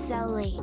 so late.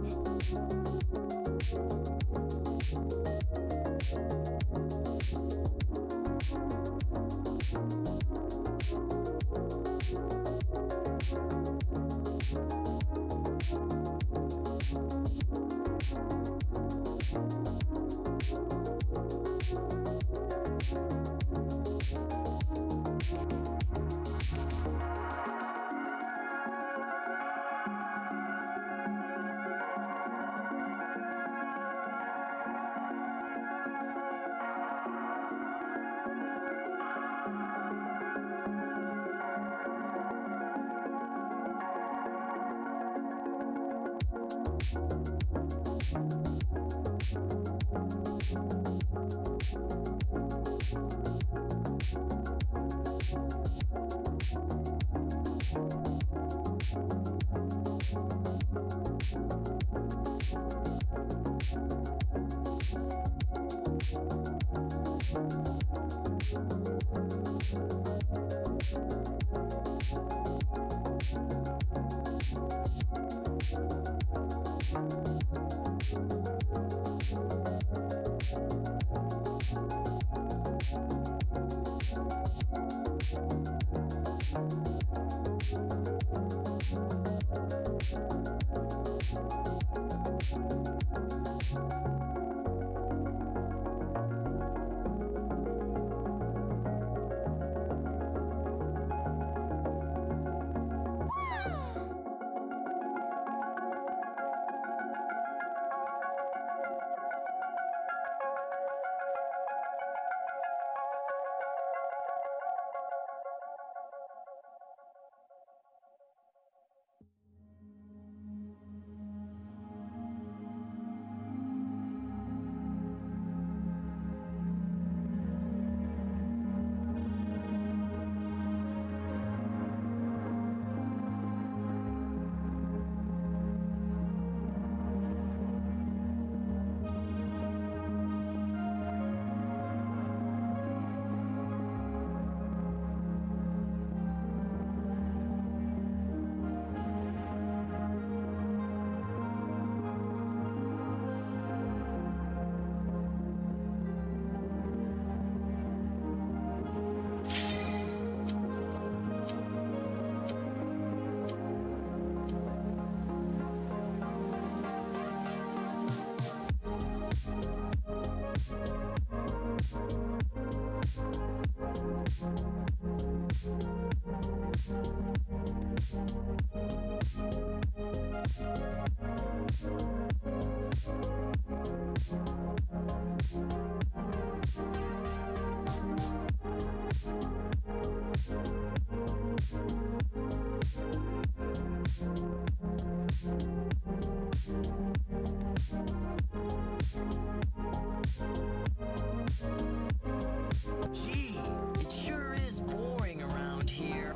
Gee, it sure is boring around here.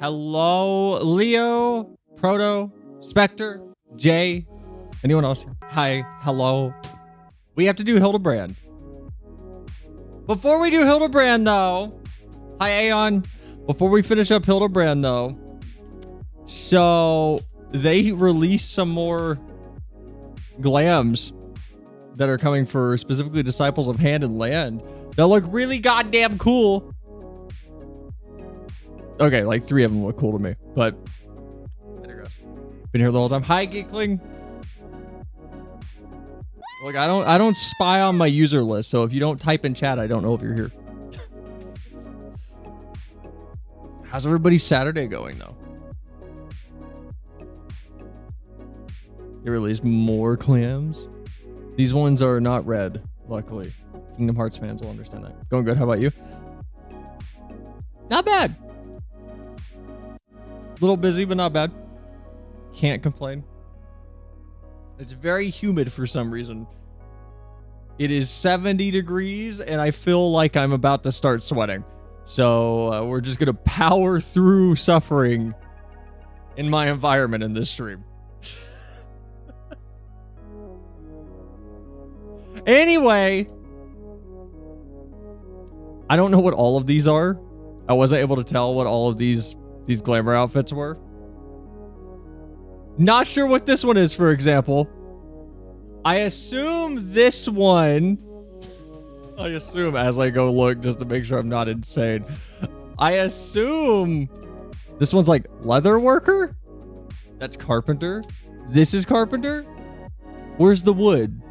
Hello, Leo, Proto, Spectre, Jay. Anyone else? Hi, hello. We have to do Hildibrand. Before we do Hildibrand, though, hi, Aeon. Before we finish up Hildibrand, though, so they released some more glams that are coming for specifically Disciples of Hand and Land. They'll look really goddamn cool. Okay, like 3 of them look cool to me, but I digress. Been here the whole time. Hi, Geekling. Look, I don't spy on my user list, so if you don't type in chat, I don't know if you're here. How's everybody's Saturday going, though? They released more clams. These ones are not red, luckily. Kingdom Hearts fans will understand that. Going good. How about you? Not bad. A little busy, but not bad. Can't complain. It's very humid for some reason. It is 70 degrees, and I feel like I'm about to start sweating. So we're just going to power through suffering in my environment in this stream. Anyway, I don't know what all of these are. I wasn't able to tell what all of these glamour outfits were. Not sure what this one is, for example. I assume this one... I assume as I go look just to make sure I'm not insane. I assume this one's like leather worker? That's carpenter. This is carpenter? Where's the wood?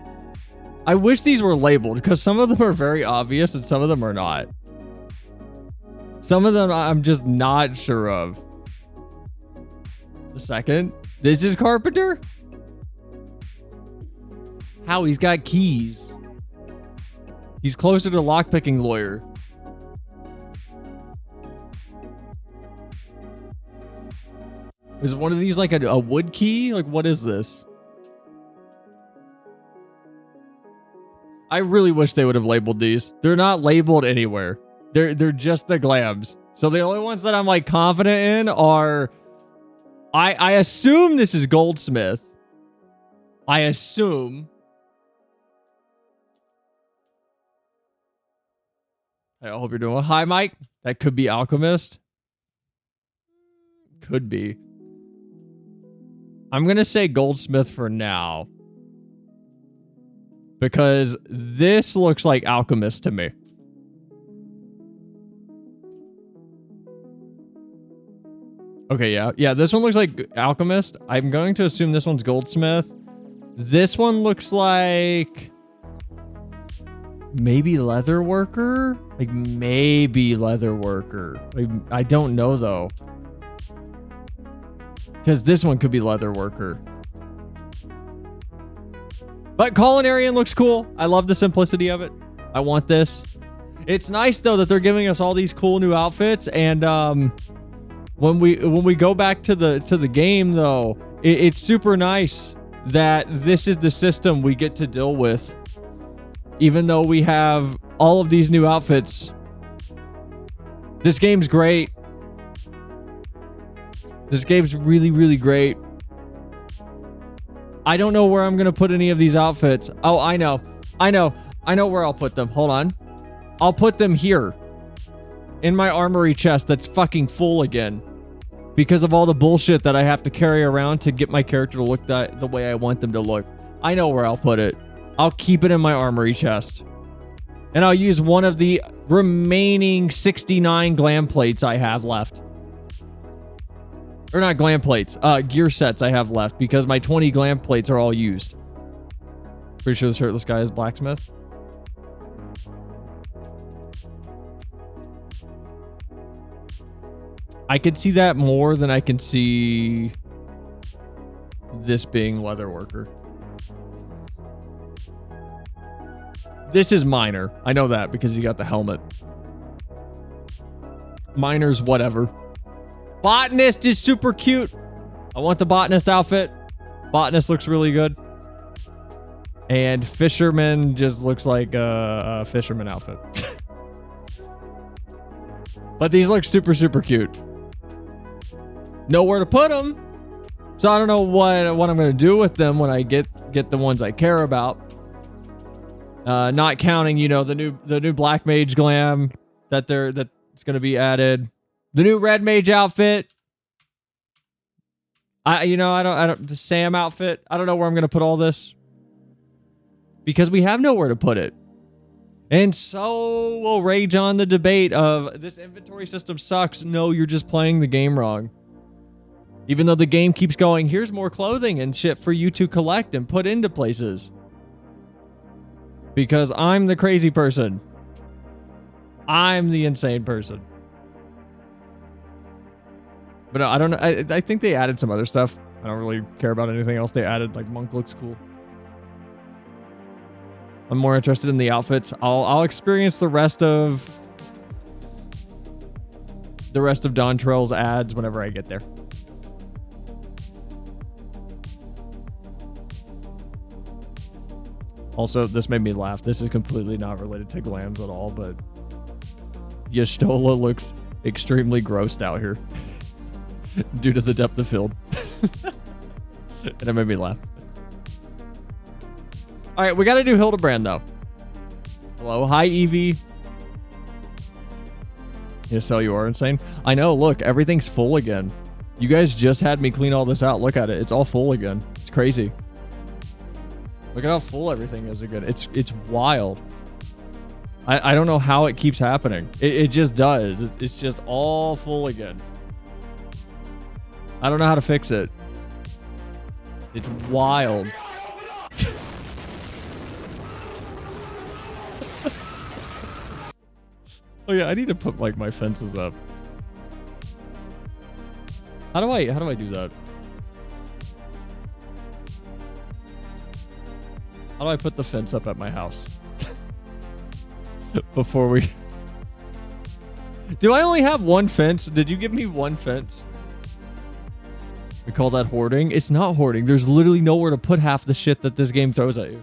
I wish these were labeled because some of them are very obvious and some of them are not. Some of them I'm just not sure of. The second. This is carpenter? How? He's got keys. He's closer to lockpicking lawyer. Is one of these like a wood key? Like, what is this? I really wish they would have labeled these. They're not labeled anywhere. They're just the glams. So the only ones that I'm like confident in are... I assume this is Goldsmith. I assume. I hope you're doing well. Hi, Mike. That could be Alchemist. Could be. I'm going to say Goldsmith for now. Because this looks like Alchemist to me. Okay, yeah. Yeah, this one looks like Alchemist. I'm going to assume this one's Goldsmith. This one looks like... maybe leather worker? Like, maybe leather worker. Like, I don't know, though. Because this one could be leather worker. But Culinarian looks cool. I love the simplicity of it. I want this. It's nice, though, that they're giving us all these cool new outfits. And when we go back to the game, though, it's super nice that this is the system we get to deal with. Even though we have all of these new outfits. This game's great. This game's really, really great. I don't know where I'm going to put any of these outfits. Oh, I know. I know where I'll put them. Hold on. I'll put them here. In my armory chest that's fucking full again. Because of all the bullshit that I have to carry around to get my character to look the way I want them to look. I know where I'll put it. I'll keep it in my armory chest. And I'll use one of the remaining 69 glam plates I have left. Or not glam plates. Gear sets I have left. Because my 20 glam plates are all used. Pretty sure this shirtless guy is blacksmith. I could see that more than I can see this being leather worker. This is minor. I know that because he got the helmet. Miner's whatever. Botanist is super cute. I want the botanist outfit. Botanist looks really good. And fisherman just looks like a fisherman outfit. But these look super, super cute. nowhere to put them. So I don't know what I'm going to do with them when I get the ones I care about. Not counting, you know, the new Black Mage glam that's going to be added. The new Red Mage outfit. The Sam outfit. I don't know where I'm going to put all this. Because we have nowhere to put it. And so we'll rage on the debate of this inventory system sucks. No, you're just playing the game wrong. Even though the game keeps going, here's more clothing and shit for you to collect and put into places. Because I'm the crazy person. I'm the insane person. But I don't know. I think they added some other stuff. I don't really care about anything else they added. Like, Monk looks cool. I'm more interested in the outfits. I'll experience the rest of Dontrell's ads whenever I get there. Also, this made me laugh. This is completely not related to glams at all, but Y'shtola looks extremely grossed out here due to the depth of field. And it made me laugh. All right, we got to do Hildibrand, though. Hello. Hi, Evie. Yes, so you are insane. I know. Look, everything's full again. You guys just had me clean all this out. Look at it. It's all full again. It's crazy. Look at how full everything is again. It's wild. I don't know how it keeps happening. It just does. It's just all full again. I don't know how to fix it. It's wild. Oh yeah, I need to put like my fences up. How do I do that? How do I put the fence up at my house? Before we... Do I only have one fence? Did you give me one fence? We call that hoarding? It's not hoarding. There's literally nowhere to put half the shit that this game throws at you.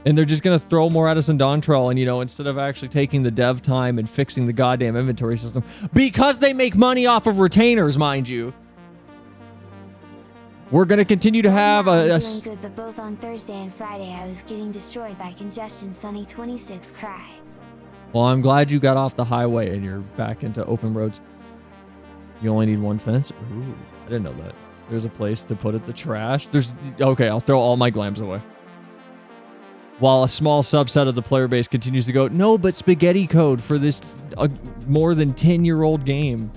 And they're just going to throw more at us in Dontrell, and, you know, instead of actually taking the dev time and fixing the goddamn inventory system, because they make money off of retainers, mind you, we're going to continue to have I'm doing good, but both on Thursday and Friday I was getting destroyed by congestion. Sunny 26 cry. Well, I'm glad you got off the highway and you're back into open roads. You only need one fence? Ooh, I didn't know that. There's a place to put it, the trash. Okay, I'll throw all my glams away. While a small subset of the player base continues to go, no, but spaghetti code for this more than 10-year-old game.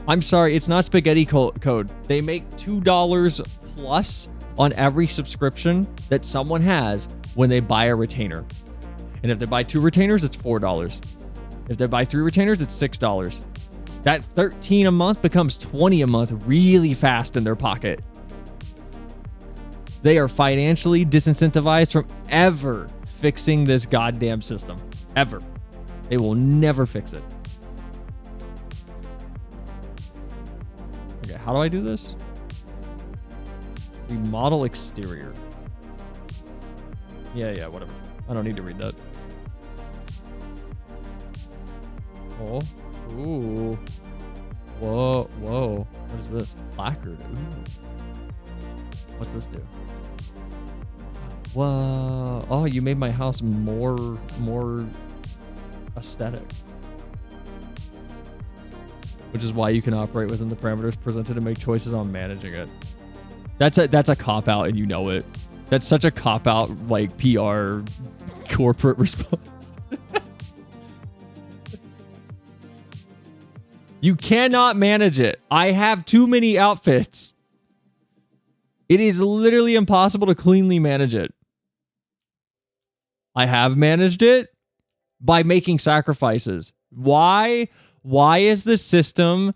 I'm sorry, it's not spaghetti code. They make $2 plus on every subscription that someone has when they buy a retainer. And if they buy 2 retainers, it's $4. If they buy 3 retainers, it's $6. That $13 a month becomes $20 a month really fast in their pocket. They are financially disincentivized from ever fixing this goddamn system. Ever. They will never fix it. Okay, how do I do this? Remodel exterior. Yeah, whatever. I don't need to read that. Oh. Ooh. Whoa. What is this? Placard. Ooh. What's this do? Whoa. Oh, you made my house more aesthetic. Which is why you can operate within the parameters presented and make choices on managing it. That's a cop-out, and you know it. That's such a cop-out, like, PR corporate response. You cannot manage it. I have too many outfits. It is literally impossible to cleanly manage it. I have managed it by making sacrifices. Why? Why is the system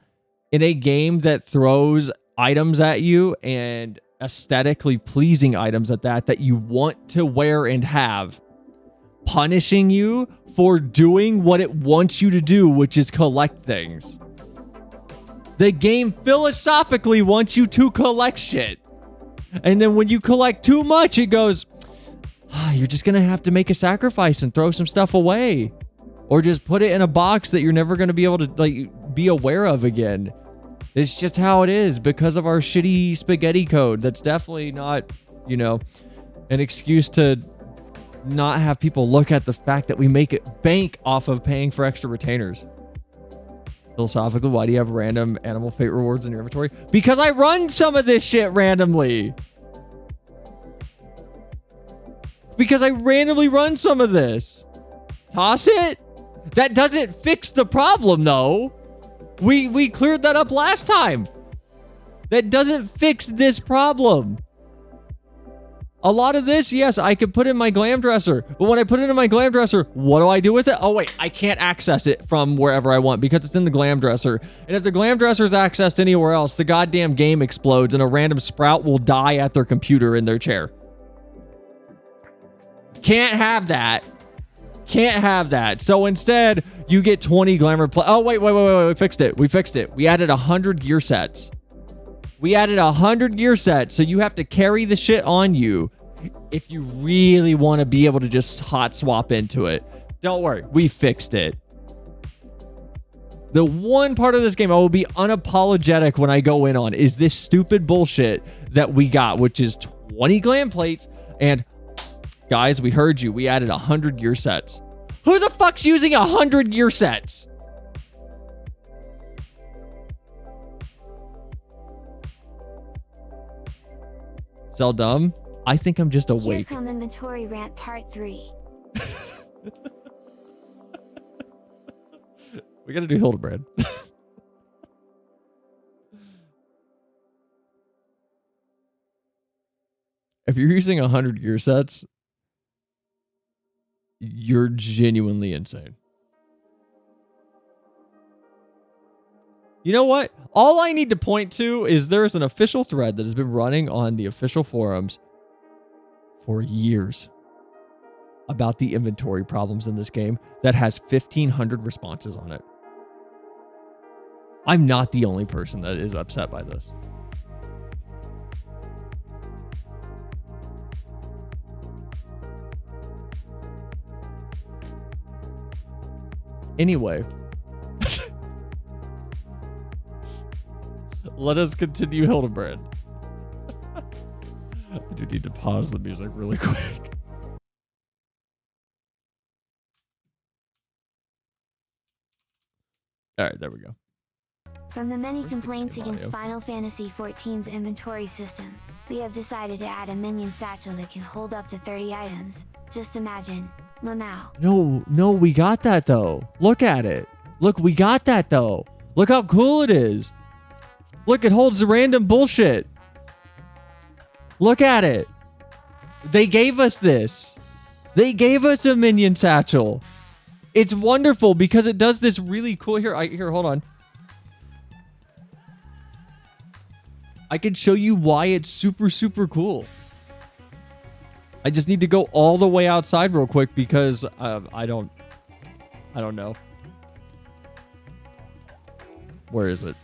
in a game that throws items at you and aesthetically pleasing items at that you want to wear and have, punishing you for doing what it wants you to do, which is collect things? The game philosophically wants you to collect shit. And then when you collect too much, it goes, you're just going to have to make a sacrifice and throw some stuff away. Or just put it in a box that you're never going to be able to like be aware of again. It's just how it is because of our shitty spaghetti code. That's definitely not, you know, an excuse to not have people look at the fact that we make it bank off of paying for extra retainers. Philosophically, why do you have random animal fate rewards in your inventory? Because I run some of this shit randomly. Because I randomly run some of this. Toss it? That doesn't fix the problem, though. We cleared that up last time. That doesn't fix this problem. A lot of this, yes, I could put in my glam dresser. But when I put it in my glam dresser, what do I do with it? Oh, wait, I can't access it from wherever I want because it's in the glam dresser. And if the glam dresser is accessed anywhere else, the goddamn game explodes and a random sprout will die at their computer in their chair. Can't have that. Can't have that. So instead, you get 20 glamour oh, wait. We fixed it. We fixed it. We added 100 gear sets. We added 100 gear sets, so you have to carry the shit on you if you really want to be able to just hot swap into it. Don't worry. We fixed it. The one part of this game I will be unapologetic when I go in on is this stupid bullshit that we got, which is 20 glam plates. And guys, we heard you. We added 100 gear sets. Who the fuck's using 100 gear sets? So dumb. I think I'm just awake. Here come inventory rant part 3. We gotta do Hildibrand. If you're using 100 gear sets, you're genuinely insane. You know what? All I need to point to is there's an official thread that has been running on the official forums for years about the inventory problems in this game that has 1,500 responses on it. I'm not the only person that is upset by this. Anyway, let us continue Hildibrand. I do need to pause the music really quick. All right, there we go. From the many complaints against Final Fantasy XIV's inventory system, we have decided to add a minion satchel that can hold up to 30 items. Just imagine. Lamau. No, we got that though. Look at it. Look, we got that though. Look how cool it is. Look, it holds the random bullshit. Look at it. They gave us this. They gave us a minion satchel. It's wonderful because it does this really cool... Here, hold on. I can show you why it's super, super cool. I just need to go all the way outside real quick because I don't know. Where is it?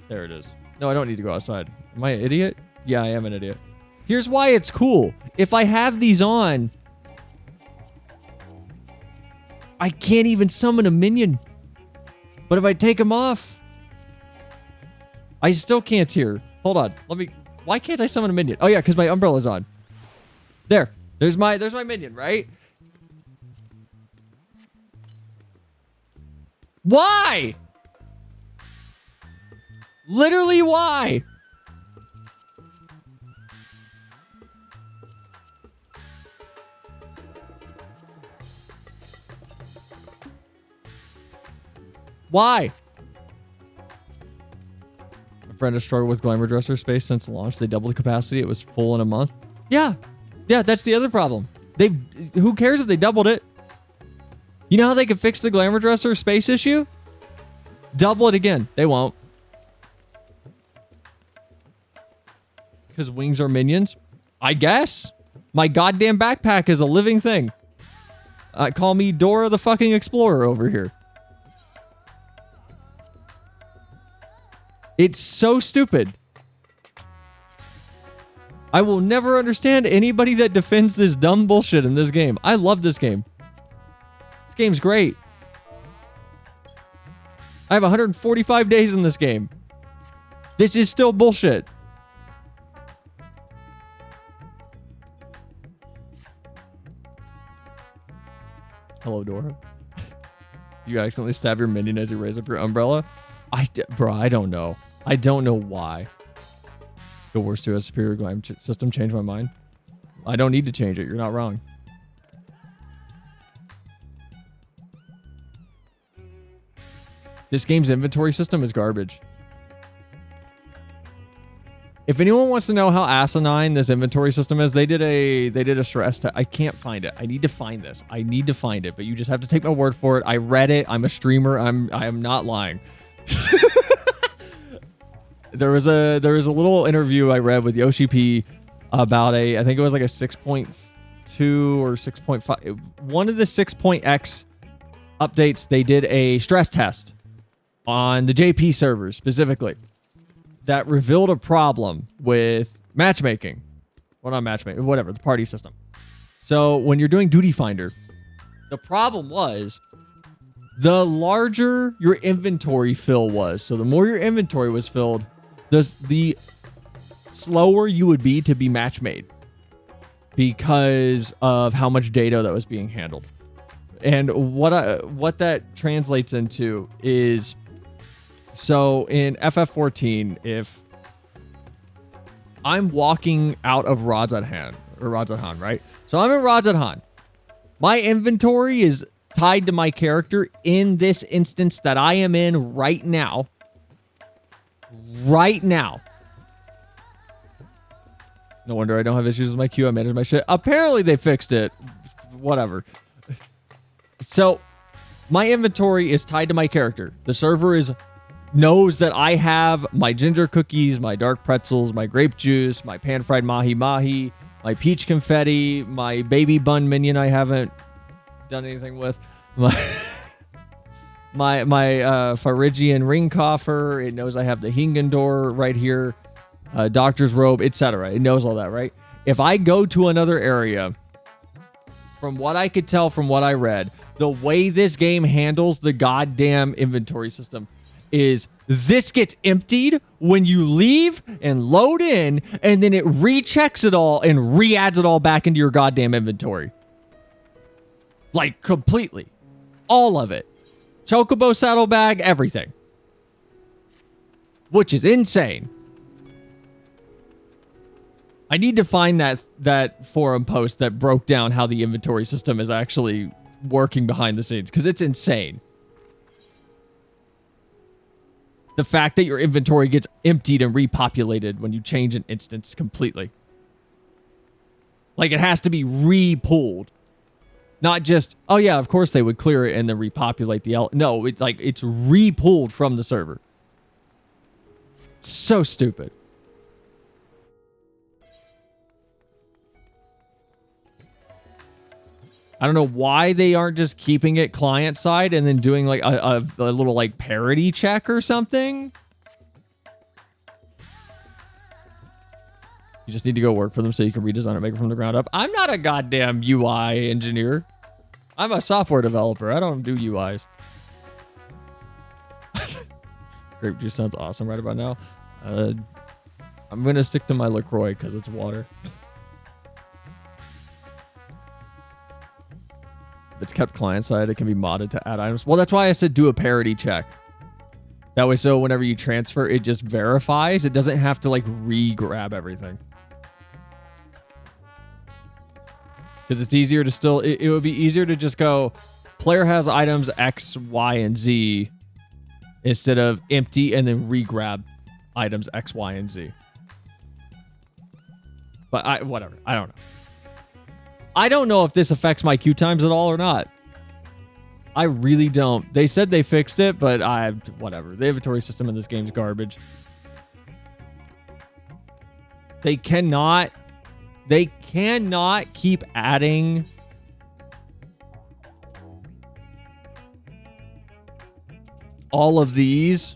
There it is. No, I don't need to go outside. Am I an idiot? Yeah, I am an idiot. Here's why it's cool. If I have these on, I can't even summon a minion. But if I take them off, I still can't here. Hold on. Why can't I summon a minion? Oh yeah, because my umbrella's on. There. There's my minion, right? Why? Literally why? Why? A friend has struggled with glamour dresser space since launch. They doubled the capacity. It was full in a month. Yeah, that's the other problem. Who cares if they doubled it? You know how they could fix the glamour dresser space issue? Double it again. They won't. Because wings are minions? I guess. My goddamn backpack is a living thing. Call me Dora the fucking Explorer over here. It's so stupid. I will never understand anybody that defends this dumb bullshit in this game. I love this game. This game's great. I have 145 days in this game. This is still bullshit. Hello, Dora. You accidentally stab your minion as you raise up your umbrella? Bro, I don't know. I don't know why. The worst to a superior glam system changed my mind. I don't need to change it. You're not wrong. This game's inventory system is garbage. If anyone wants to know how asinine this inventory system is, they did a stress test. I can't find it. I need to find this. I need to find it, but you just have to take my word for it. I read it. I'm a streamer. I am not lying. There was a little interview I read with Yoshi P about I think it was like a 6.2 or 6.5. One of the 6.x updates, they did a stress test on the JP servers specifically that revealed a problem with matchmaking. Well, not matchmaking, whatever, the party system. So when you're doing Duty Finder, the problem was the larger your inventory fill was. So the more your inventory was filled, the slower you would be to be match made because of how much data that was being handled. And what that translates into is, so in FF14, if I'm walking out of Radz-at-Han, right? So I'm in Radz-at-Han. My inventory is tied to my character in this instance that I am in right now. Right now. No wonder I don't have issues with my queue. I manage my shit. Apparently they fixed it. Whatever. So my inventory is tied to my character. The server knows that I have my ginger cookies, my dark pretzels, my grape juice, my pan-fried mahi-mahi, my peach confetti, my baby bun minion I haven't done anything with, my Phrygian ring coffer. It knows I have the Hingendor right here, doctor's robe, etc. It knows all that, right? If I go to another area, from what I could tell from what I read, the way this game handles the goddamn inventory system is this gets emptied when you leave and load in, and then it rechecks it all and re-adds it all back into your goddamn inventory. Like, completely. All of it. Chocobo saddlebag, everything. Which is insane. I need to find that forum post that broke down how the inventory system is actually working behind the scenes, because it's insane. The fact that your inventory gets emptied and repopulated when you change an instance completely. Like, it has to be re-pulled. Not just, oh yeah, of course they would clear it and then repopulate the No, it's re-pulled from the server. So stupid. I don't know why they aren't just keeping it client side and then doing like a little like parity check or something. You just need to go work for them so you can redesign and make it from the ground up. I'm not a goddamn UI engineer. I'm a software developer. I don't do UIs. Grape juice sounds awesome right about now. I'm going to stick to my LaCroix because it's water. If it's kept client-side, it can be modded to add items. Well, that's why I said do a parity check. That way, so whenever you transfer, it just verifies. It doesn't have to, like, re-grab everything. Because it's easier to still... It would be easier to just go, player has items X, Y, and Z, instead of empty and then re-grab items X, Y, and Z. But whatever. I don't know. I don't know if this affects my queue times at all or not. I really don't. They said they fixed it, but whatever. The inventory system in this game is garbage. They cannot keep adding all of these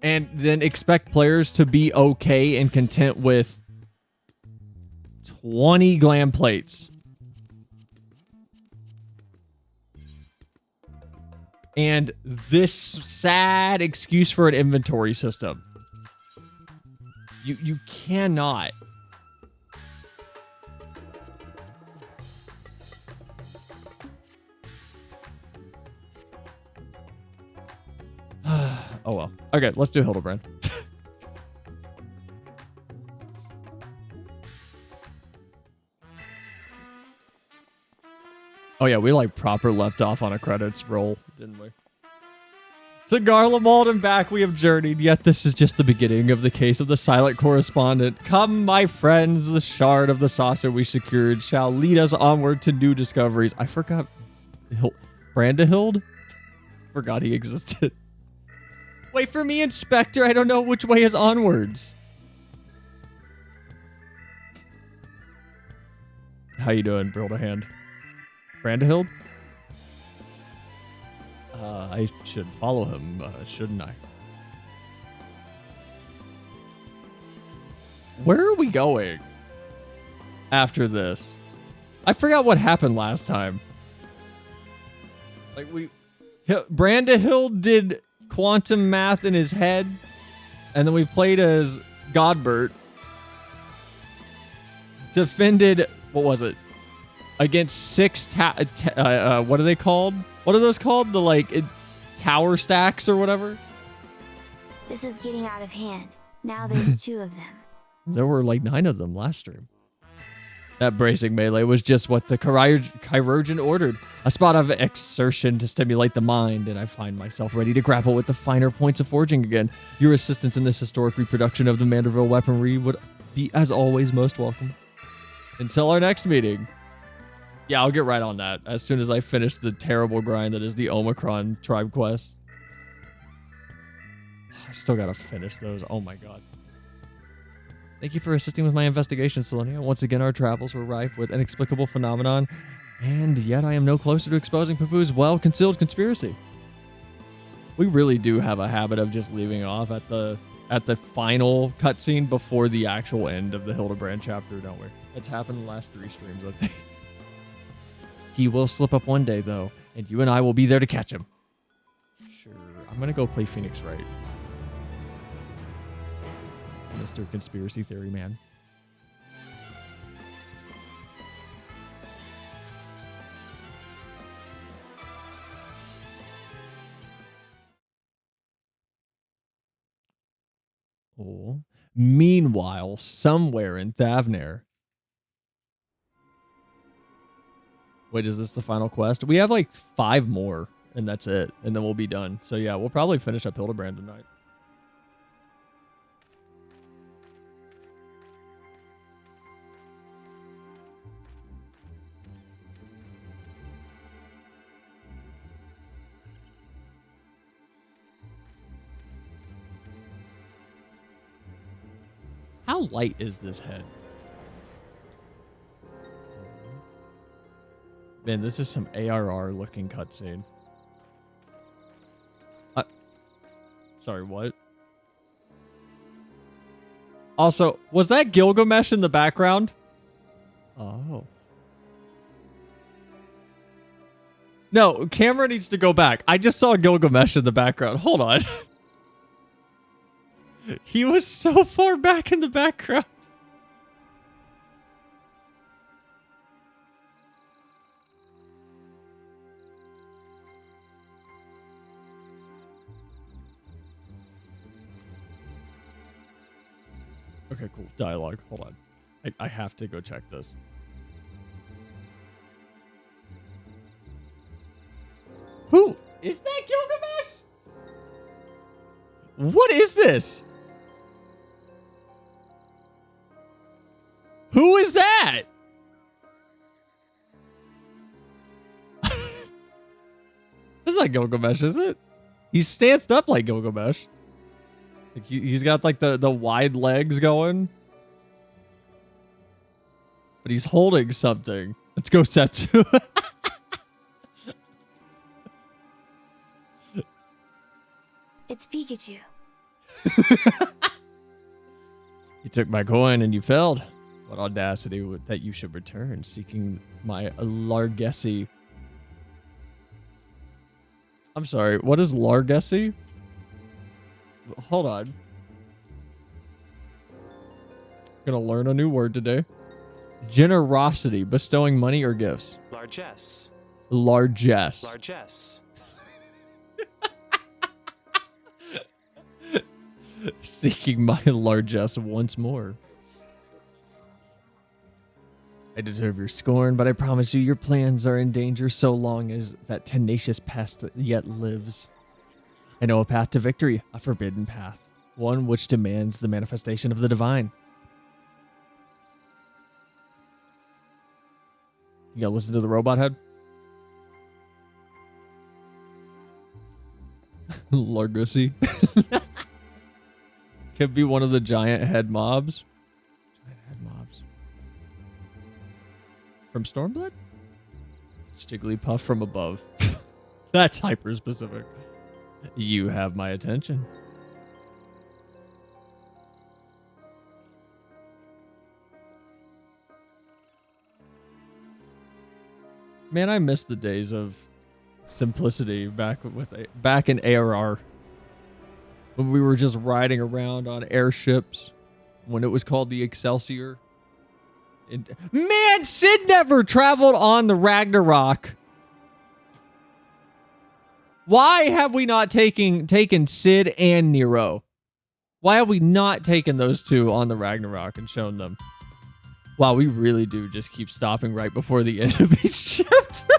and then expect players to be okay and content with 20 glam plates. and this sad excuse for an inventory system. You cannot. Oh well. Okay, let's do Hildibrand. Oh yeah, we like proper left off on a credits roll, didn't we? To Garlemald and back we have journeyed, yet this is just the beginning of the case of the silent correspondent. Come, my friends, the shard of the saucer we secured shall lead us onward to new discoveries. I forgot Brandahild? Forgot he existed. Wait for me, Inspector. I don't know which way is onwards. How you doing, Build a Hand? Brandahild? I should follow him, shouldn't I? Where are we going after this? I forgot what happened last time. Like Brandahild did quantum math in his head, and then we played as Godbert. Defended, what was it? Against 6 what are they called? What are those called? The tower stacks or whatever? This is getting out of hand. Now there's 2 of them. There were like 9 of them last stream. That bracing melee was just what the chirurgeon ordered. A spot of exertion to stimulate the mind, and I find myself ready to grapple with the finer points of forging again. Your assistance in this historic reproduction of the Manderville weaponry would be, as always, most welcome. Until our next meeting. Yeah, I'll get right on that as soon as I finish the terrible grind that is the Omicron tribe quest. I still gotta finish those. Oh my god. Thank you for assisting with my investigation, Selenia. Once again, our travels were rife with inexplicable phenomenon, and yet I am no closer to exposing Papu's well-concealed conspiracy. We really do have a habit of just leaving off at the final cutscene before the actual end of the Hildibrand chapter, don't we? It's happened the last 3 streams, I think. He will slip up one day, though, and you and I will be there to catch him. Sure. I'm gonna go play Phoenix Wright. Mr. Conspiracy Theory Man. Oh. Meanwhile, somewhere in Thavnair. Wait, is this the final quest? We have like 5 more, and that's it. And then we'll be done. So yeah, we'll probably finish up Hildibrand tonight. How light is this head? Man, this is some ARR looking cutscene. Sorry, what? Also, was that Gilgamesh in the background? Oh. No, camera needs to go back. I just saw Gilgamesh in the background. Hold on. He was so far back in the background. Okay, cool. Dialogue. Hold on. I have to go check this. Who? Is that Gilgamesh? What is this? Who is that? This is not Gilgamesh, is it? He's stanced up like Gilgamesh. Like he's got like the wide legs going. But he's holding something. Let's go Setsu. It's Pikachu. You took my coin and you failed. What audacity that you should return, seeking my Largesse. I'm sorry. What is largesse? Hold on. Gonna learn a new word today. Generosity, bestowing money or gifts. Largesse. Largesse. Largesse. Seeking my largesse once more. I deserve your scorn, but I promise you your plans are in danger so long as that tenacious pest yet lives. I know a path to victory, a forbidden path, one which demands the manifestation of the divine. You gotta listen to the robot head? Largesse. Could be one of the giant head mobs. Giant head mobs. From Stormblood? Jigglypuff from above. That's hyper specific. You have my attention. Man, I miss the days of simplicity back in ARR. When we were just riding around on airships. When it was called the Excelsior. Man, Sid never traveled on the Ragnarok. Why have we not taken Sid and Nero? Why have we not taken those two on the Ragnarok and shown them? Wow, we really do just keep stopping right before the end of each chapter.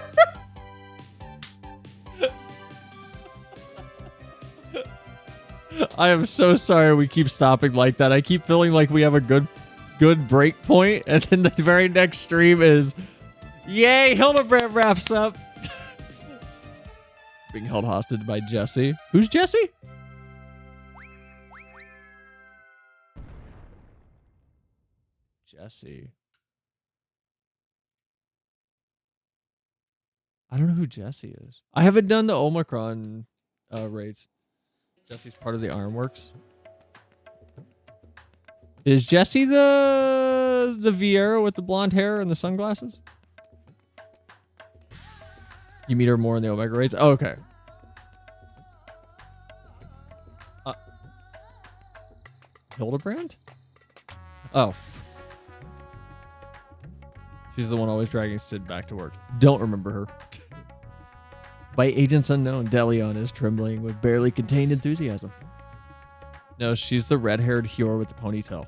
I am so sorry we keep stopping like that. I keep feeling like we have a good break point, and then the very next stream is, yay, Hildibrand wraps up. Being held hostage by Jesse. Who's Jesse? Jesse. I don't know who Jesse is. I haven't done the Omicron raids. Jesse's part of the Ironworks. Is Jesse the Vieira with the blonde hair and the sunglasses? You meet her more in the Omega raids? Oh, okay. Hildibrand? Oh. She's the one always dragging Sid back to work. Don't remember her. By agents unknown, Delion is trembling with barely contained enthusiasm. No, she's the red-haired Hior with the ponytail.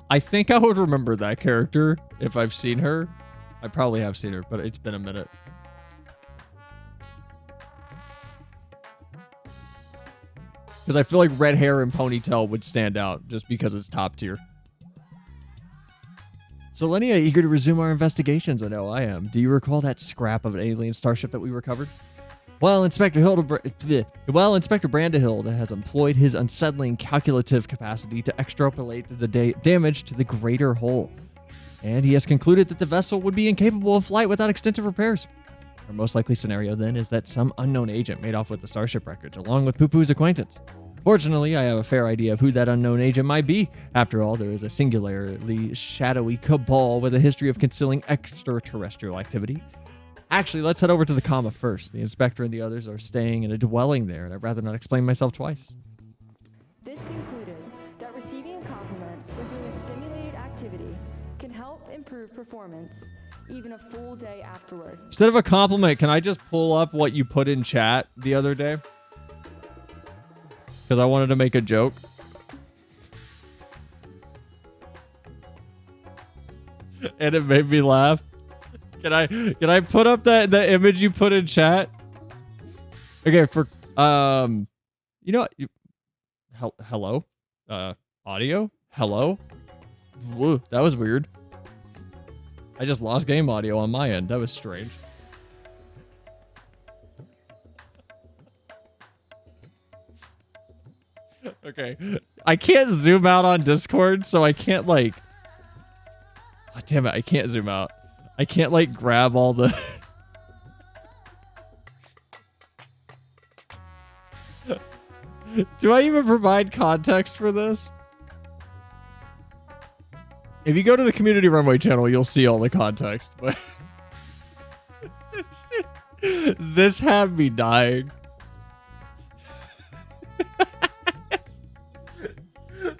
I think I would remember that character if I've seen her. I probably have seen her, but it's been a minute. Because I feel like red hair and ponytail would stand out just because it's top tier. Selenia, eager to resume our investigations. I know I am. Do you recall that scrap of an alien starship that we recovered? Well, Inspector Brandehild has employed his unsettling calculative capacity to extrapolate the damage to the greater whole. And he has concluded that the vessel would be incapable of flight without extensive repairs. Our most likely scenario then is that some unknown agent made off with the starship wreckage, along with Poo-Poo's acquaintance. Fortunately, I have a fair idea of who that unknown agent might be. After all, there is a singularly shadowy cabal with a history of concealing extraterrestrial activity. Actually, let's head over to the comma first. The inspector and the others are staying in a dwelling there, and I'd rather not explain myself twice. This concluded that receiving a compliment or doing a stimulated activity can help improve performance even a full day afterward. Instead of a compliment, can I just pull up what you put in chat the other day? Because I wanted to make a joke. And it made me laugh. Can I put up the image you put in chat? Okay, for you know, hello, audio, hello. Whoa, that was weird. I just lost game audio on my end. That was strange. Okay, I can't zoom out on Discord, so I can't like. Oh, damn it! I can't zoom out. I can't like grab all the. Do I even provide context for this? If you go to the Community Runway channel, you'll see all the context, but This had me dying.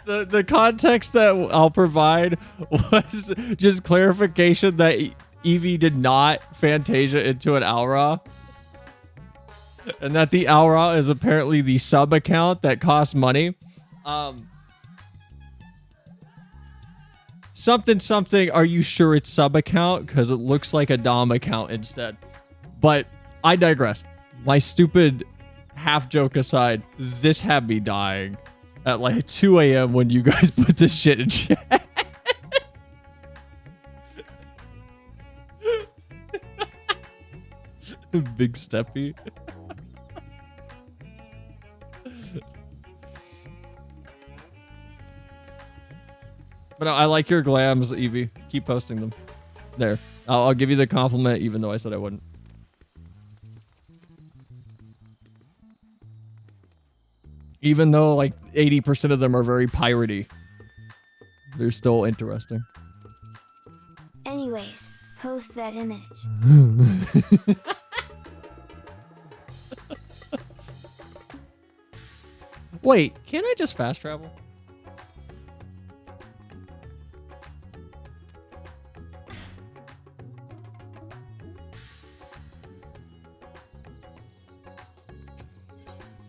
The context that I'll provide was just clarification that Eevee did not Fantasia into an Aura. And that the Aura is apparently the sub account that costs money. Something, are you sure it's sub account? Because it looks like a Dom account instead. But I digress. My stupid half joke aside, this had me dying at like 2 a.m. when you guys put this shit in chat. Big Steppy. But no, I like your glams, Eevee. Keep posting them. There. I'll give you the compliment even though I said I wouldn't. Even though like 80% of them are very piratey. They're still interesting. Anyways, post that image. Wait, can't I just fast travel?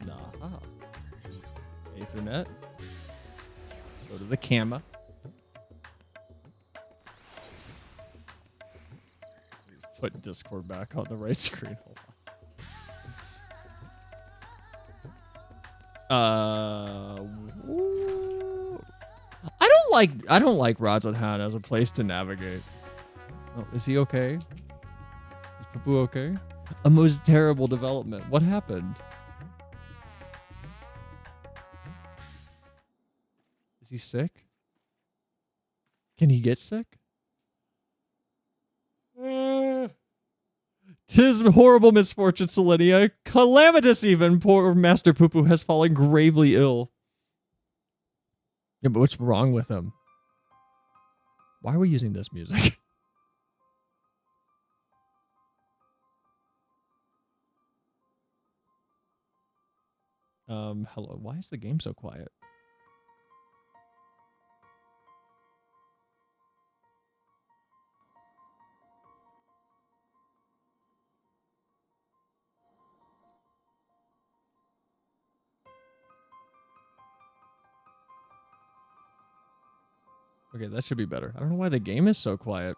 Nah. Ethernet. Go to the camera. Put Discord back on the right screen. Hold on. I don't like Rods on Hand as a place to navigate. Oh, is he okay? Is Poo okay? A most terrible development. What happened? Is he sick? Can he get sick? Tis horrible misfortune, Selenia. Calamitous even. Poor Master Poo has fallen gravely ill. Yeah, but what's wrong with him? Why are we using this music? Hello. Why is the game so quiet? Okay, that should be better. I don't know why the game is so quiet.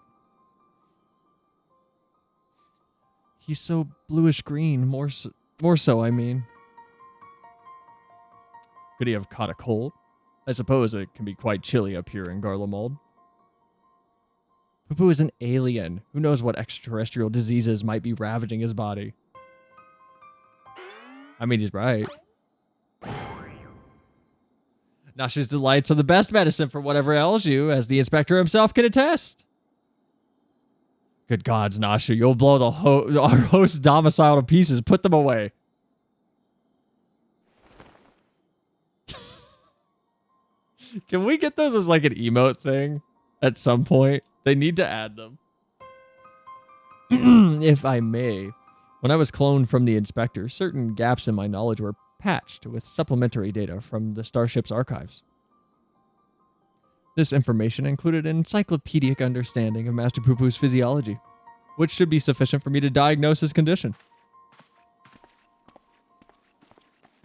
He's so bluish green, more so, I mean. Could he have caught a cold? I suppose it can be quite chilly up here in Garlemald. Poo is an alien. Who knows what extraterrestrial diseases might be ravaging his body? I mean, he's right. Nasha's delights are the best medicine for whatever ails you, as the inspector himself can attest. Good gods, Nasha, you'll blow our host's domicile to pieces. Put them away. Can we get those as like an emote thing at some point? They need to add them. If I may. When I was cloned from the inspector, certain gaps in my knowledge were patched with supplementary data from the starship's archives. This information included an encyclopedic understanding of Master Poo-Poo's physiology, which should be sufficient for me to diagnose his condition.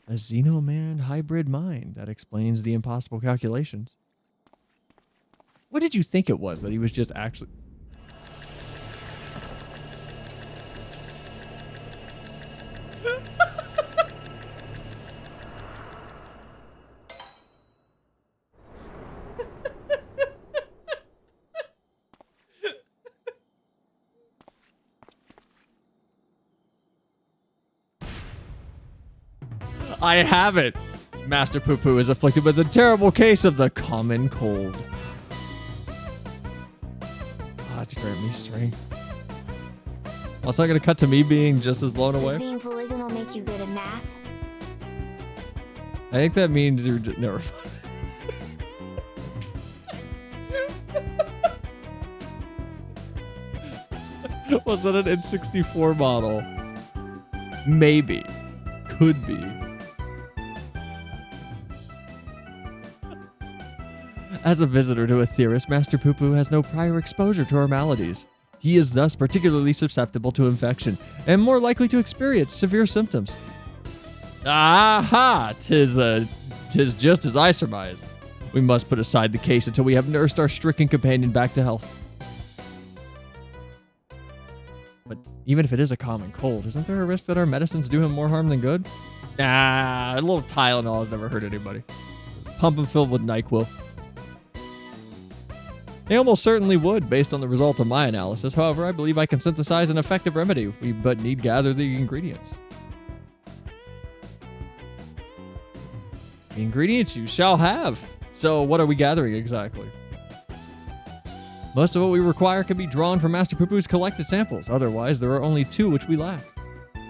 A Xenoman hybrid mind that explains the impossible calculations. What did you think it was, that he was just actually... I have it. Master Poo-Poo is afflicted with a terrible case of the common cold. To grant me strength. Well, it's not going to cut to me being just as blown away. Does being polygonal make you good at math? I think that means you're just... Never mind. Was that an N64 model? Maybe. Could be. As a visitor to a theorist, Master Poo-Poo has no prior exposure to our maladies. He is thus particularly susceptible to infection and more likely to experience severe symptoms. Aha! Tis just as I surmised. We must put aside the case until we have nursed our stricken companion back to health. But even if it is a common cold, isn't there a risk that our medicines do him more harm than good? A little Tylenol has never hurt anybody. Pump him filled with NyQuil. They almost certainly would, based on the result of my analysis. However, I believe I can synthesize an effective remedy. We but need gather the ingredients. The ingredients you shall have. So what are we gathering exactly? Most of what we require can be drawn from Master Poo-Poo's collected samples. Otherwise, there are only 2 which we lack.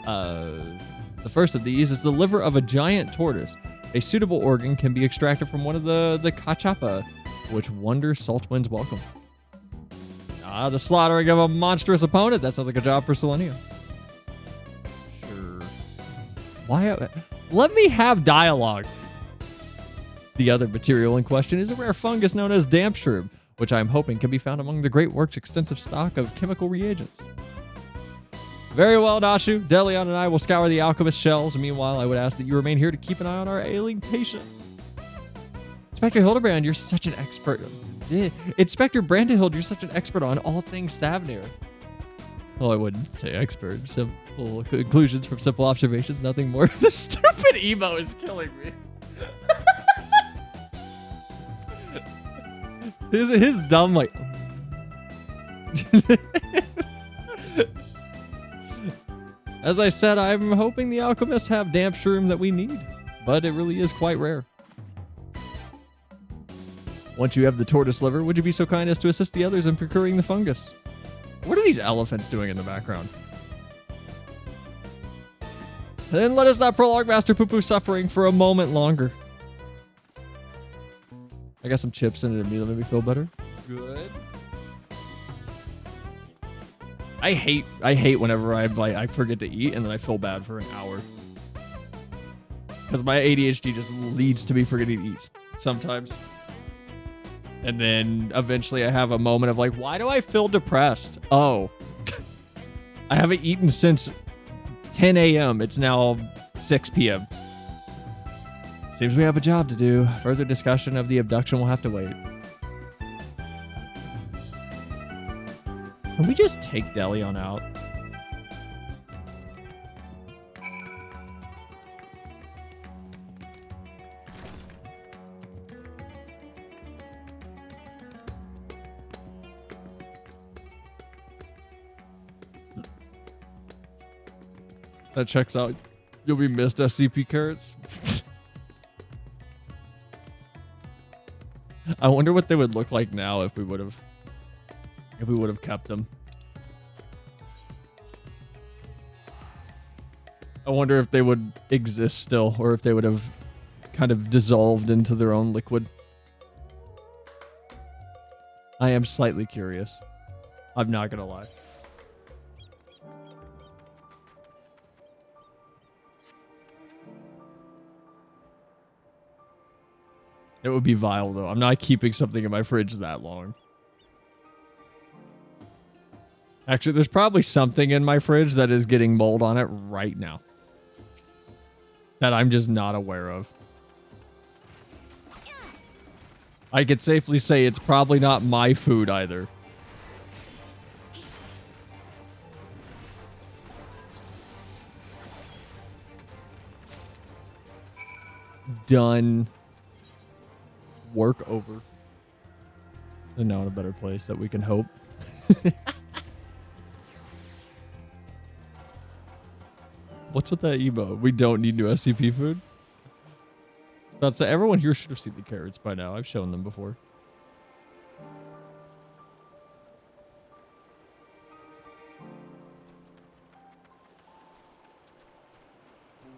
The first of these is the liver of a giant tortoise. A suitable organ can be extracted from one of the cachapa, which wonder salt winds welcome. The slaughtering of a monstrous opponent. That sounds like a job for Selenia. Sure. Why? Let me have dialogue. The other material in question is a rare fungus known as damp shroom, which I'm hoping can be found among the Great Works' extensive stock of chemical reagents. Very well, Nashu. Delion and I will scour the alchemist's shelves. Meanwhile, I would ask that you remain here to keep an eye on our ailing patient. Inspector Hildibrand, you're such an expert. Inspector Brandehild, you're such an expert on all things Thavnir. Well, I wouldn't say expert. Simple conclusions from simple observations, nothing more. The stupid emo is killing me. his dumb, like... As I said, I'm hoping the alchemists have damp shroom that we need, but it really is quite rare. Once you have the tortoise liver, would you be so kind as to assist the others in procuring the fungus? What are these elephants doing in the background? Then let us not prolong Master Poo-Poo's suffering for a moment longer. I got some chips in it immediately, made me feel better. Good. I hate whenever I forget to eat and then I feel bad for an hour. Because my ADHD just leads to me forgetting to eat sometimes. And then eventually I have a moment of like, why do I feel depressed? Oh, I haven't eaten since 10 a.m. It's now 6 p.m. Seems we have a job to do. Further discussion of the abduction will have to wait. Can we just take Delion out? That checks out. You'll be missed, SCP carrots. I wonder what they would look like now if we would have kept them. I wonder if they would exist still, or if they would have kind of dissolved into their own liquid. I am slightly curious. I'm not gonna lie. It would be vile, though. I'm not keeping something in my fridge that long. Actually, there's probably something in my fridge that is getting mold on it right now. That I'm just not aware of. I could safely say it's probably not my food either. Done. Work over. And now in a better place that we can hope. What's with that emo? We don't need new SCP food? About to say, everyone here should have seen the carrots by now. I've shown them before.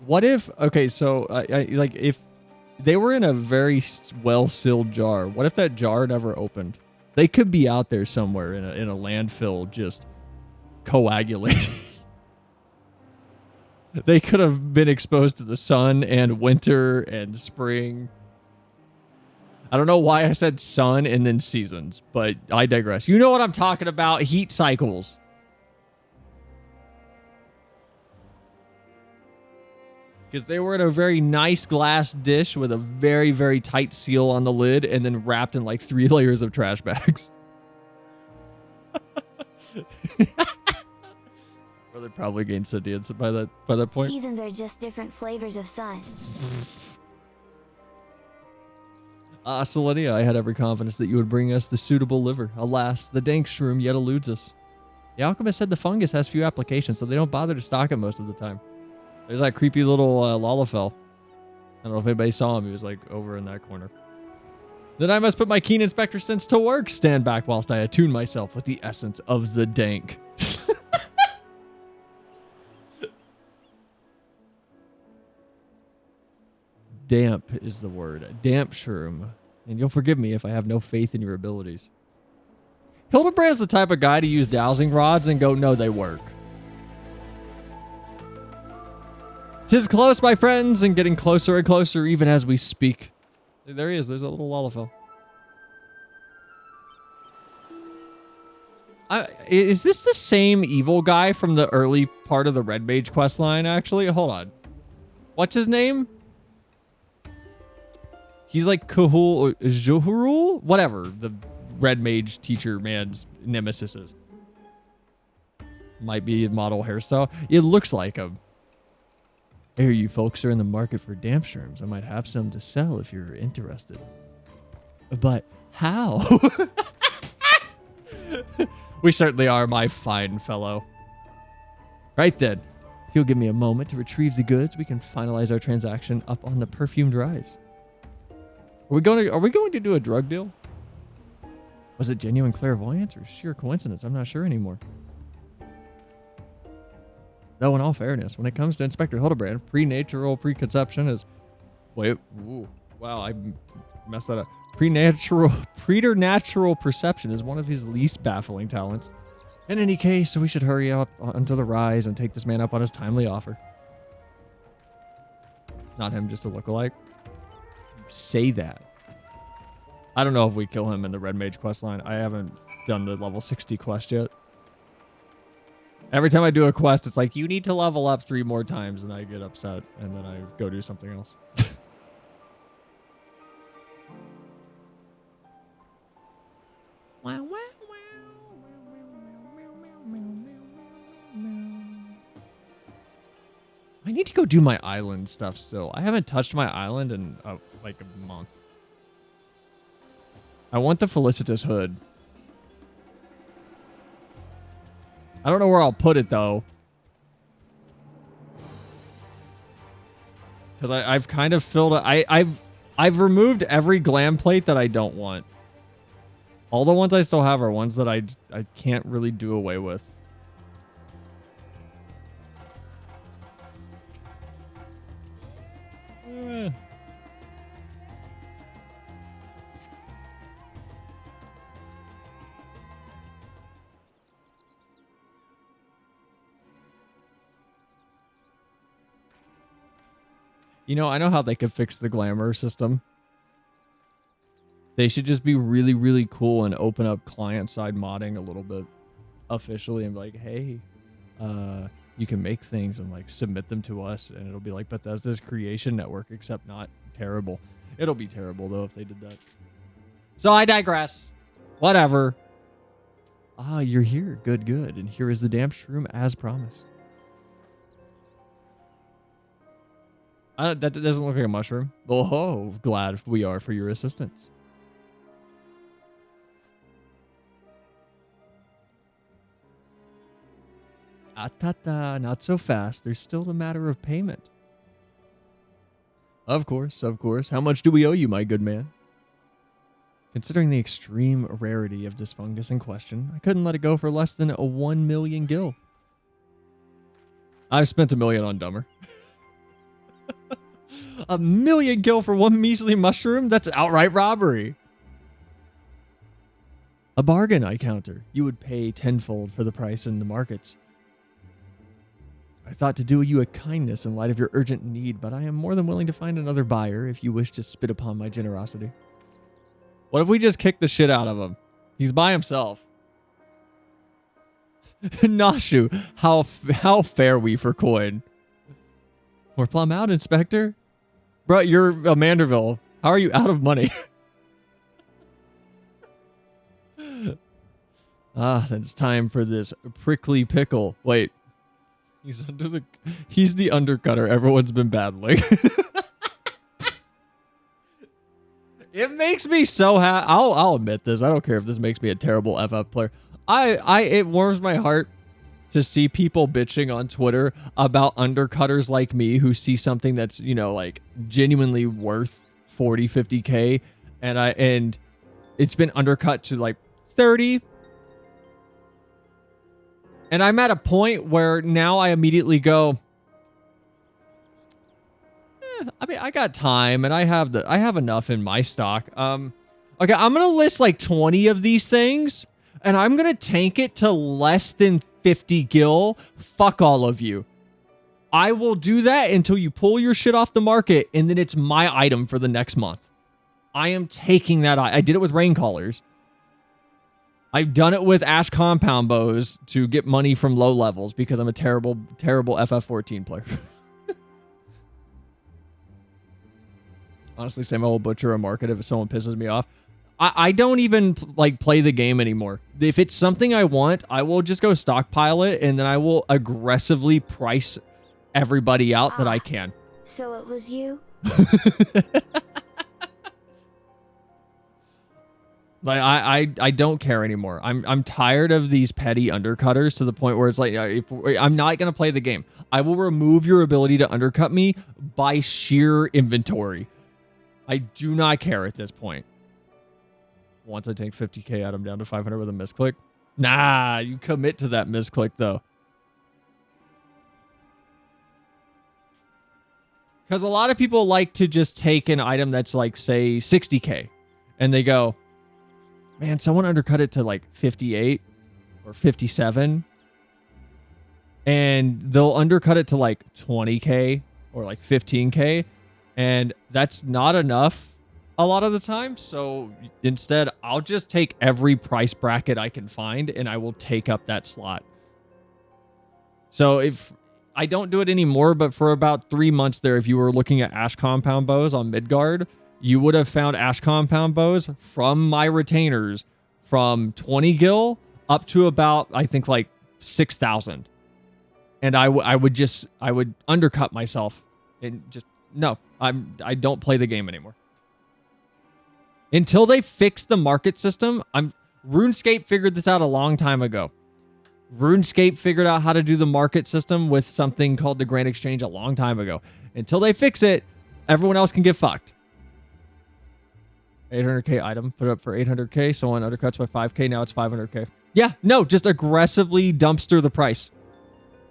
What if... Okay, so like if they were in a very well-sealed jar, what if that jar never opened? They could be out there somewhere in a landfill just coagulating. They could have been exposed to the sun and winter and spring. I don't know why I said sun and then seasons, but I digress. You know what I'm talking about, heat cycles. Because they were in a very nice glass dish with a very, very tight seal on the lid and then wrapped in like 3 layers of trash bags. Well, they probably gained sentience by that point. Seasons are just different flavors of sun. Selenia, I had every confidence that you would bring us the suitable liver. Alas, the dank shroom yet eludes us. The alchemist said the fungus has few applications, so they don't bother to stock it most of the time. There's that creepy little Lalafell. I don't know if anybody saw him. He was like over in that corner. Then I must put my keen inspector sense to work. Stand back whilst I attune myself with the essence of the dank. Damp is the word. Damp shroom. And you'll forgive me if I have no faith in your abilities. Hildibrand's the type of guy to use dowsing rods and go, no, they work. 'Tis close, my friends, and getting closer and closer even as we speak. There he is. There's a little Lalafell. Is this the same evil guy from the early part of the Red Mage questline, actually? Hold on. What's his name? He's like Kahul or Johurul? Whatever the Red Mage teacher man's nemesis is. Might be a model hairstyle. It looks like him. I hear you folks are in the market for damp shrooms. I might have some to sell if you're interested. But how? We certainly are, my fine fellow. Right then. If you'll give me a moment to retrieve the goods, we can finalize our transaction up on the perfumed rise. Are we going to do a drug deal? Was it genuine clairvoyance or sheer coincidence? I'm not sure anymore. Though in all fairness, when it comes to Inspector Hildibrand, prenatural preconception is... Wait, ooh, wow, I messed that up. Preternatural perception is one of his least baffling talents. In any case, we should hurry up onto the rise and take this man up on his timely offer. Not him, just a lookalike. Say that. I don't know if we kill him in the Red Mage questline. I haven't done the level 60 quest yet. Every time I do a quest, it's like, you need to level up 3 more times, and I get upset, and then I go do something else. I need to go do my island stuff still. I haven't touched my island in like a month. I want the Felicitous hood. I don't know where I'll put it though. Because I've kind of filled it. I've removed every glam plate that I don't want. All the ones I still have are ones that I can't really do away with. You know, I know how they could fix the glamour system. They should just be really, really cool and open up client-side modding a little bit officially and be like, hey, you can make things and like submit them to us and it'll be like Bethesda's creation network, except not terrible. It'll be terrible though if they did that. So I digress. Whatever. Ah, you're here. Good, good. And here is the damp shroom as promised. That doesn't look like a mushroom. Oh, glad we are for your assistance. Ta-ta, not so fast. There's still the matter of payment. Of course, of course. How much do we owe you, my good man? Considering the extreme rarity of this fungus in question, I couldn't let it go for less than 1 million gil. I've spent 1 million on Dumber. 1 million gil for 1 measly mushroom? That's outright robbery. A bargain, I counter. You would pay tenfold for the price in the markets. I thought to do you a kindness in light of your urgent need, but I am more than willing to find another buyer if you wish to spit upon my generosity. What if we just kick the shit out of him? He's by himself. Nashu, how fare we for coin? We're plumb out, Inspector. Bro, you're a Manderville. How are you out of money? Then it's time for this prickly pickle. Wait. He's the undercutter everyone's been battling. It makes me so happy. I'll admit this. I don't care if this makes me a terrible FF player. It warms my heart to see people bitching on Twitter about undercutters like me who see something that's, you know, like genuinely worth 40, 50K and it's been undercut to like 30. And I'm at a point where now I immediately go, I mean, I got time and I have enough in my stock. Okay, I'm going to list like 20 of these things and I'm going to tank it to less than 50 gil. Fuck all of you. I will do that until you pull your shit off the market and then it's my item for the next month. I am taking that. I did it with rain callers. I've done it with Ash compound bows to get money from low levels because I'm a terrible, terrible FF14 player. Honestly, Sam, I will butcher a market if someone pisses me off. I don't even like play the game anymore. If it's something I want, I will just go stockpile it and then I will aggressively price everybody out that I can. So it was you? Like I don't care anymore. I'm tired of these petty undercutters to the point where it's like I'm not gonna play the game. I will remove your ability to undercut me by sheer inventory. I do not care at this point. Once I take 50K out, I'm down to 500 with a misclick. Nah, you commit to that misclick though. Because a lot of people like to just take an item that's like, say, 60K. And they go, man, someone undercut it to like 58 or 57. And they'll undercut it to like 20K or like 15K. And that's not enough a lot of the time. So instead, I'll just take every price bracket I can find and I will take up that slot. So if I don't do it anymore, but for about 3 months there, if you were looking at Ash compound bows on Midgard, you would have found Ash compound bows from my retainers from 20 gil up to about, I think, like 6,000. And I would undercut myself and just, no, I don't play the game anymore. Until they fix the market system, RuneScape figured this out a long time ago. RuneScape figured out how to do the market system with something called the Grand Exchange a long time ago. Until they fix it, everyone else can get fucked. 800K item, put it up for 800K. Someone undercuts by 5K, now it's 500K. Yeah, no, just aggressively dumpster the price.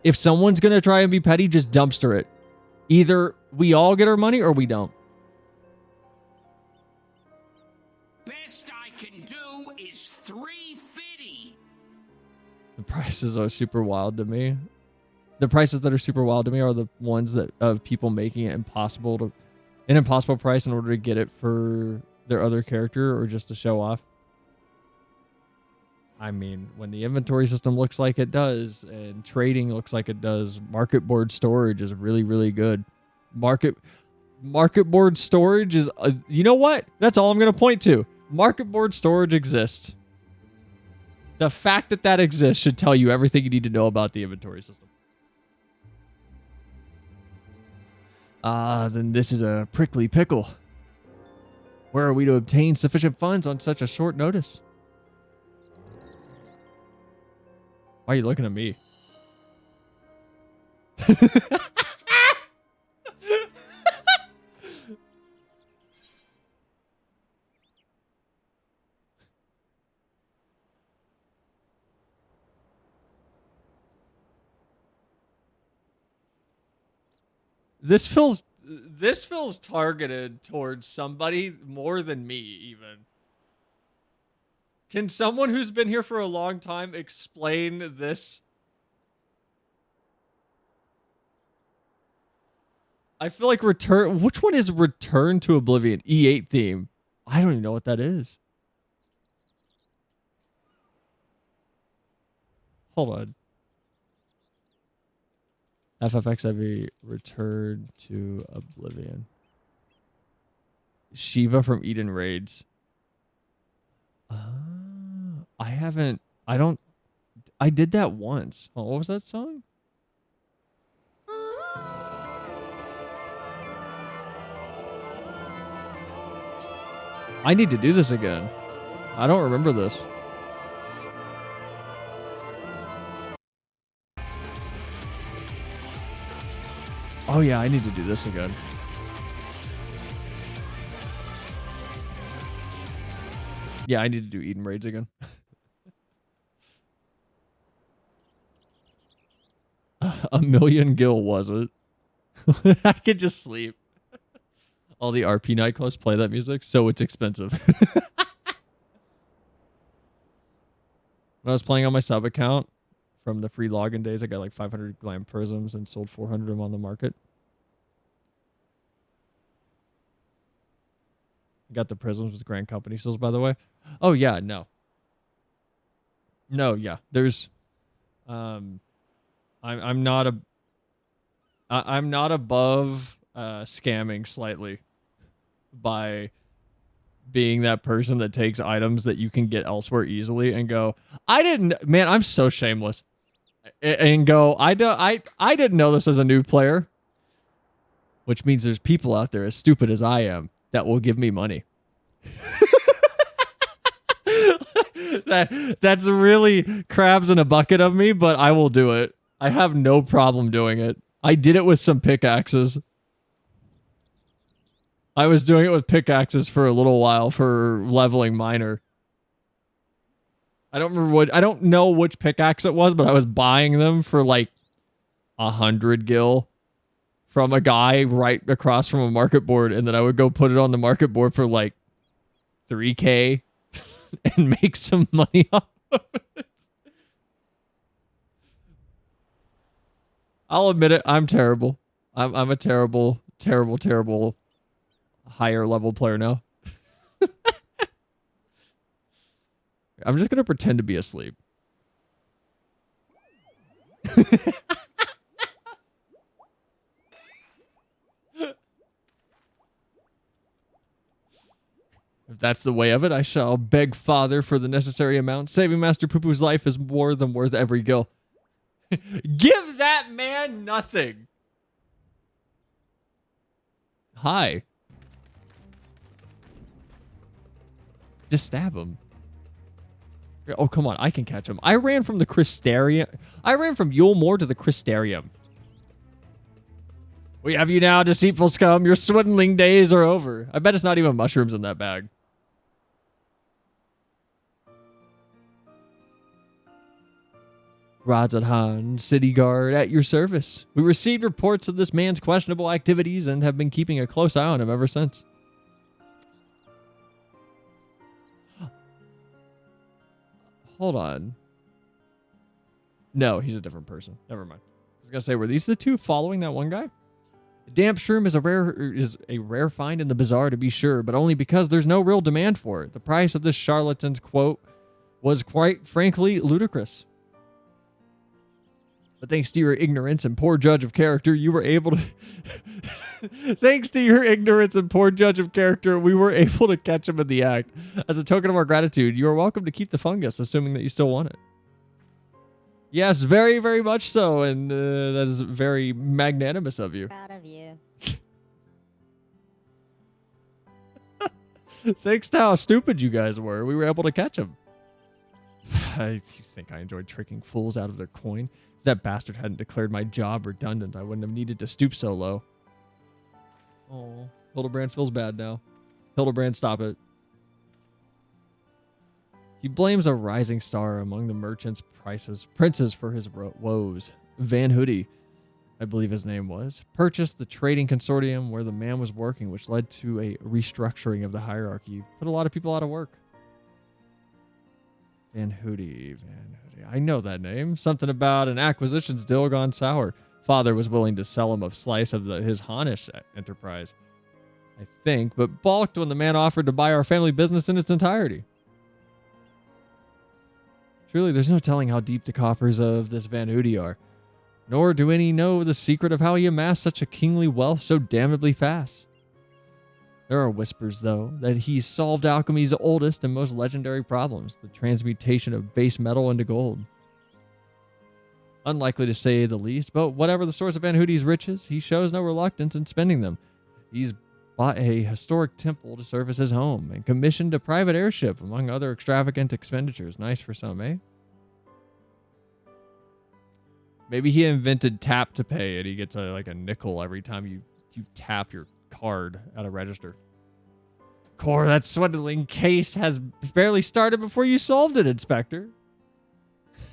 If someone's going to try and be petty, just dumpster it. Either we all get our money or we don't. Best I can do is 350. The prices are super wild to me. The prices that are super wild to me are the ones that of people making it an impossible price in order to get it for their other character or just to show off. I mean, when the inventory system looks like it does and trading looks like it does, market board storage is really, really good. Market board storage is, you know what? That's all I'm going to point to. Market board storage exists. The fact that that exists should tell you everything you need to know about the inventory system. Then this is a prickly pickle. Where are we to obtain sufficient funds on such a short notice? Why are you looking at me? This feels targeted towards somebody more than me, even. Can someone who's been here for a long time explain this? I feel like Return... Which one is Return to Oblivion? E8 theme. I don't even know what that is. Hold on. FFX Heavy Return to Oblivion. Shiva from Eden Raids. I haven't... I don't... I did that once. Oh, what was that song? I need to do this again. I don't remember this. Oh yeah, I need to do this again. Yeah, I need to do Eden Raids again. A million gil, was it? I could just sleep. All the RP nightclubs play that music, so it's expensive. When I was playing on my sub account from the free login days, I got like 500 glam prisms and sold 400 of them on the market. Got the prisms with Grand Company seals, by the way. Oh yeah, no. No, yeah. There's I'm not above scamming slightly by being that person that takes items that you can get elsewhere easily and go, man, I'm so shameless. And go, I didn't know this as a new player. Which means there's people out there as stupid as I am that will give me money. That's really crabs in a bucket of me, but I will do it. I have no problem doing it. I did it with some pickaxes. I was doing it with pickaxes for a little while for leveling miner. I don't know which pickaxe it was, but I was buying them for like 100 gil from a guy right across from a market board, and then I would go put it on the market board for like 3K and make some money off of it. I'll admit it, I'm terrible. I'm a terrible higher level player now. I'm just gonna pretend to be asleep. If that's the way of it, I shall beg Father for the necessary amount. Saving Master Poo-Poo's life is more than worth every gil. Give that man nothing. Hi. Just stab him. Oh, come on. I can catch him. I ran from the Crystarium. I ran from Yulmore to the Crystarium. We have you now, deceitful scum. Your swindling days are over. I bet it's not even mushrooms in that bag. Radzahan, City Guard, at your service. We received reports of this man's questionable activities and have been keeping a close eye on him ever since. Hold on. No, he's a different person. Never mind. I was gonna say, were these the two following that one guy? The damp shroom is a rare find in the bazaar, to be sure, but only because there's no real demand for it. The price of this charlatan's quote was quite frankly ludicrous. But thanks to your ignorance and poor judge of character, you were able to... Thanks to your ignorance and poor judge of character, we were able to catch him in the act. As a token of our gratitude, you are welcome to keep the fungus, assuming that you still want it. Yes, very, very much so, and that is very magnanimous of you. Proud of you. Thanks to how stupid you guys were, we were able to catch him. You think I enjoyed tricking fools out of their coin? If that bastard hadn't declared my job redundant, I wouldn't have needed to stoop so low. Oh, Hildibrand feels bad now. Hildibrand, stop it. He blames a rising star among the merchants' princes for his woes. Van Hoodie, I believe his name was, purchased the trading consortium where the man was working, which led to a restructuring of the hierarchy. Put a lot of people out of work. Van Hoodie. I know that name. Something about an acquisitions deal gone sour. father was willing to sell him a slice of his Hanish enterprise, I think, but balked when the man offered to buy our family business in its entirety. Truly, there's no telling how deep the coffers of this Van Hoody are, nor do any know the secret of how he amassed such a kingly wealth so damnably fast. There are whispers, though, that he solved alchemy's oldest and most legendary problems, the transmutation of base metal into gold. Unlikely to say the least, but whatever the source of Van Hoody's riches, he shows no reluctance in spending them. He's bought a historic temple to serve as his home and commissioned a private airship, among other extravagant expenditures. Nice for some, eh? Maybe he invented tap to pay and he gets like a nickel every time you tap your card at a register. Core, that swindling case has barely started before you solved it, Inspector.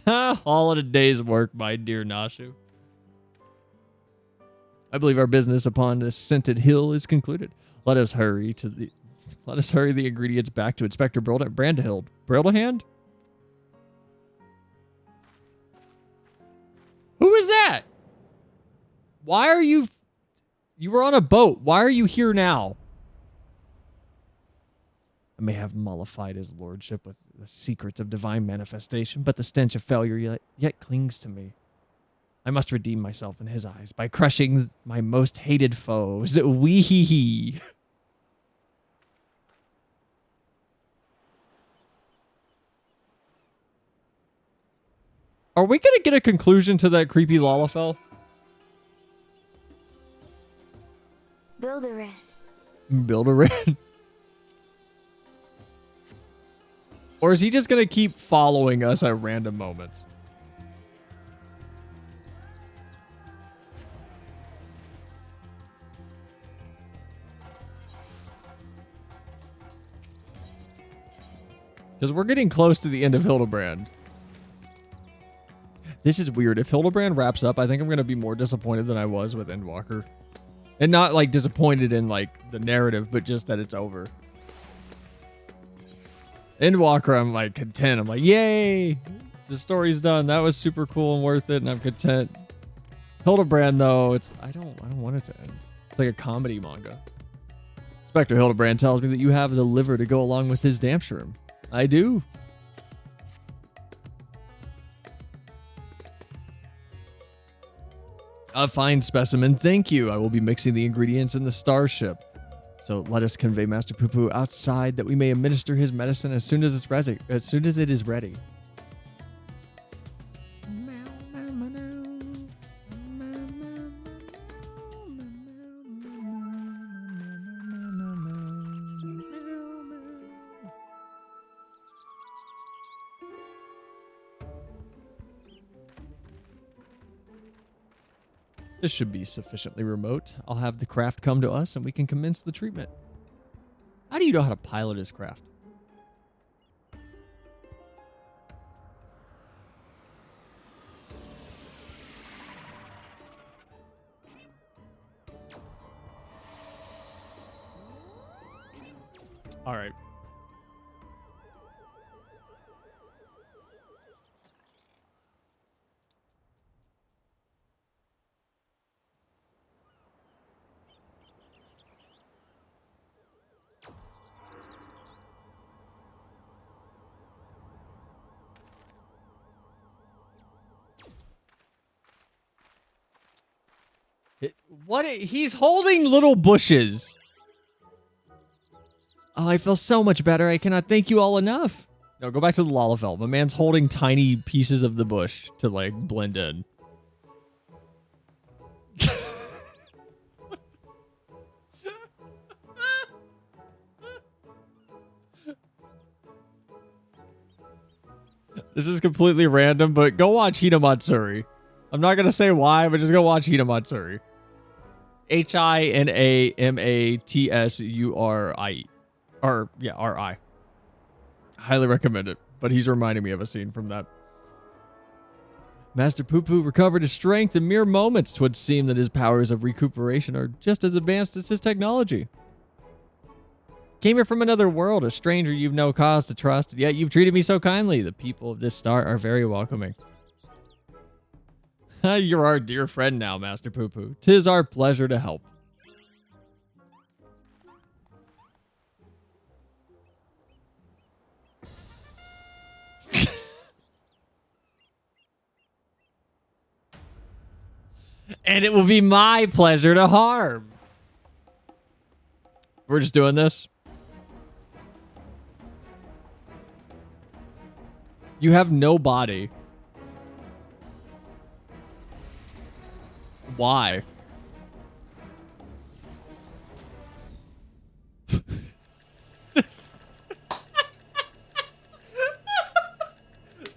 All in a day's work, my dear Nashu. I believe our business upon this scented hill is concluded. Let us hurry the ingredients back to Inspector Brandehild. Brildehand? Who is that? Why are you... You were on a boat. Why are you here now? I may have mollified his lordship with the secrets of divine manifestation, but the stench of failure yet clings to me. I must redeem myself in his eyes by crushing my most hated foes. Wee-hee-hee. Are we going to get a conclusion to that creepy Lalafell? Build-a-rin. Or is he just going to keep following us at random moments? Because we're getting close to the end of Hildibrand. This is weird. If Hildibrand wraps up, I think I'm going to be more disappointed than I was with Endwalker. And not like disappointed in like the narrative, but just that it's over. Endwalker, I'm like content. I'm like, yay! The story's done. That was super cool and worth it, and I'm content. Hildibrand, though, I don't want it to end. It's like a comedy manga. Inspector Hildibrand tells me that you have the liver to go along with his damp shroom. I do. A fine specimen, thank you. I will be mixing the ingredients in the starship. So let us convey Master Poo-Poo outside that we may administer his medicine as soon as it is ready. This should be sufficiently remote. I'll have the craft come to us and we can commence the treatment. How do you know how to pilot his craft? All right. He's holding little bushes. Oh, I feel so much better. I cannot thank you all enough. No, go back to the Lalafell. My man's holding tiny pieces of the bush to like blend in. This is completely random, but go watch Hinamatsuri. I'm not going to say why, but just go watch Hinamatsuri. Hinamatsuri. Or, yeah, R-I. Highly recommend it, but he's reminding me of a scene from that. Master Poo-Poo recovered his strength in mere moments. 'Twould seem that his powers of recuperation are just as advanced as his technology. Came here from another world, a stranger you've no cause to trust, yet you've treated me so kindly. The people of this star are very welcoming. You're our dear friend now, Master Poo Poo. 'Tis our pleasure to help. And it will be my pleasure to harm. We're just doing this. You have no body. Why?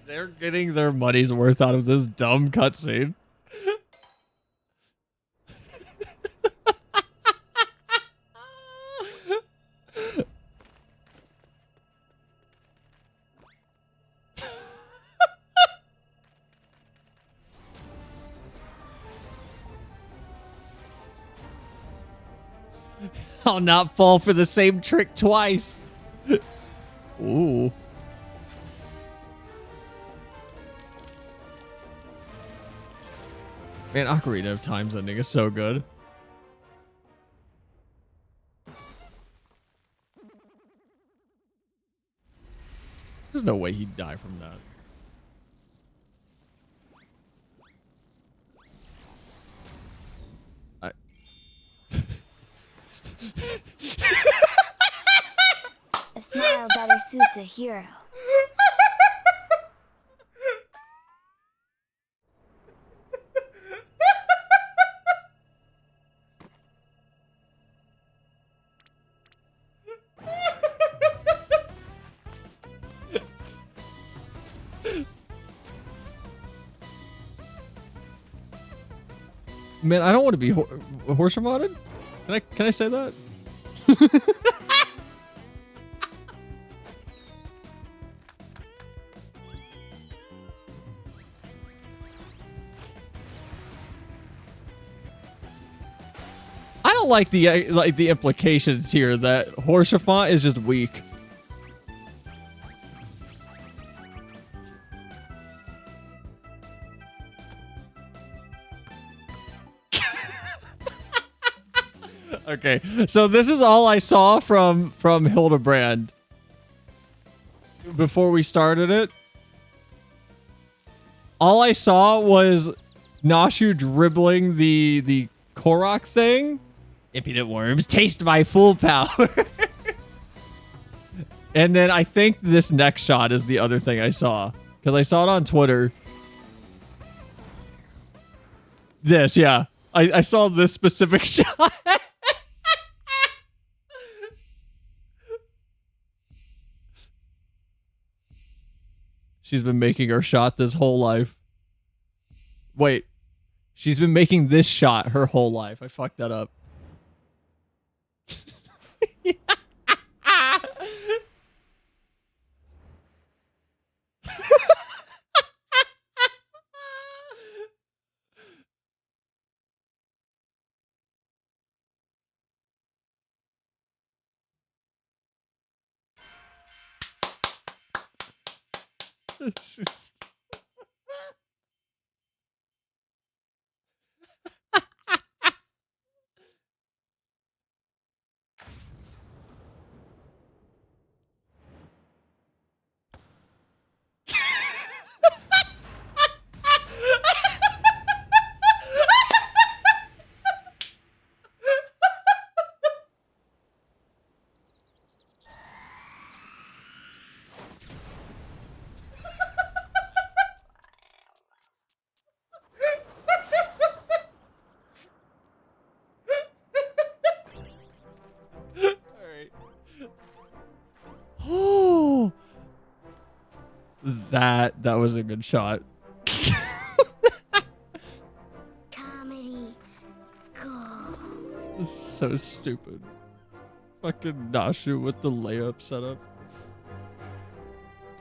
They're getting their money's worth out of this dumb cutscene. I'll not fall for the same trick twice. Ooh. Man, Ocarina of Time's ending is so good. There's no way he'd die from that. A smile better suits a hero. Man, I don't want to be horse modded. Can I say that? I don't like the implications here that Horsefant is just weak. Okay, so this is all I saw from Hildibrand before we started it. All I saw was Nashu dribbling the Korok thing. Impudent worms, taste my full power. And then I think this next shot is the other thing I saw, because I saw it on Twitter. This, yeah. I saw this specific shot. She's been making her shot this whole life. Wait. She's been making this shot her whole life. I fucked that up. That was a good shot. Comedy gold. This is so stupid. Fucking Nashu with the layup setup.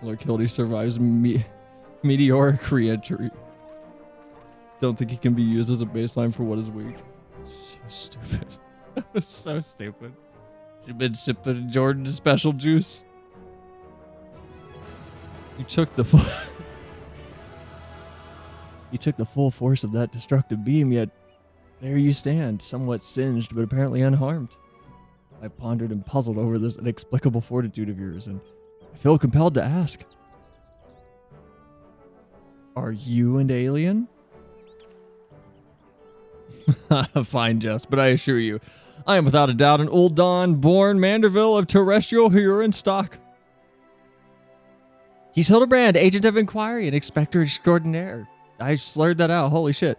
Look, Hildy survives meteoric re-entry. Don't think he can be used as a baseline for what is weak. So stupid. That was so stupid. You've been sipping Jordan's special juice. You took the You took the full force of that destructive beam, yet there you stand, somewhat singed, but apparently unharmed. I pondered and puzzled over this inexplicable fortitude of yours, and I feel compelled to ask. Are you an alien? A fine jest, but I assure you, I am without a doubt an old Don, born Manderville of terrestrial Huron stock. He's Hildibrand, agent of inquiry and inspector extraordinaire. I slurred that out. Holy shit.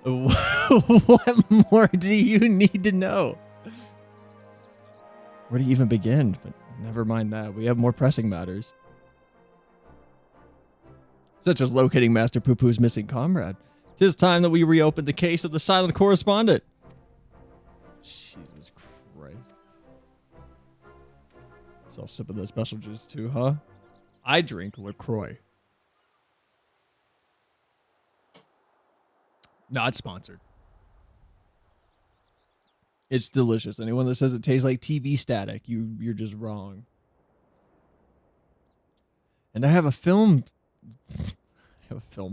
What more do you need to know? Where do you even begin? But never mind that. We have more pressing matters. Such as locating Master Poo-Poo's missing comrade. 'Tis time that we reopen the case of the silent correspondent. Jesus Christ. So I'll sip of the special juice too, huh? I drink LaCroix. Not sponsored. It's delicious. Anyone that says it tastes like TV static, you're just wrong. And I have a film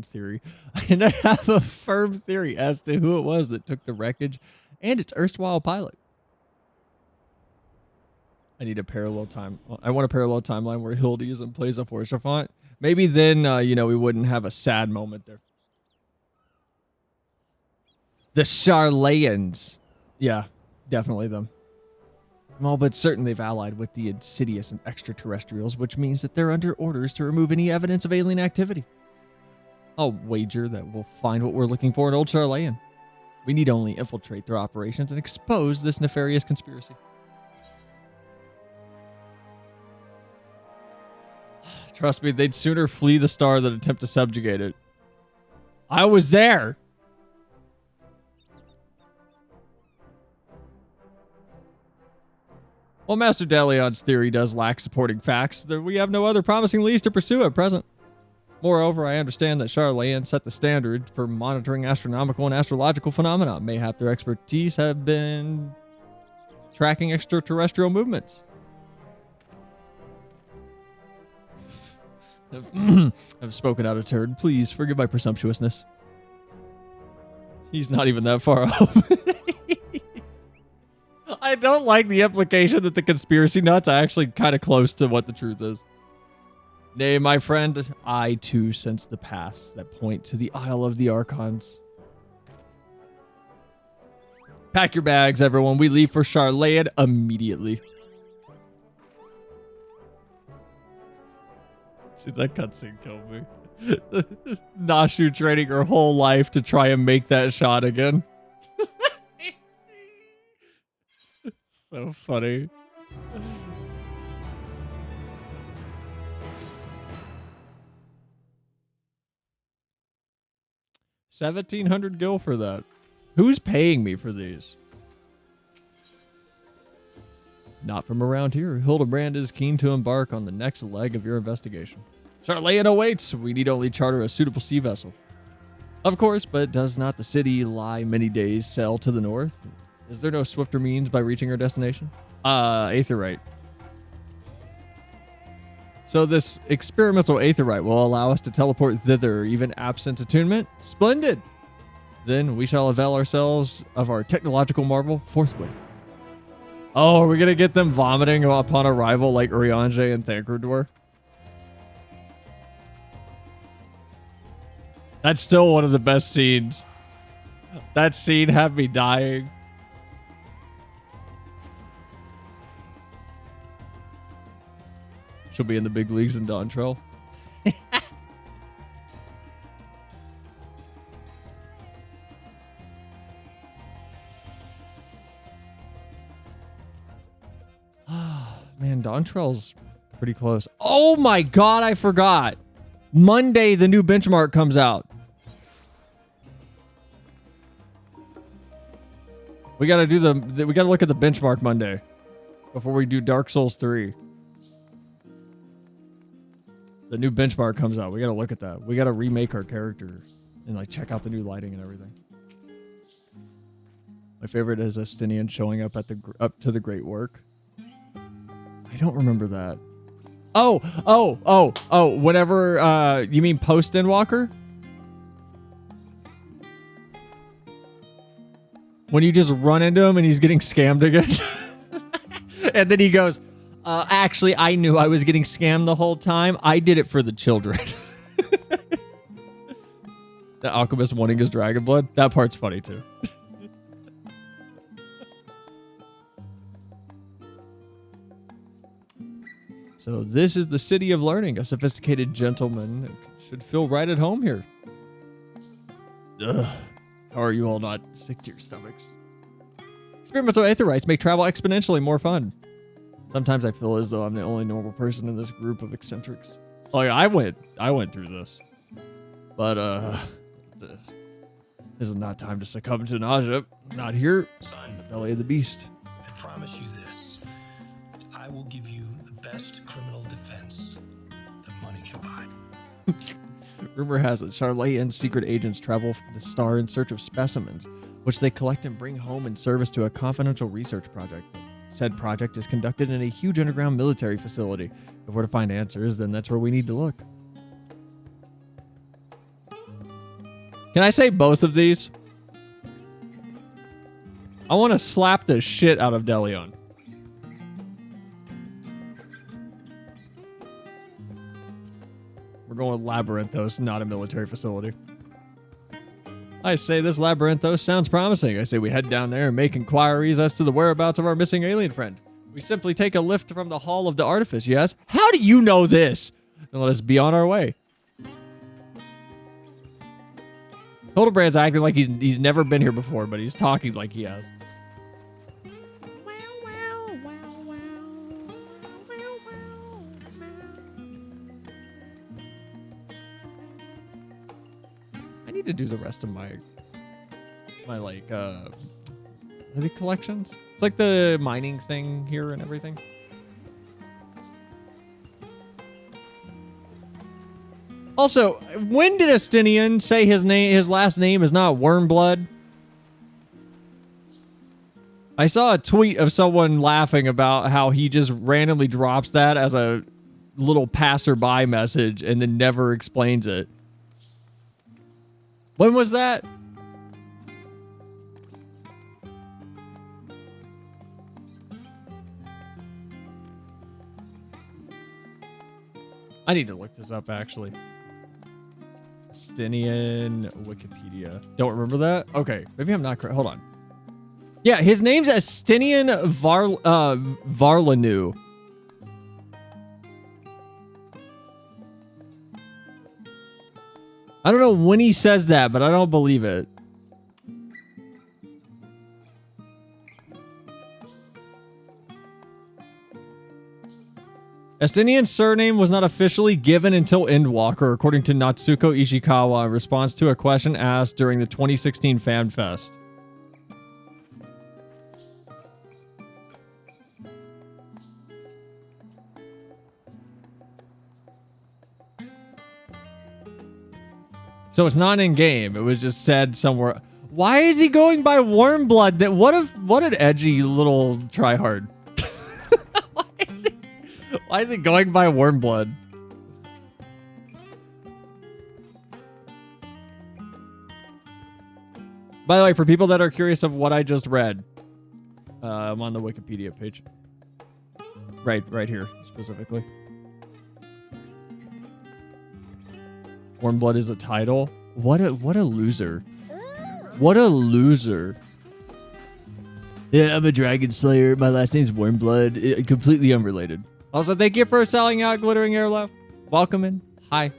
theory. And I have a firm theory as to who it was that took the wreckage and its erstwhile pilot. I need a parallel time. Well, I want a parallel timeline where Hildy is and plays a Porsche font. Maybe then, we wouldn't have a sad moment there. The Charlayans. Yeah, definitely them. I'm all but certain they've allied with the insidious and extraterrestrials, which means that they're under orders to remove any evidence of alien activity. I'll wager that we'll find what we're looking for in Old Charlayan. We need only infiltrate their operations and expose this nefarious conspiracy. Trust me, they'd sooner flee the star than attempt to subjugate it. I was there! While Master Deleon's theory does lack supporting facts, we have no other promising leads to pursue at present. Moreover, I understand that Charlayan set the standard for monitoring astronomical and astrological phenomena. Mayhap their expertise have been tracking extraterrestrial movements. I've spoken out of turn. Please forgive my presumptuousness. He's not even that far off. I don't like the implication that the conspiracy nuts are actually kind of close to what the truth is. Nay, my friend, I too sense the paths that point to the Isle of the Archons. Pack your bags, everyone. We leave for Charlayan immediately. See, that cutscene killed me. Nashu training her whole life to try and make that shot again. So funny. $1,700 gil for that. Who's paying me for these? Not from around here. Hildibrand is keen to embark on the next leg of your investigation. Charlayan awaits. We need only charter a suitable sea vessel. Of course, but does not the city lie many days sail to the north? Is there no swifter means by reaching our destination? Aetherite. So this experimental aetherite will allow us to teleport thither, even absent attunement? Splendid! Then we shall avail ourselves of our technological marvel forthwith. Oh, are we gonna get them vomiting upon arrival like Urianger and Thancredor? That's still one of the best scenes. That scene had me dying. She'll be in the big leagues in Dontrell. Man, Dontrell's pretty close. Oh my god, I forgot. Monday, the new benchmark comes out. We gotta look at the benchmark Monday before we do Dark Souls 3. The new benchmark comes out. We gotta look at that. We gotta remake our characters and like check out the new lighting and everything. My favorite is Estinian showing up at up to the great work. I don't remember that. Oh! Whenever you mean post Endwalker? When you just run into him and he's getting scammed again. And then he goes, actually, I knew I was getting scammed the whole time. I did it for the children. The alchemist wanting his dragon blood. That part's funny too. So this is the city of learning. A sophisticated gentleman should feel right at home here. Ugh. How are you all not sick to your stomachs? Experimental aetherites make travel exponentially more fun. Sometimes I feel as though I'm the only normal person in this group of eccentrics. Oh yeah, I went through this. But this is not time to succumb to nausea. Not here. Son, In the belly of the beast. I promise you this. I will give you the best criminal defense that money can buy. Rumor has it Charlatan's secret agents travel from the star in search of specimens, which they collect and bring home in service to a confidential research project. Said project is conducted in a huge underground military facility. If we're to find answers, then that's where we need to look. Can I say both of these? I want to slap the shit out of Delion. We're going Labyrinthos, not a military facility. I say this Labyrinthos sounds promising. I say we head down there and make inquiries as to the whereabouts of our missing alien friend. We simply take a lift from the Hall of the Artifice, yes? How do you know this? Then let us be on our way. Hildibrand's acting like he's never been here before, but he's talking like he has. I need to do the rest of my like are they collections? It's like the mining thing here and everything. Also, when did Estinian say his last name is not Wormblood? I saw a tweet of someone laughing about how he just randomly drops that as a little passerby message and then never explains it. When was that? I need to look this up, actually. Estinian Wikipedia. Don't remember that? Okay, maybe I'm not correct. Hold on. Yeah, his name's Estinian Varlanu. I don't know when he says that, but I don't believe it. Estinian's surname was not officially given until Endwalker, according to Natsuko Ishikawa, in response to a question asked during the 2016 Fan Fest. So it's not in game. It was just said somewhere. Why is he going by Wormblood? That what an edgy little tryhard. Why is he going by Wormblood? By the way, for people that are curious of what I just read, I'm on the Wikipedia page. Right here, specifically. Wormblood is a title. What a loser. What a loser. Yeah, I'm a dragon slayer. My last name's Wormblood. Completely unrelated. Also, thank you for selling out Glittering Airlow. Welcome in. Hi.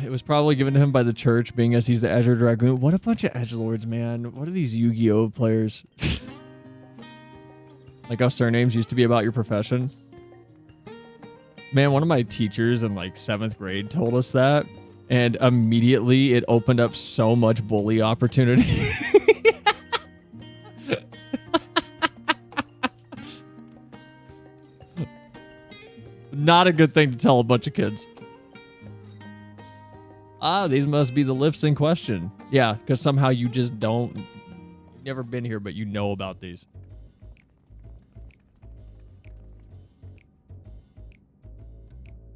It was probably given to him by the church, being as he's the Azure Dragoon. What a bunch of edgelords, man. What are these Yu-Gi-Oh players? Like how surnames used to be about your profession. Man, one of my teachers in like 7th grade told us that, and immediately it opened up so much bully opportunity. Not a good thing to tell a bunch of kids. Ah, these must be the lifts in question. Yeah, because somehow you just don't... You've never been here, but you know about these.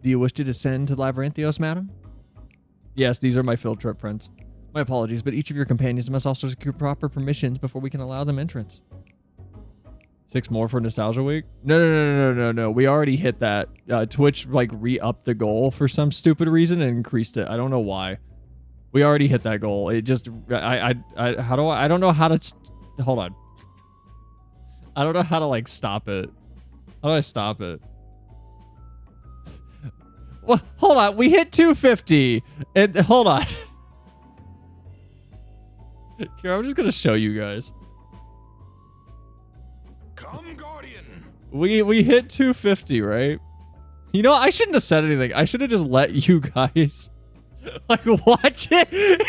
Do you wish to descend to Labyrinthios, madam? Yes, these are my field trip friends. My apologies, but each of your companions must also secure proper permissions before we can allow them entrance. 6 more for Nostalgia Week? No. We already hit that. Twitch like re-upped the goal for some stupid reason and increased it. I don't know why. We already hit that goal. It just I don't know how to hold on. I don't know how to like stop it. How do I stop it? Well, hold on. We hit 250. And hold on. Here, I'm just gonna show you guys. Come, Guardian. We hit 250, right? You know, I shouldn't have said anything. I should have just let you guys like watch it.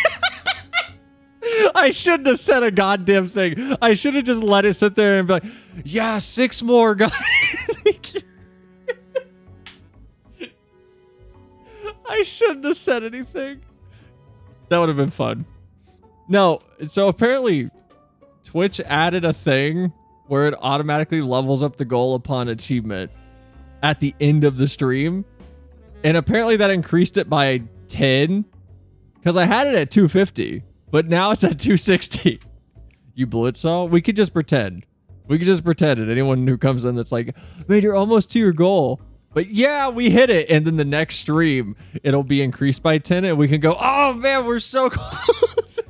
I shouldn't have said a goddamn thing. I should have just let it sit there and be like, yeah, 6 more guys. I shouldn't have said anything. That would have been fun. No, so apparently Twitch added a thing where it automatically levels up the goal upon achievement at the end of the stream. And apparently that increased it by 10 because I had it at 250, but now it's at 260. You blitzo? We could just pretend. We could just pretend. And anyone who comes in that's like, man, you're almost to your goal. But yeah, we hit it. And then the next stream, it'll be increased by 10 and we can go, oh man, we're so close.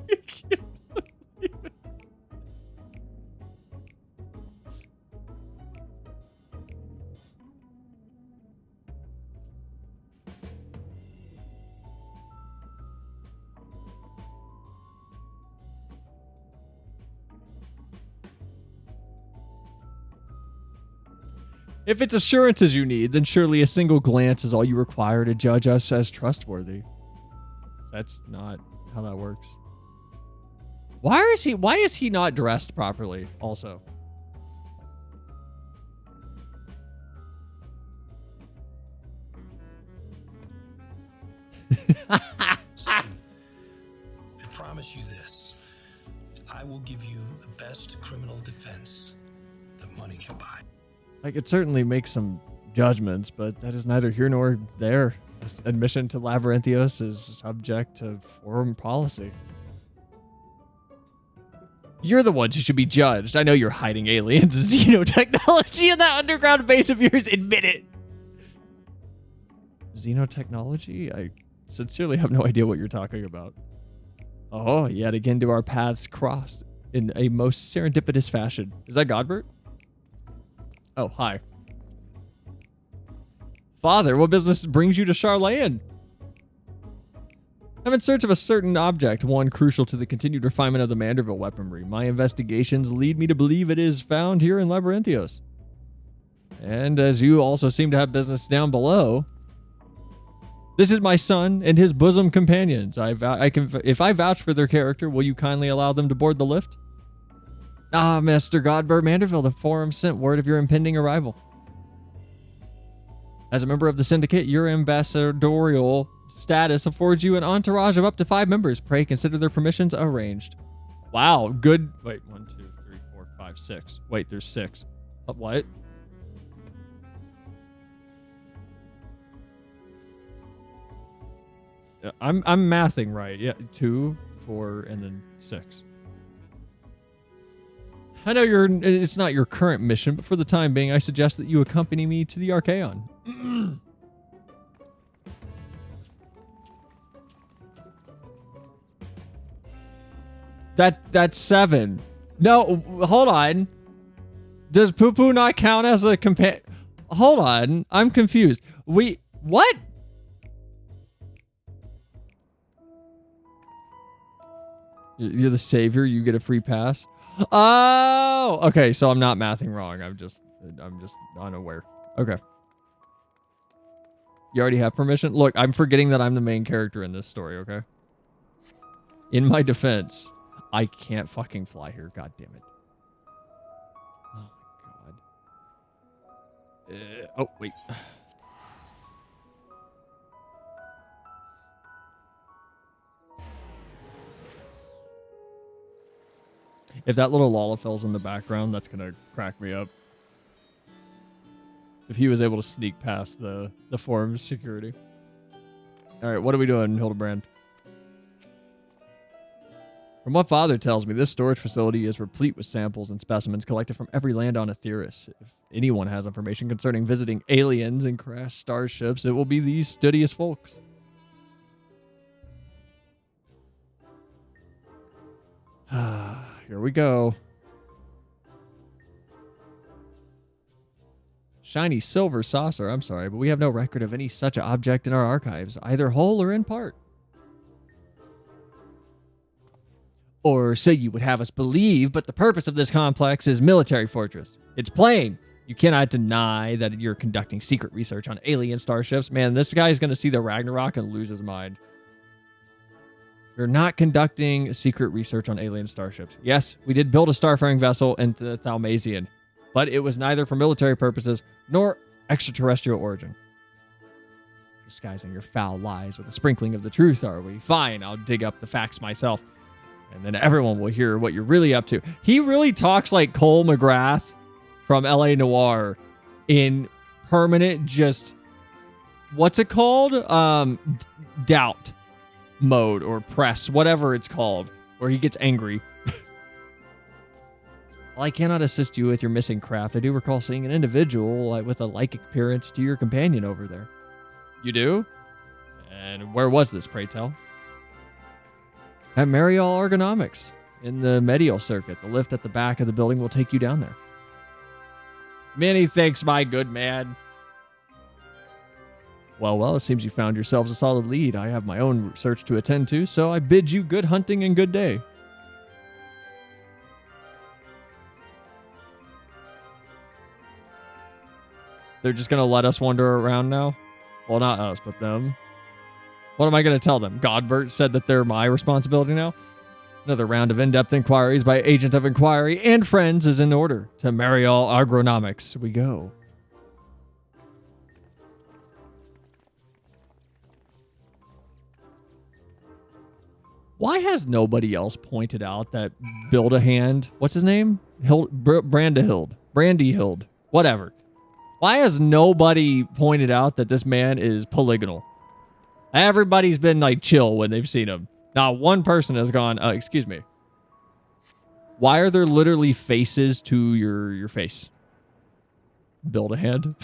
If it's assurances you need, then surely a single glance is all you require to judge us as trustworthy. That's not how that works. Why is he not dressed properly also? I promise you this. I will give you the best criminal defense that money can buy. I could certainly make some judgments, but that is neither here nor there. Admission to Labyrinthios is subject to forum policy. You're the ones who should be judged. I know you're hiding aliens and xenotechnology in that underground base of yours. Admit it. Xenotechnology? I sincerely have no idea what you're talking about. Oh, yet again do our paths crossed in a most serendipitous fashion. Is that Godbert? Oh, hi. Father, what business brings you to Charlayan? I'm in search of a certain object, one crucial to the continued refinement of the Manderville weaponry. My investigations lead me to believe it is found here in Labyrinthios. And as you also seem to have business down below, this is my son and his bosom companions. If I vouch for their character, will you kindly allow them to board the lift? Ah, Mr. Godbert Manderville, the forum sent word of your impending arrival. As a member of the syndicate, your ambassadorial status affords you an entourage of up to 5 members. Pray consider their permissions arranged. Wow, good. Wait, 1, 2, 3, 4, 5, 6. Wait, there's 6. What? I'm mathing right. Yeah, 2, 4, and then 6. I know it's not your current mission, but for the time being, I suggest that you accompany me to the Archaeon. That's 7. No, hold on. Does Poo Poo not count as a companion? Hold on, I'm confused. What? You're the savior. You get a free pass. Oh, okay. So I'm not mathing wrong. I'm just unaware. Okay. You already have permission? Look, I'm forgetting that I'm the main character in this story, okay? In my defense, I can't fucking fly here. God damn it. Oh, my God. Oh, wait. If that little Lalafell's in the background, that's gonna crack me up. If he was able to sneak past the forum's security. All right, what are we doing, Hildibrand? From what Father tells me, this storage facility is replete with samples and specimens collected from every land on Aetheris. If anyone has information concerning visiting aliens and crashed starships, it will be these studious folks. Here we go. Shiny silver saucer. I'm sorry, but we have no record of any such object in our archives, either whole or in part. Or so you would have us believe, but the purpose of this complex is military fortress. It's plain. You cannot deny that you're conducting secret research on alien starships. Man, this guy is going to see the Ragnarok and lose his mind. You're not conducting secret research on alien starships. Yes, we did build a starfaring vessel into the Thalmasian, but it was neither for military purposes nor extraterrestrial origin. Disguising your foul lies with a sprinkling of the truth, are we? Fine, I'll dig up the facts myself. And then everyone will hear what you're really up to. He really talks like Cole McGrath from LA Noire in permanent just, what's it called? Doubt mode or press, whatever it's called, where he gets angry. Well, I cannot assist you with your missing craft. I do recall seeing an individual with a like appearance to your companion over there. You do? And where was this, pray tell? At Mariol Ergonomics in the Medial Circuit. The lift at the back of the building will take you down there. Many thanks, my good man. Well, it seems you found yourselves a solid lead. I have my own search to attend to, so I bid you good hunting and good day. They're just going to let us wander around now? Well, not us, but them. What am I going to tell them? Godbert said that they're my responsibility now? Another round of in-depth inquiries by Agent of Inquiry and friends is in order. To Mariol Agronomics we go. Why has nobody else pointed out that Build-A-Hand, what's his name? Brandyhild, whatever. Why has nobody pointed out that this man is polygonal? Everybody's been like chill when they've seen him. Not one person has gone, excuse me. Why are there literally faces to your face? Build-A-Hand.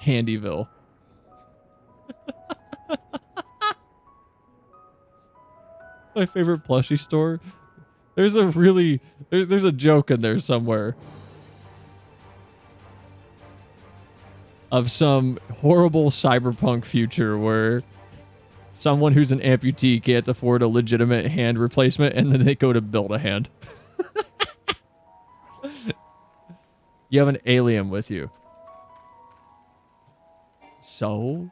Handyville. My favorite plushie store. There's a really there's a joke in there somewhere of some horrible cyberpunk future where someone who's an amputee can't afford a legitimate hand replacement and then they go to Build-A-Hand. You have an alien with you. So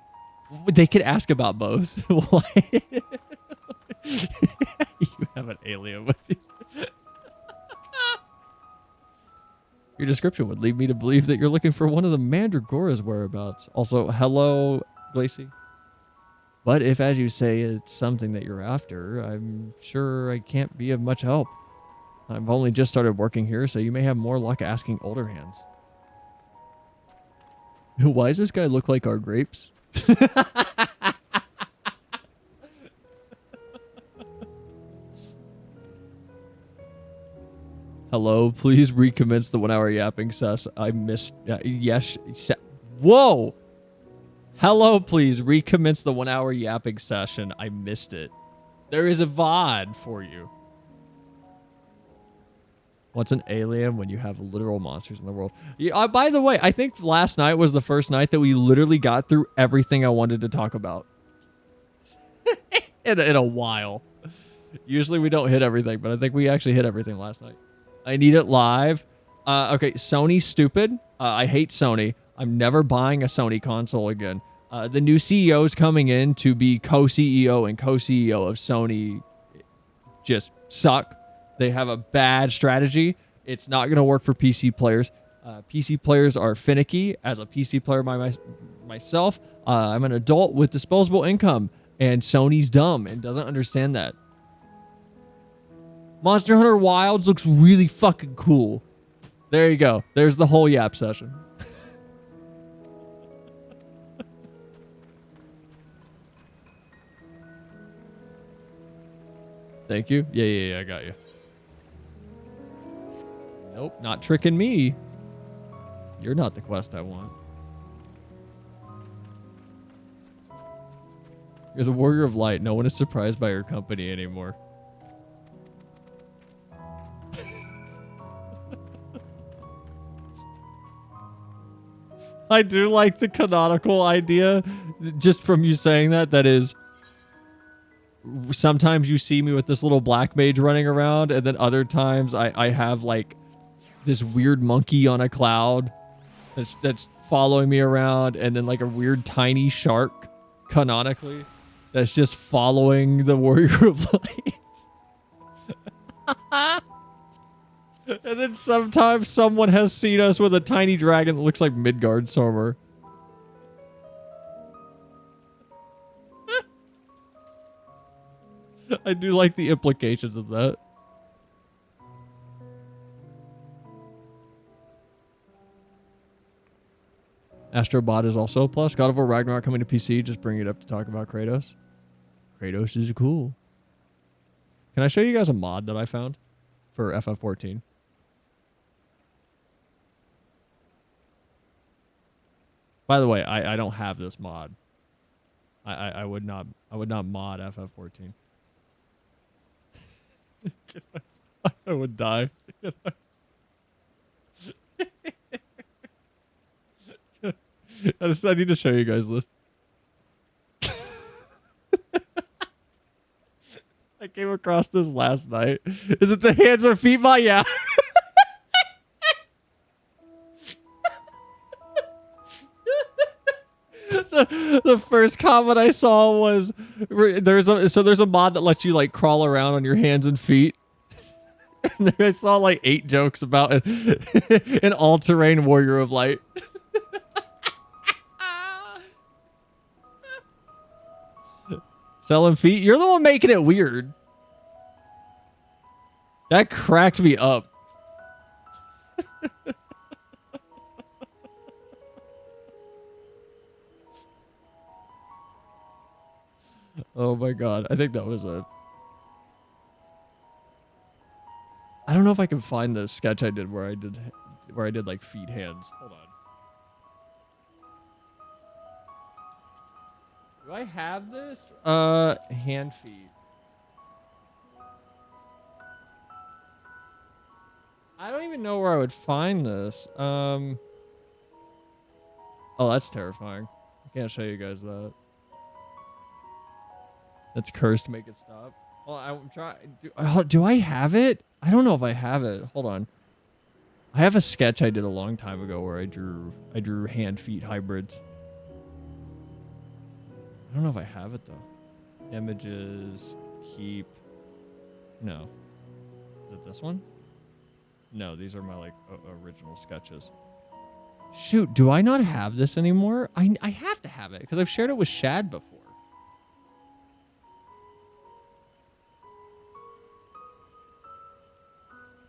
they could ask about both. Why? You have an alien with you. Your description would lead me to believe that you're looking for one of the Mandragora's whereabouts. Also, hello, Glacy. But if, as you say, it's something that you're after, I'm sure I can't be of much help. I've only just started working here, so you may have more luck asking older hands. Why does this guy look like our grapes? Hello, please recommence the 1 hour yapping sess. I missed. Yes. Whoa! Hello, please recommence the 1 hour yapping session. I missed it. There is a VOD for you. What's an alien when you have literal monsters in the world? Yeah, by the way, I think last night was the first night that we literally got through everything I wanted to talk about. in a while. Usually we don't hit everything, but I think we actually hit everything last night. I need it live. Okay, Sony's stupid. I hate Sony. I'm never buying a Sony console again. The new CEO is coming in to be co-CEO and co-CEO of Sony. Just suck. They have a bad strategy. It's not going to work for PC players. PC players are finicky. As a PC player myself, I'm an adult with disposable income, and Sony's dumb and doesn't understand that. Monster Hunter Wilds looks really fucking cool. There you go. There's the whole yap session. Thank you. Yeah, I got you. Nope, not tricking me. You're not the quest I want. You're the warrior of light. No one is surprised by your company anymore. I do like the canonical idea, just from you saying that. That is, sometimes you see me with this little black mage running around, and then other times I have like this weird monkey on a cloud that's following me around, and then like a weird tiny shark, canonically, that's just following the warrior of light. And then sometimes someone has seen us with a tiny dragon that looks like Midgard's armor. I do like the implications of that. Astrobot is also a plus. God of War Ragnarok coming to PC. Just bring it up to talk about Kratos. Kratos is cool. Can I show you guys a mod that I found for FF14? By the way, I don't have this mod. I would not mod FF14. I would die. I need to show you guys this. I came across this last night. Is it the hands or feet mod? Yeah. The first comment I saw was there's a mod that lets you like crawl around on your hands and feet. And I saw like 8 jokes about an all-terrain warrior of light. Selling feet? You're the one making it weird. That cracked me up. Oh my god. I think that was a... I don't know if I can find the sketch I did where I did like feet, hands. Hold on. Do I have this? Hand feet. I don't even know where I would find this. Oh, that's terrifying. I can't show you guys that. That's cursed. Make it stop. Well, I'm trying. Do I have it? I don't know if I have it. Hold on. I have a sketch I did a long time ago where I drew hand feet hybrids. I don't know if I have it though. Images, keep. No. Is it this one? No, these are my like original sketches. Shoot, do I not have this anymore? I have to have it because I've shared it with Shad before.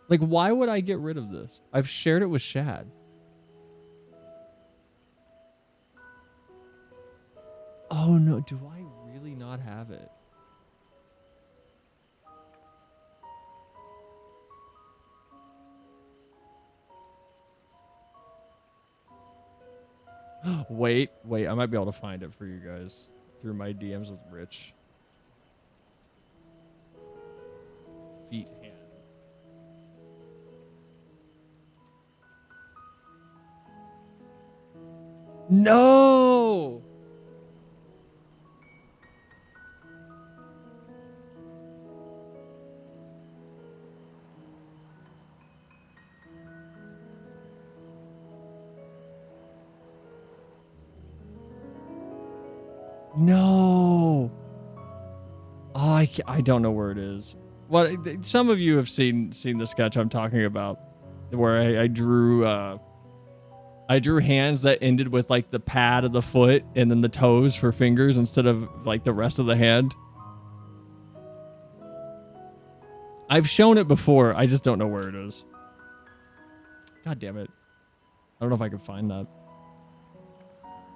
Like, why would I get rid of this? I've shared it with Shad. Oh no, do I really not have it? Wait, I might be able to find it for you guys through my DMs with Rich. Feet, hands. No! No! Oh, I don't know where it is. What? Some of you have seen the sketch I'm talking about, where I drew hands that ended with like the pad of the foot and then the toes for fingers instead of like the rest of the hand. I've shown it before. I just don't know where it is. God damn it. I don't know if I can find that.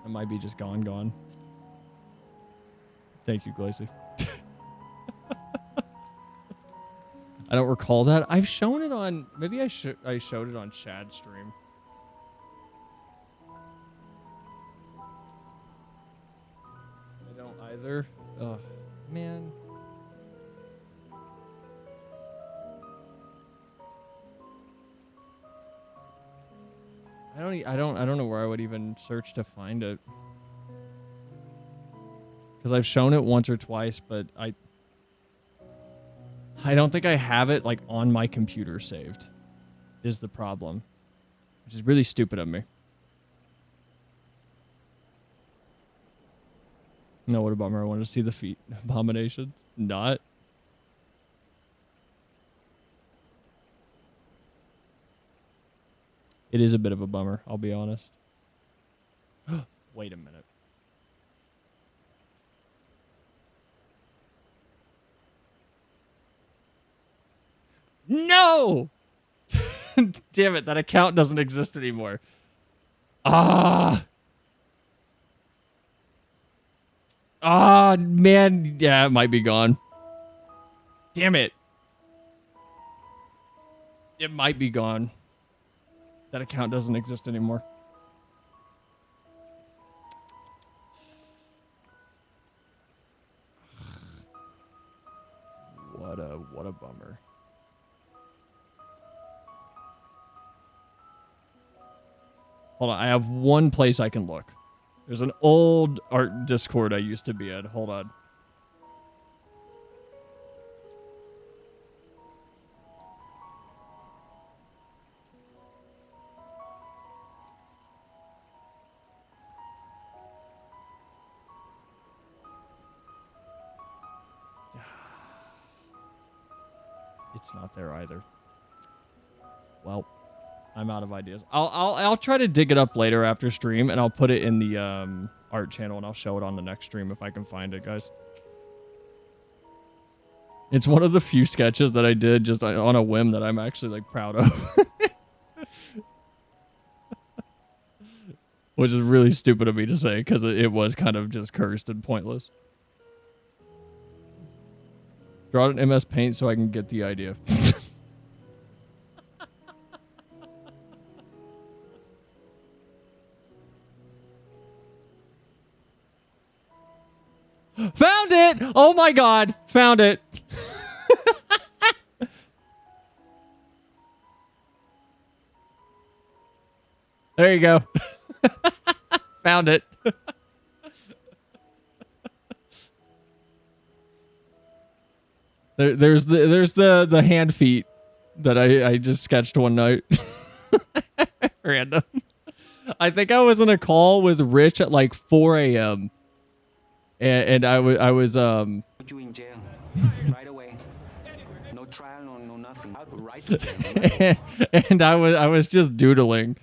It might be just gone. Thank you, Glacy. I don't recall that. I've shown it on... Maybe I showed it on Shad's stream. I don't either. Ugh, man. I don't know where I would even search to find it. Because I've shown it once or twice, but I don't think I have it like on my computer saved. Is the problem. Which is really stupid of me. No, what a bummer. I wanted to see the feet abominations. Not. It is a bit of a bummer, I'll be honest. Wait a minute. No! Damn it, that account doesn't exist anymore. Ah, man. Yeah, it might be gone. Damn it. It might be gone. That account doesn't exist anymore. What a bummer. Hold on, I have one place I can look. There's an old art Discord I used to be in. Hold on. It's not there either. Well, I'm out of ideas. I'll try to dig it up later after stream, and I'll put it in the art channel, and I'll show it on the next stream if I can find it, guys. It's one of the few sketches that I did just on a whim that I'm actually like proud of. Which is really stupid of me to say because it was kind of just cursed and pointless. Draw it in MS Paint so I can get the idea. Found it! Oh my god! Found it! There you go. Found it. There's the hand feet that I just sketched one night. Random. I think I was in a call with Rich at like 4 a.m. and I was Put you in jail right away. No trial, no nothing. Right to jail. and I was just doodling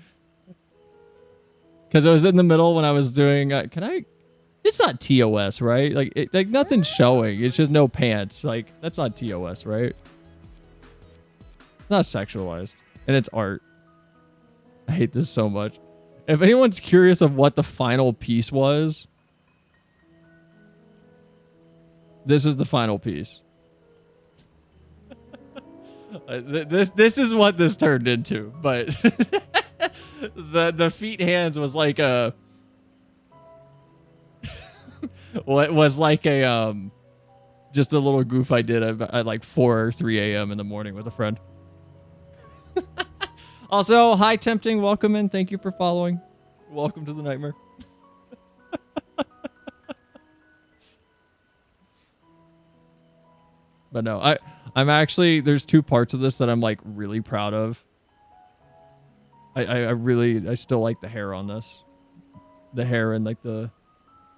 because I was in the middle when I was doing. Can I? It's not TOS, right? Like nothing's showing. It's just no pants. Like that's not TOS, right? It's not sexualized, and it's art. I hate this so much. If anyone's curious of what the final piece was, this is the final piece. This is what this turned into, but the feet hands was like a what was like a just a little goof I did at like 4 or 3 a.m. in the morning with a friend. Also, hi Tempting, welcome in. Thank you for following. Welcome to the nightmare. But no, I'm actually, there's two parts of this that I'm like really proud of. I still like the hair on this. The hair and like the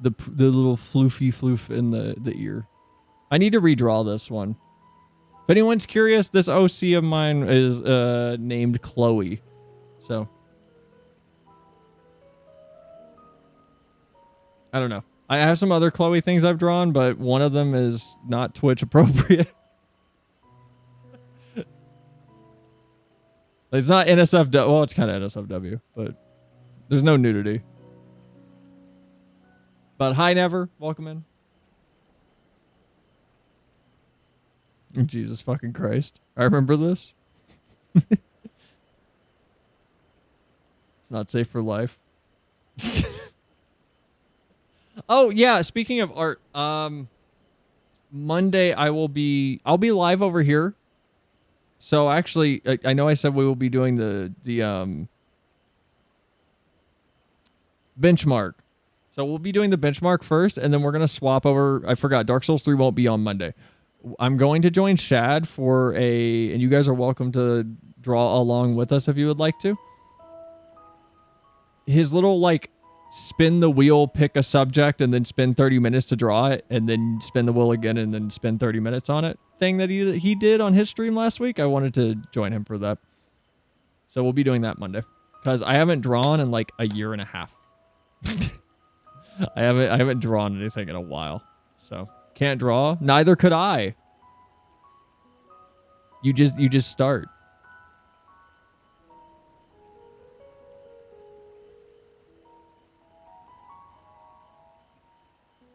little floofy floof in the ear. I need to redraw this one. If anyone's curious, this OC of mine is named Chloe. So I don't know. I have some other Chloe things I've drawn, but one of them is not Twitch appropriate. It's not NSFW. Well, it's kind of NSFW, but there's no nudity. But hi, Never. Welcome in. Jesus fucking Christ. I remember this. It's not safe for life. Oh, yeah. Speaking of art, Monday I'll be live over here. So actually, I know I said we will be doing the benchmark. So we'll be doing the benchmark first, and then we're going to swap over. I forgot, Dark Souls 3 won't be on Monday. I'm going to join Shad for and you guys are welcome to draw along with us if you would like to. His little, like, spin the wheel, pick a subject, and then spend 30 minutes to draw it, and then spin the wheel again, and then spend 30 minutes on it thing that he did on his stream last week. I wanted to join him for that. So we'll be doing that Monday. Because I haven't drawn in, like, a year and a half. I haven't drawn anything in a while. So, can't draw. Neither could I. You just start.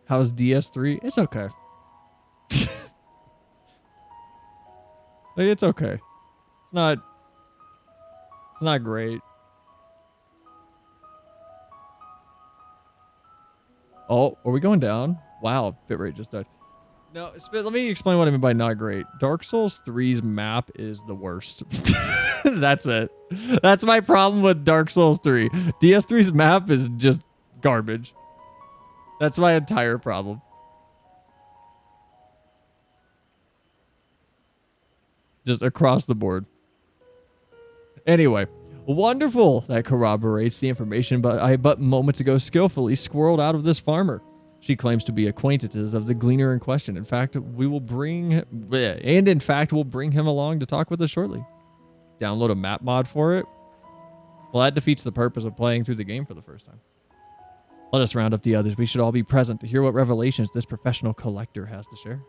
How's DS3? It's okay. It's okay. It's not great. Oh, are we going down? Wow, bitrate just died. No, let me explain what I mean by not great. Dark Souls 3's map is the worst. That's it. That's my problem with Dark Souls 3. DS3's map is just garbage. That's my entire problem. Just across the board. Anyway, wonderful. That corroborates the information I but moments ago skillfully squirreled out of this farmer. She claims to be acquaintances of the gleaner in question. In fact, we'll bring him along to talk with us shortly. Download a map mod for it? Well, that defeats the purpose of playing through the game for the first time. Let us round up the others. We should all be present to hear what revelations this professional collector has to share.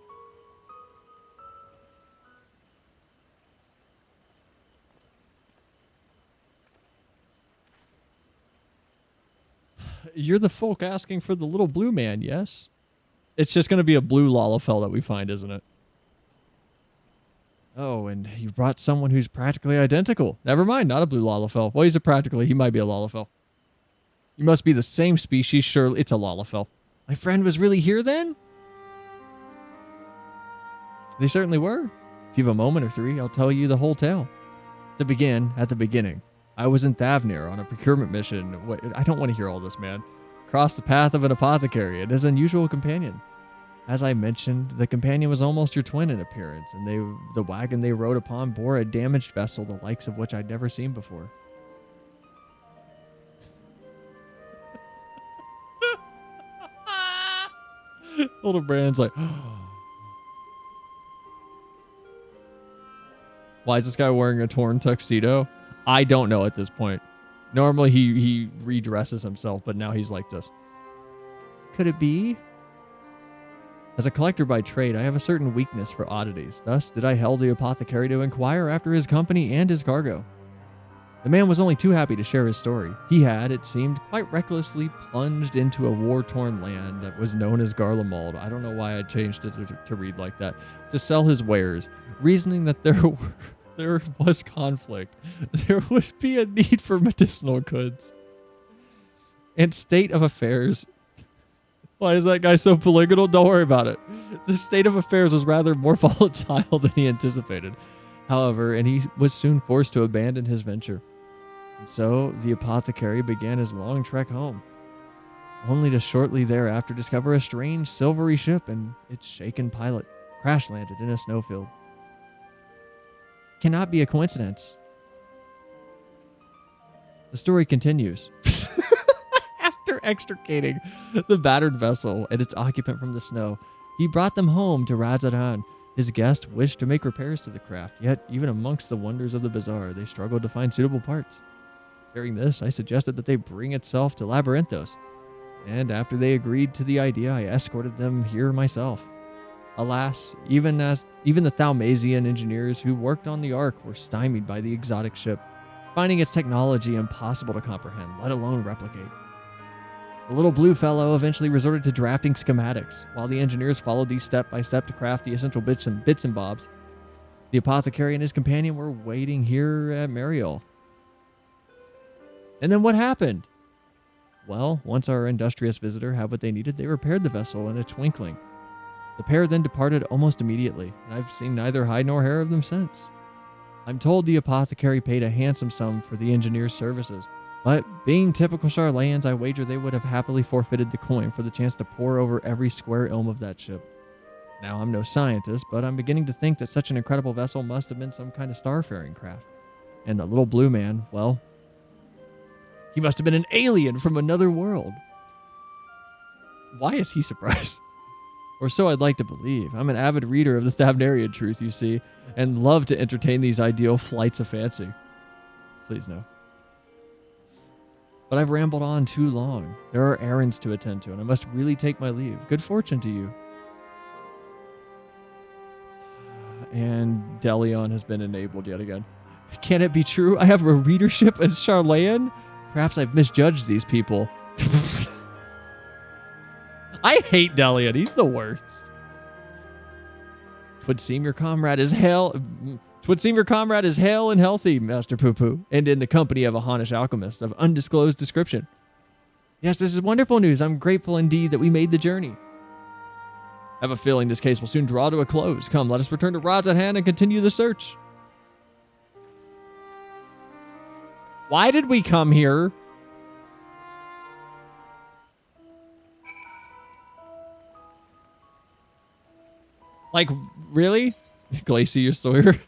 You're the folk asking for the little blue man, yes? It's just going to be a blue Lalafell that we find, isn't it? Oh, and you brought someone who's practically identical. Never mind, not a blue Lalafell. Well, he's a practically. He might be a Lalafell. You must be the same species. Sure, it's a Lalafell. My friend was really here then? They certainly were. If you have a moment or three, I'll tell you the whole tale. To begin, at the beginning, I was in Thavnir on a procurement mission. Wait, I don't want to hear all this, man. Crossed the path of an apothecary and his unusual companion. As I mentioned, the companion was almost your twin in appearance, and the wagon they rode upon bore a damaged vessel the likes of which I'd never seen before. Hildibrand's like, why is this guy wearing a torn tuxedo? I don't know at this point. Normally he redresses himself, but now he's like this. Could it be? As a collector by trade, I have a certain weakness for oddities. Thus did I hail the apothecary to inquire after his company and his cargo. The man was only too happy to share his story. He had, it seemed, quite recklessly plunged into a war-torn land that was known as Garlemald. I don't know why I changed it to read like that. To sell his wares, reasoning that there was conflict. There would be a need for medicinal goods. And state of affairs. Why is that guy so polygonal? Don't worry about it. The state of affairs was rather more volatile than he anticipated. However, and he was soon forced to abandon his venture. And so the apothecary began his long trek home, only to shortly thereafter discover a strange silvery ship and its shaken pilot crash-landed in a snowfield. Cannot be a coincidence. The story continues. After extricating the battered vessel and its occupant from the snow, he brought them home to Radzadan. His guest wished to make repairs to the craft, yet even amongst the wonders of the bazaar, they struggled to find suitable parts. Hearing this, I suggested that they bring itself to Labyrinthos, and after they agreed to the idea, I escorted them here myself. Alas, even the Thalmasian engineers who worked on the Ark were stymied by the exotic ship, finding its technology impossible to comprehend, let alone replicate. The little blue fellow eventually resorted to drafting schematics, while the engineers followed these step by step to craft the essential bits and bobs. The apothecary and his companion were waiting here at Mariel. And then what happened? Well, once our industrious visitor had what they needed, they repaired the vessel in a twinkling. The pair then departed almost immediately, and I've seen neither hide nor hair of them since. I'm told the apothecary paid a handsome sum for the engineer's services, but being typical Charlayans, I wager they would have happily forfeited the coin for the chance to pore over every square elm of that ship. Now, I'm no scientist, but I'm beginning to think that such an incredible vessel must have been some kind of starfaring craft. And the little blue man, well, he must have been an alien from another world. Why is he surprised? Or so I'd like to believe. I'm an avid reader of the Thavnarian truth, you see, and love to entertain these ideal flights of fancy. Please no. But I've rambled on too long. There are errands to attend to, and I must really take my leave. Good fortune to you. And Delion has been enabled yet again. Can it be true? I have a readership as Charlayan? Perhaps I've misjudged these people. I hate Delion. He's the worst. Twould seem your comrade is hale and healthy, Master Poo-Poo, and in the company of a Honish alchemist of undisclosed description. Yes, this is wonderful news. I'm grateful indeed that we made the journey. I have a feeling this case will soon draw to a close. Come, let us return to rods at hand and continue the search. Why did we come here? Like, really? Glacy, you're still here?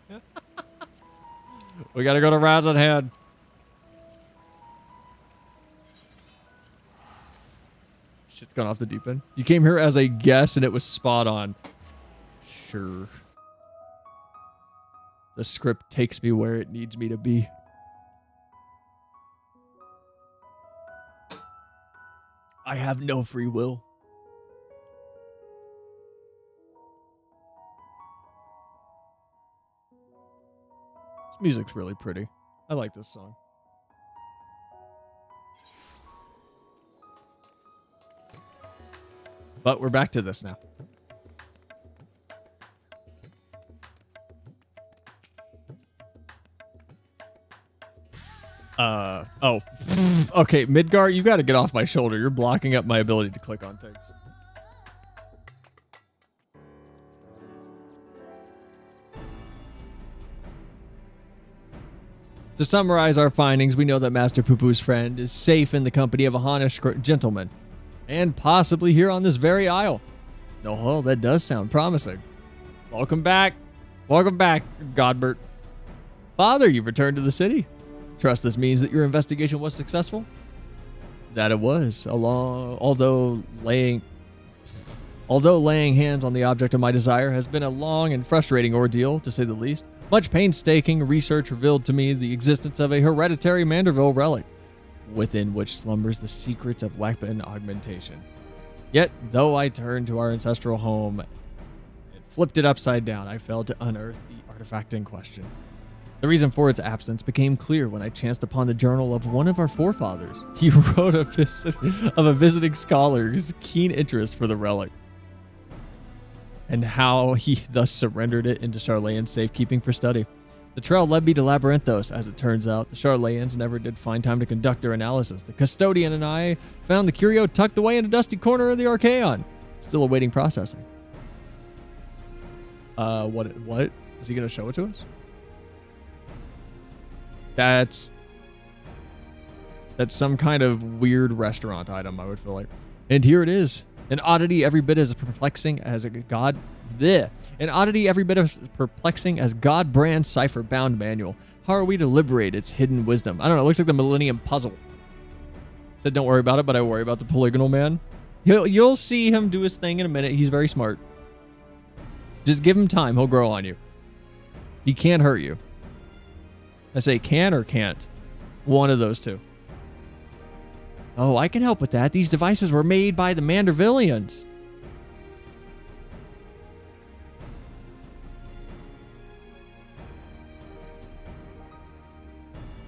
We gotta go to rods at hand. Shit's gone off the deep end. You came here as a guest and it was spot on. Sure. The script takes me where it needs me to be. I have no free will. This music's really pretty. I like this song. But we're back to this now. Oh. Okay, Midgar, you gotta get off my shoulder. You're blocking up my ability to click on things. To summarize our findings, we know that Master Poo-Poo's friend is safe in the company of a Honish gentleman, and possibly here on this very isle. Oh, that does sound promising. Welcome back. Welcome back, Godbert. Father, you've returned to the city. Trust this means that your investigation was successful? That it was. Although laying hands on the object of my desire has been a long and frustrating ordeal, to say the least. Much painstaking research revealed to me the existence of a hereditary Manderville relic, within which slumbers the secrets of weapon augmentation. Yet, though I turned to our ancestral home and flipped it upside down, I failed to unearth the artifact in question. The reason for its absence became clear when I chanced upon the journal of one of our forefathers. He wrote of a visiting scholar's keen interest for the relic, and how he thus surrendered it into Charlayan's safekeeping for study. The trail led me to Labyrinthos. As it turns out, the Charlayans never did find time to conduct their analysis. The custodian and I found the curio tucked away in a dusty corner of the Archaeon, still awaiting processing. What? Is he going to show it to us? That's some kind of weird restaurant item, I would feel like. And here it is. An oddity every bit as perplexing as God-brand cipher-bound manual. How are we to liberate its hidden wisdom? I don't know. It looks like the Millennium Puzzle. Said don't worry about it, but I worry about the Polygonal Man. You'll see him do his thing in a minute. He's very smart. Just give him time. He'll grow on you. He can't hurt you. I say can or can't. One of those two. Oh, I can help with that. These devices were made by the Mandervillians.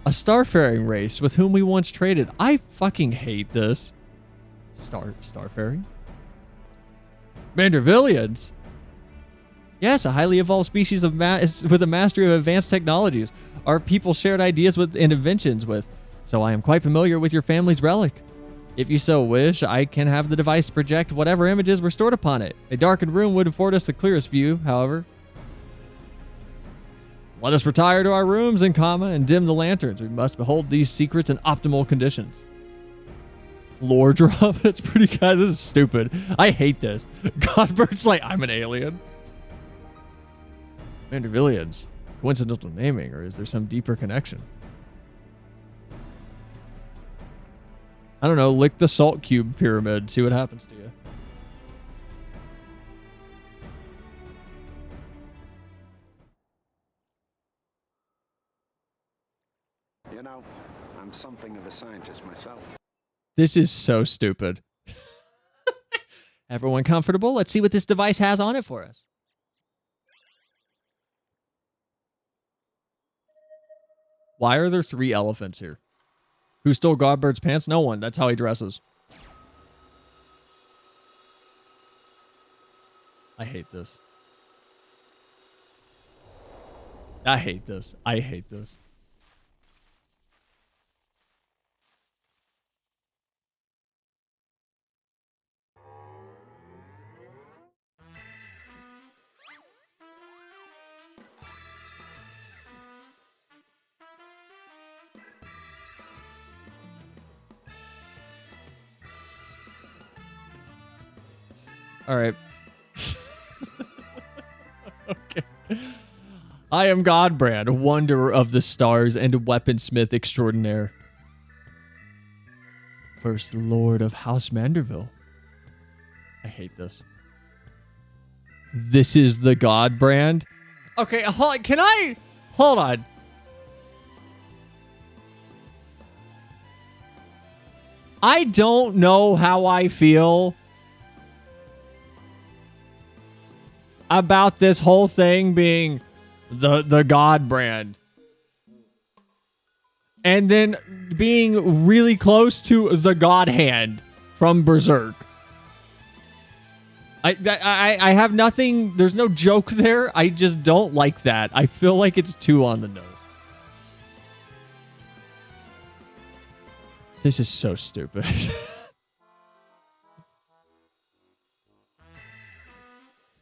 A starfaring race with whom we once traded. I fucking hate this. Starfaring? Mandervillians? Yes, a highly evolved species of with a mastery of advanced technologies. Our people shared ideas with and inventions with, so I am quite familiar with your family's relic. If you so wish, I can have the device project whatever images were stored upon it. A darkened room would afford us the clearest view, however. Let us retire to our rooms and dim the lanterns. We must behold these secrets in optimal conditions. Lore drop? That's pretty good. This is stupid. I hate this. Godbird's like, I'm an alien. Mandervillians. Coincidental naming, or is there some deeper connection? I don't know. Lick the salt cube pyramid. See what happens to you. You know, I'm something of a scientist myself. This is so stupid. Everyone comfortable? Let's see what this device has on it for us. Why are there 3 elephants here? Who stole Godbird's pants? No one. That's how he dresses. I hate this. I hate this. I hate this. All right. Okay. I am Godbrand, wanderer of the stars and weaponsmith extraordinaire. First Lord of House Manderville. I hate this. This is the Godbrand? Okay, hold on. Can I... Hold on. I don't know how I feel about this whole thing being the Godbrand. And then being really close to the God Hand from Berserk. I have nothing, there's no joke there. I just don't like that. I feel like it's too on the nose. This is so stupid.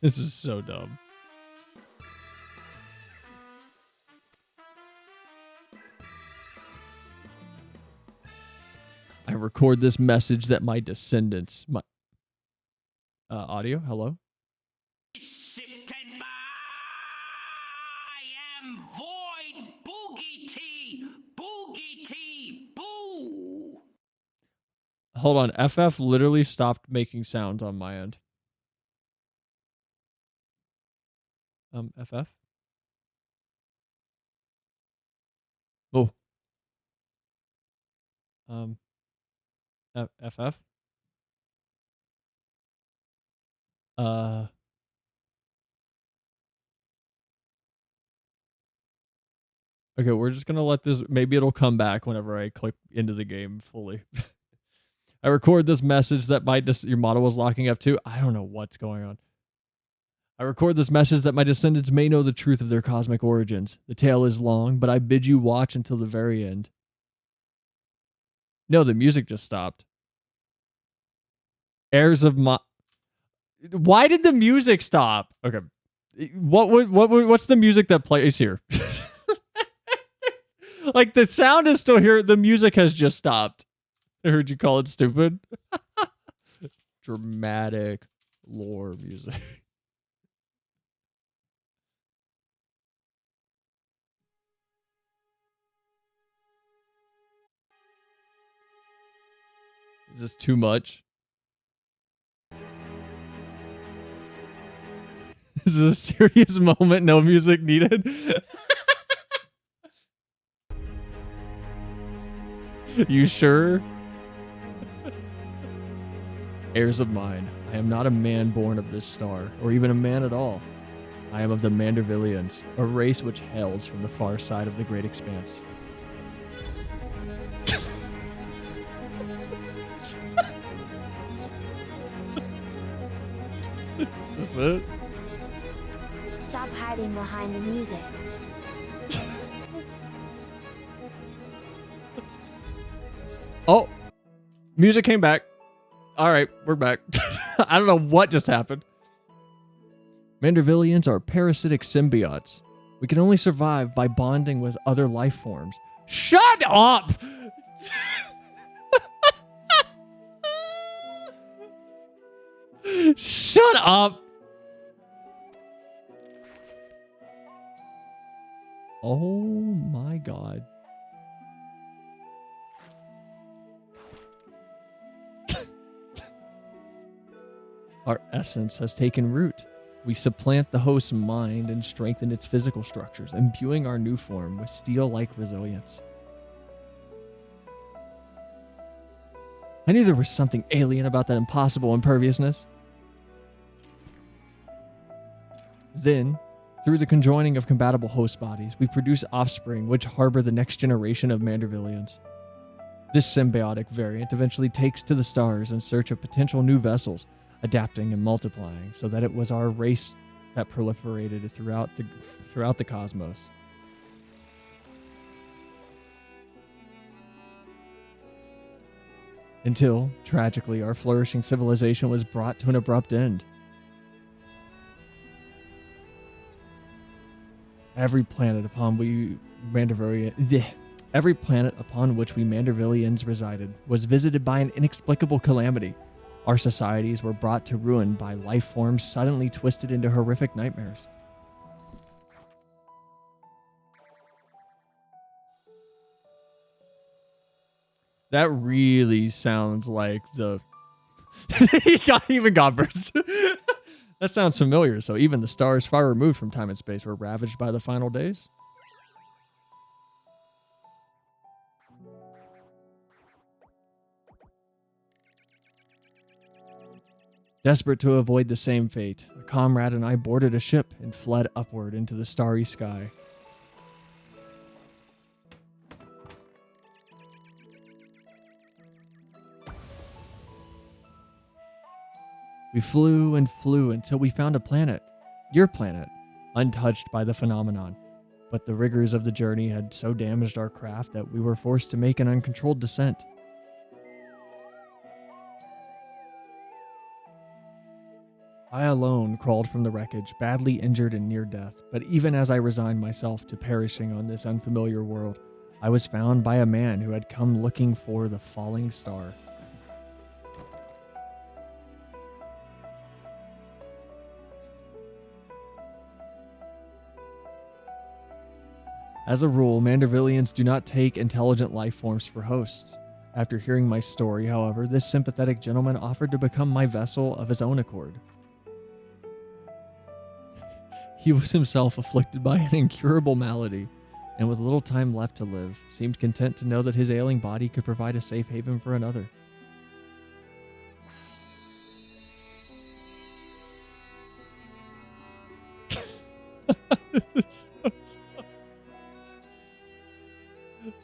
This is so dumb. I record this message that my descendants... audio? Hello? I am Void Boogie T. Boogie T. Boo. Hold on. FF literally stopped making sounds on my end. FF? Oh. FF? Okay, we're just gonna let this, maybe it'll come back whenever I click into the game fully. I record this message that your model was locking up too. I don't know what's going on. I record this message that my descendants may know the truth of their cosmic origins. The tale is long, but I bid you watch until the very end. No, the music just stopped. Heirs of my... Why did the music stop? Okay. What's the music that plays here? Like, the sound is still here. The music has just stopped. I heard you call it stupid. Dramatic lore music. Is this too much? This is a serious moment. No music needed. You sure? Heirs of mine, I am not a man born of this star, or even a man at all. I am of the Mandervillians, a race which hails from the far side of the great expanse. That's it? Stop hiding behind the music. Oh, music came back. All right, we're back. I don't know what just happened. Mandervillians are parasitic symbiotes. We can only survive by bonding with other life forms. Shut up! Shut up! Oh my god. Our essence has taken root. We supplant the host's mind and strengthen its physical structures, imbuing our new form with steel-like resilience. I knew there was something alien about that impossible imperviousness. Then, through the conjoining of compatible host bodies, we produce offspring which harbor the next generation of Mandervillians. This symbiotic variant eventually takes to the stars in search of potential new vessels, adapting and multiplying, so that it was our race that proliferated throughout the cosmos. Until, tragically, our flourishing civilization was brought to an abrupt end. Every planet upon which we Mandervillians resided was visited by an inexplicable calamity. Our societies were brought to ruin by life forms suddenly twisted into horrific nightmares. That really sounds like the... even Godbirds. That sounds familiar. So even the stars far removed from time and space were ravaged by the final days? Desperate to avoid the same fate, a comrade and I boarded a ship and fled upward into the starry sky. We flew and flew until we found a planet, your planet, untouched by the phenomenon. But the rigors of the journey had so damaged our craft that we were forced to make an uncontrolled descent. I alone crawled from the wreckage, badly injured and near death, but even as I resigned myself to perishing on this unfamiliar world, I was found by a man who had come looking for the falling star. As a rule, Mandervillians do not take intelligent life forms for hosts. After hearing my story, however, this sympathetic gentleman offered to become my vessel of his own accord. He was himself afflicted by an incurable malady, and with little time left to live, seemed content to know that his ailing body could provide a safe haven for another.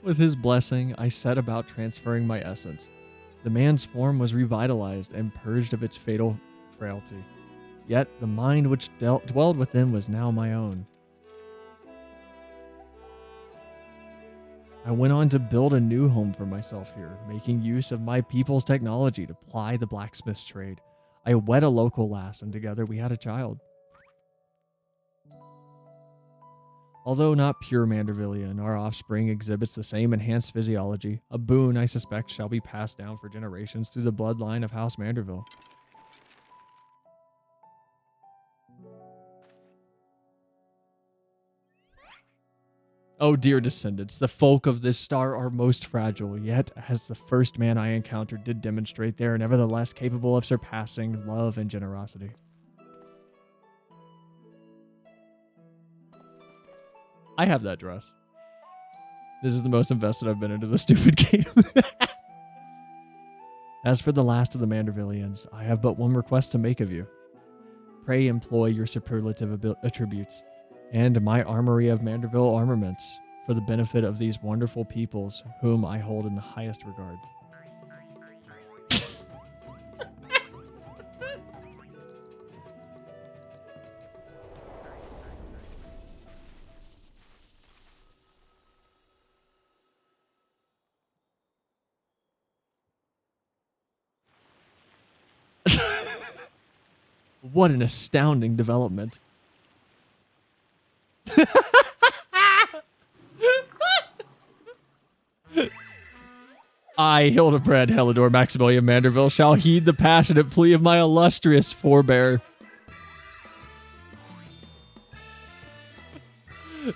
With his blessing, I set about transferring my essence. The man's form was revitalized and purged of its fatal frailty. Yet the mind which dwelled within was now my own. I went on to build a new home for myself here, making use of my people's technology to ply the blacksmith's trade. I wed a local lass, and together we had a child. Although not pure Mandervillian, our offspring exhibits the same enhanced physiology, a boon I suspect shall be passed down for generations through the bloodline of House Manderville. Oh dear descendants, the folk of this star are most fragile, yet as the first man I encountered did demonstrate, they are nevertheless capable of surpassing love and generosity. I have that dress. This is the most invested I've been into the stupid game. As for the last of the Mandervillians, I have but one request to make of you. Pray employ your superlative attributes and my armory of Manderville armaments for the benefit of these wonderful peoples whom I hold in the highest regard. What an astounding development. I, Hildibrand, Helidor, Maximilian Manderville, shall heed the passionate plea of my illustrious forebear.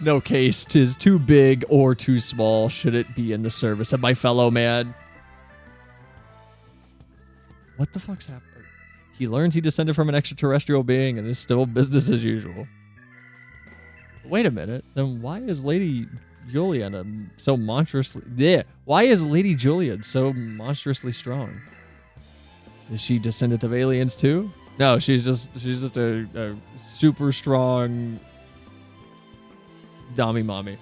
No case 'tis too big or too small should it be in the service of my fellow man. What the fuck's happening? He learns he descended from an extraterrestrial being and is still business as usual. Wait a minute. Then why is Lady Juliana so monstrously... Yeah. Why is Lady Julian so monstrously strong? Is she descendant of aliens too? No, she's just a super strong... Dommy mommy.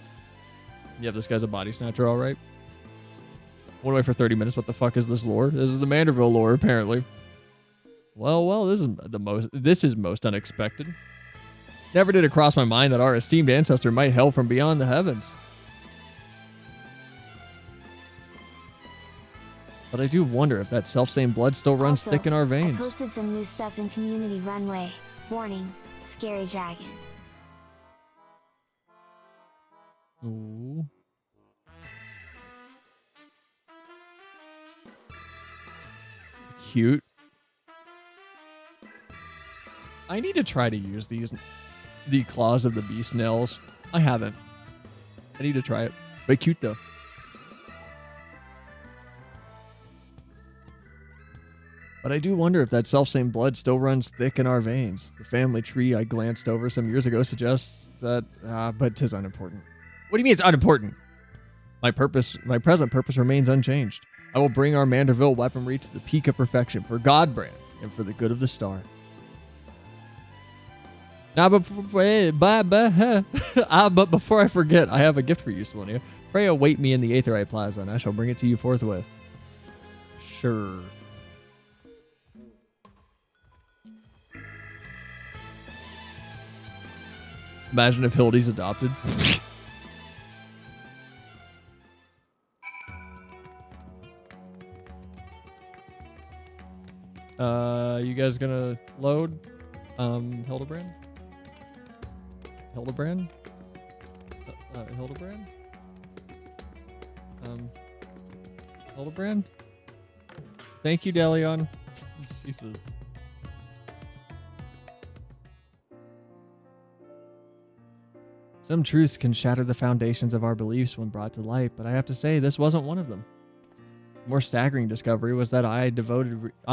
Yep, this guy's a body snatcher, all right. Went away for 30 minutes. What the fuck is this lore? This is the Manderville lore, apparently. Well, this is most unexpected. Never did it cross my mind that our esteemed ancestor might hail from beyond the heavens. But I do wonder if that self-same blood still runs thick in our veins. I posted some new stuff in Community Runway. Warning, scary dragon. Ooh. Cute. I need to try to use the claws of the beast nails. I haven't. I need to try it. But cute though. But I do wonder if that selfsame blood still runs thick in our veins. The family tree I glanced over some years ago suggests that, but 'tis unimportant. What do you mean it's unimportant? My present purpose remains unchanged. I will bring our Manderville weaponry to the peak of perfection for Godbrand and for the good of the star. But before I forget, I have a gift for you, Selenia. Pray await me in the Aetherite Plaza, and I shall bring it to you forthwith. Sure. Imagine if Hildy's adopted. You guys gonna load? Hildibrand? Hildibrand? Hildibrand? Hildibrand? Thank you, Delion. Jesus. Some truths can shatter the foundations of our beliefs when brought to light, but I have to say this wasn't one of them. More staggering discovery was that I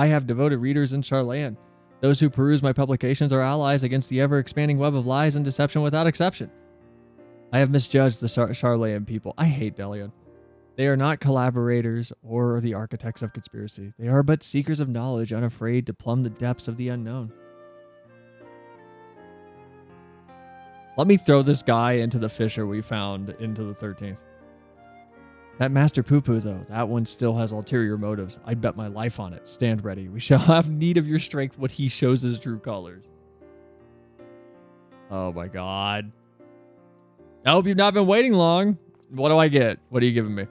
have devoted readers in Charlan. Those who peruse my publications are allies against the ever-expanding web of lies and deception without exception. I have misjudged the Charlan people. I hate Delion. They are not collaborators or the architects of conspiracy. They are but seekers of knowledge, unafraid to plumb the depths of the unknown. Let me throw this guy into the fissure we found into the 13th. That Master Poo-Poo, though, that one still has ulterior motives. I'd bet my life on it. Stand ready. We shall have need of your strength when he shows his true colors. Oh my god. I hope you've not been waiting long. What do I get? What are you giving me?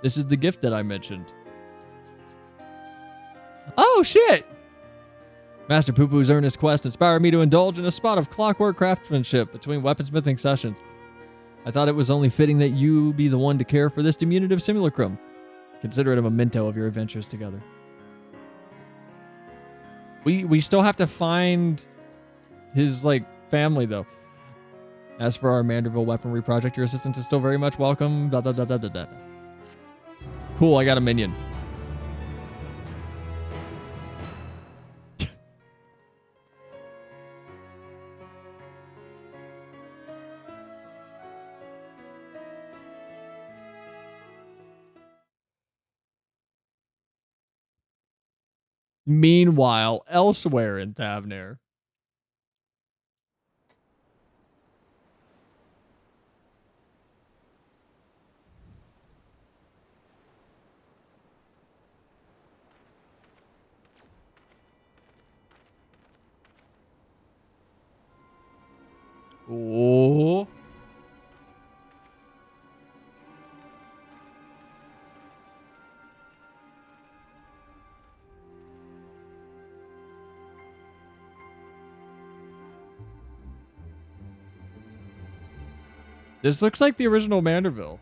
This is the gift that I mentioned. Oh, shit! Master Poo-Poo's earnest quest inspired me to indulge in a spot of clockwork craftsmanship between weaponsmithing sessions. I thought it was only fitting that you be the one to care for this diminutive simulacrum. Consider it a memento of your adventures together. We still have to find his, family, though. As for our Manderville weaponry project, your assistance is still very much welcome. Blah, blah, blah, blah, blah, blah. Cool, I got a minion. Meanwhile, elsewhere in Thavnair. Oh. This looks like the original Manderville.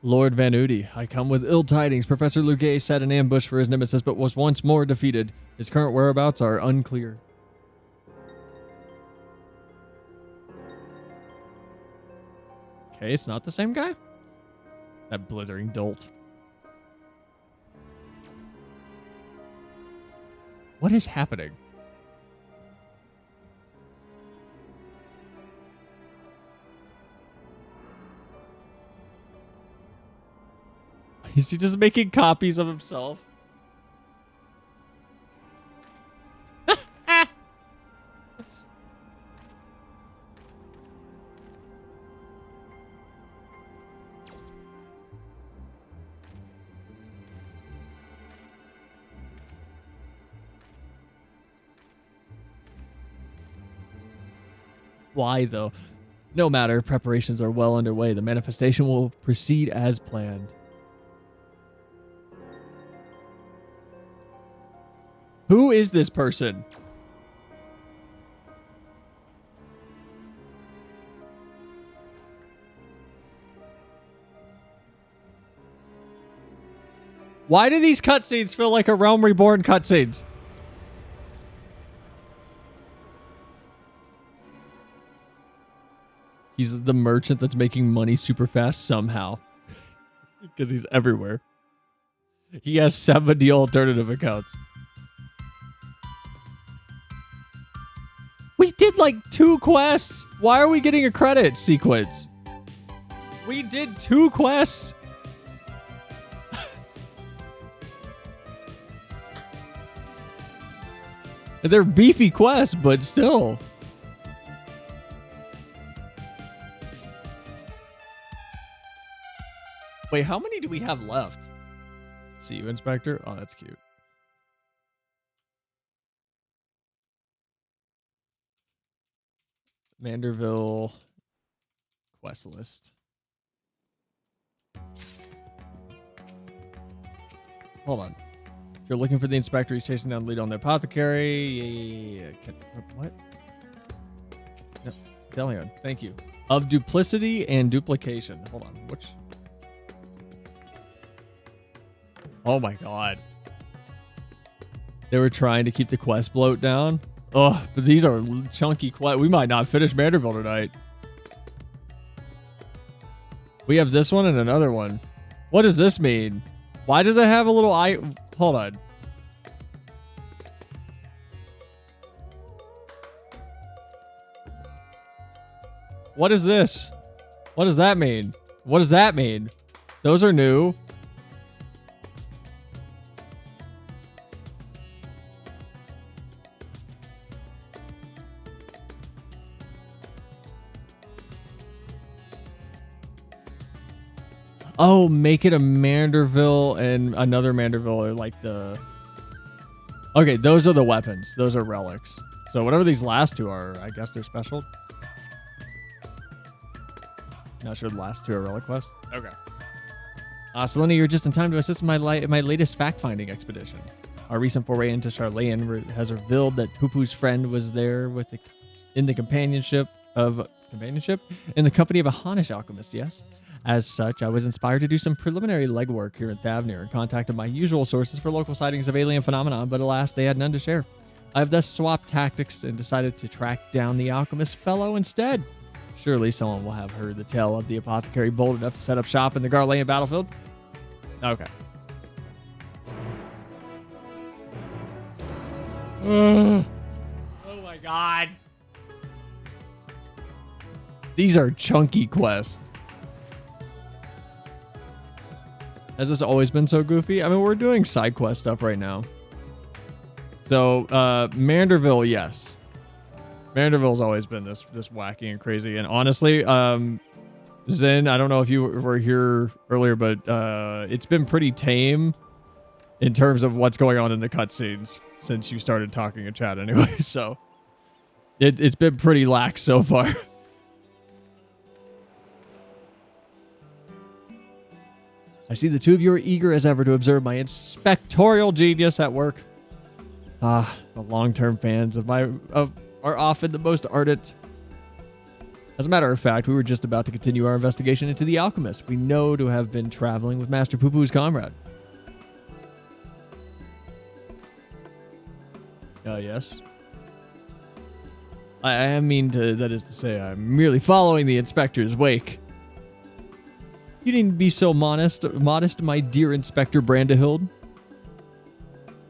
Lord Van Udi, I come with ill tidings. Professor Lugay set an ambush for his nemesis, but was once more defeated. His current whereabouts are unclear. Okay, it's not the same guy? That blithering dolt. What is happening? Is he just making copies of himself? Why, though? No matter, preparations are well underway. The manifestation will proceed as planned. Who is this person? Why do these cutscenes feel like a Realm Reborn cutscenes? He's the merchant that's making money super fast somehow. Because he's everywhere. He has 70 alternative accounts. We did like 2 quests. Why are we getting a credit sequence? We did 2 quests. They're beefy quests, but still. Wait, how many do we have left? See you, Inspector. Oh, that's cute. Manderville quest list. Hold on. If you're looking for the inspector, he's chasing down the lead on the apothecary. What? No, Delion, thank you. Of duplicity and duplication. Hold on. Which? Oh my god. They were trying to keep the quest bloat down. Oh, but these are chunky quests. We might not finish Manderville tonight. We have this one and another one. What does this mean? Why does it have a little eye? Hold on. What is this? What does that mean? What does that mean? Those are new. Oh, make it a Manderville and another Manderville are like the... Okay, those are the weapons. Those are relics. So whatever these last 2 are, I guess they're special. Not sure the last 2 are relic quests. Okay. Selena, you're just in time to assist with my latest fact-finding expedition. Our recent foray into Charlayan has revealed that Poo-Poo's friend was there with in the companionship in the company of a Hanish alchemist, yes? As such, I was inspired to do some preliminary legwork here in Thavnir and contacted my usual sources for local sightings of alien phenomena, but alas, they had none to share. I have thus swapped tactics and decided to track down the alchemist fellow instead. Surely someone will have heard the tale of the apothecary bold enough to set up shop in the Garlean battlefield. Okay. Oh my god. These are chunky quests. Has this always been so goofy? I mean, we're doing side quest stuff right now. So, Manderville, yes. Manderville's always been this wacky and crazy. And honestly, Zen, I don't know if you were here earlier, but it's been pretty tame in terms of what's going on in the cutscenes since you started talking in chat anyway. So, it's been pretty lax so far. I see the 2 of you are eager as ever to observe my inspectorial genius at work. The long-term fans are often the most ardent. As a matter of fact, we were just about to continue our investigation into the alchemist. We know to have been traveling with Master Poo-Poo's comrade. Yes. I mean, that is to say, I'm merely following the inspector's wake. You needn't be so modest, my dear Inspector Brandehild.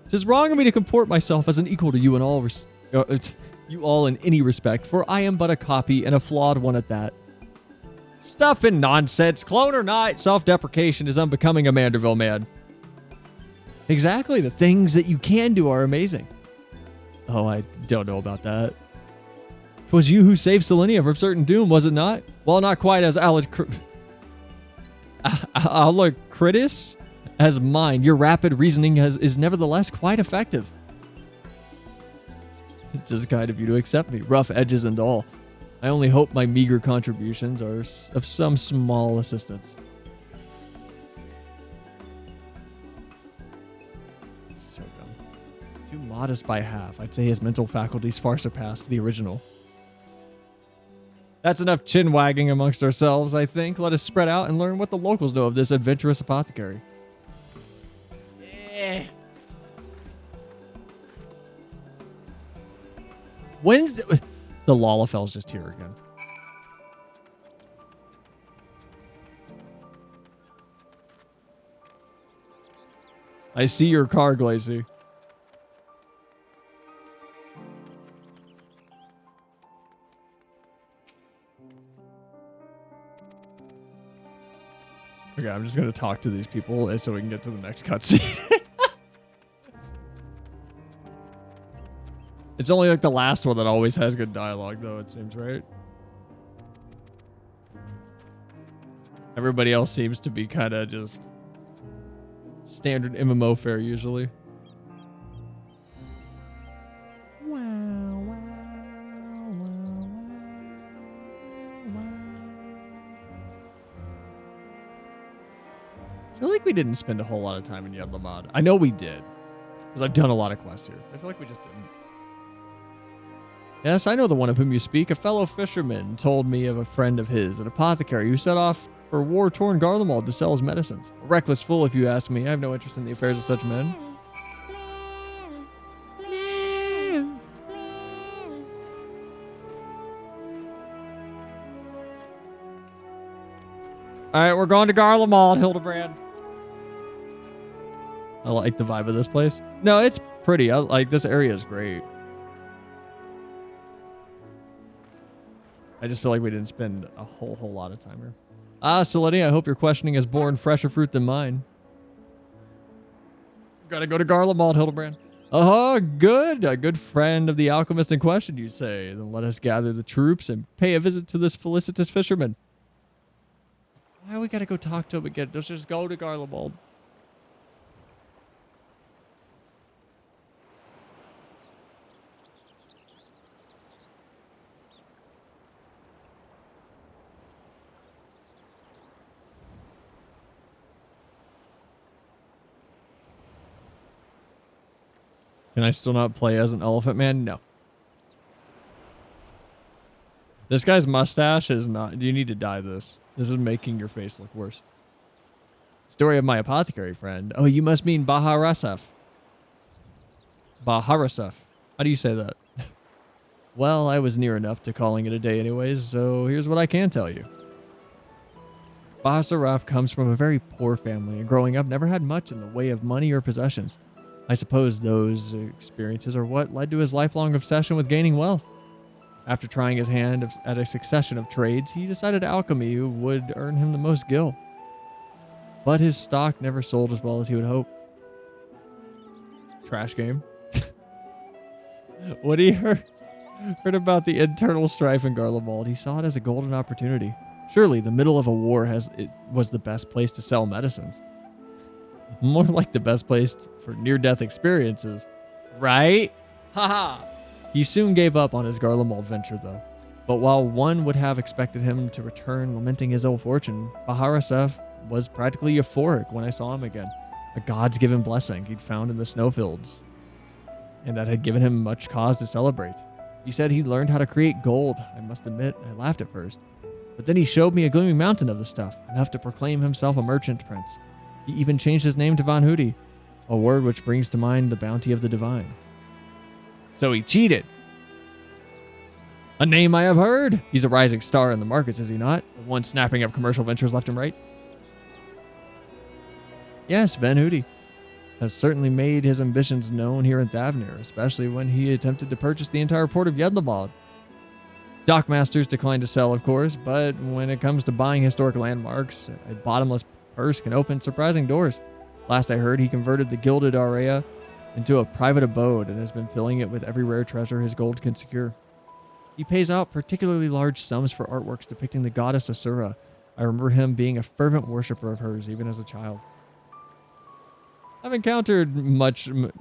'Tis wrong of me to comport myself as an equal to you in all you all in any respect, for I am but a copy, and a flawed one at that. Stuff and nonsense. Clone or not, self-deprecation is unbecoming a Manderville man. Exactly, the things that you can do are amazing. Oh, I don't know about that. 'Twas you who saved Selenia from certain doom, was it not? Well, not quite as alacritus as mine. Your rapid reasoning is nevertheless quite effective. It is kind of you to accept me, rough edges and all. I only hope my meager contributions are of some small assistance. So dumb. Too modest by half. I'd say his mental faculties far surpass the original. That's enough chin-wagging amongst ourselves, I think. Let us spread out and learn what the locals know of this adventurous apothecary. Yeah. When's the Lalafel's just here again? I see your car, Glacy. Okay, I'm just going to talk to these people so we can get to the next cutscene. It's only like the last one that always has good dialogue, though, it seems, right? Everybody else seems to be kind of just standard MMO fare, usually. I feel like we didn't spend a whole lot of time in Yedlamad. I know we did, because I've done a lot of quests here. I feel like we just didn't. Yes, I know the one of whom you speak. A fellow fisherman told me of a friend of his, an apothecary, who set off for war-torn Garlemald to sell his medicines. A reckless fool, if you ask me. I have no interest in the affairs of such men. Alright, we're going to Garlemald, Hildibrand. I like the vibe of this place. No, it's pretty. Like, this area is great. I just feel like we didn't spend a whole lot of time here. Ah, Selenia, I hope your questioning has borne fresher fruit than mine. Gotta go to Garlemald, Hildibrand. Oh, good. A good friend of the alchemist in question, you say. Then let us gather the troops and pay a visit to this felicitous fisherman. Why do we gotta go talk to him again? Let's just go to Garlemald. Can I still not play as an elephant man? No. This guy's mustache is not... You need to dye this. This is making your face look worse. Story of my apothecary friend. Oh, you must mean Baharasef. Baharasef. How do you say that? Well, I was near enough to calling it a day anyways, so here's what I can tell you. Baharasef comes from a very poor family, and growing up never had much in the way of money or possessions. I suppose those experiences are what led to his lifelong obsession with gaining wealth. After trying his hand at a succession of trades, he decided alchemy would earn him the most gil. But his stock never sold as well as he would hope. Trash game. When he heard about the internal strife in Garlemald, he saw it as a golden opportunity. Surely the middle of a war was the best place to sell medicines. More like the best place for near-death experiences. Right? Haha! He soon gave up on his Garlemald venture, though. But while one would have expected him to return lamenting his ill fortune, Baharasef was practically euphoric when I saw him again. A God's given blessing he'd found in the snowfields, and that had given him much cause to celebrate. He said he learned how to create gold. I must admit, I laughed at first. But then he showed me a gleaming mountain of the stuff, enough to proclaim himself a merchant prince. He even changed his name to Von Hootie, a word which brings to mind the bounty of the divine. So he cheated. A name I have heard. He's a rising star in the markets, is he not? The one snapping up commercial ventures left and right. Yes, Van Hootie has certainly made his ambitions known here in Thavnir, especially when he attempted to purchase the entire port of Yedlamald. Dockmasters declined to sell, of course, but when it comes to buying historic landmarks, a bottomless purse can open surprising doors. Last I heard, he converted the Gilded Area into a private abode and has been filling it with every rare treasure his gold can secure. He pays out particularly large sums for artworks depicting the goddess Asura. I remember him being a fervent worshiper of hers, even as a child. I've encountered much Manusia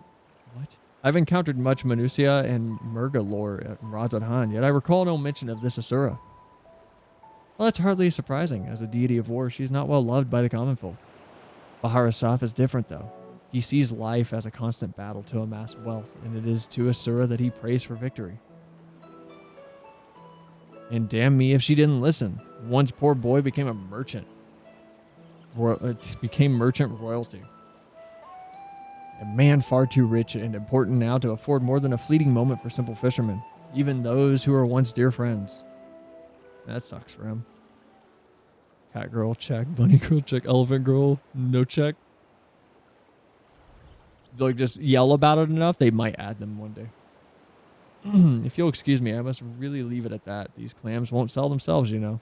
and Murga lore at Razadhan, yet I recall no mention of this Asura. Well, that's hardly surprising. As a deity of war, she's not well loved by the common folk. Bahar Asaf is different, though. He sees life as a constant battle to amass wealth, and it is to Asura that he prays for victory. And damn me if she didn't listen. Once poor boy became a merchant. Became merchant royalty. A man far too rich and important now to afford more than a fleeting moment for simple fishermen, even those who were once dear friends. That sucks for him. Cat girl, check. Bunny girl, check. Elephant girl, no check. Like, just yell about it enough, they might add them one day. If you'll excuse me, I must really leave it at that. These clams won't sell themselves, you know.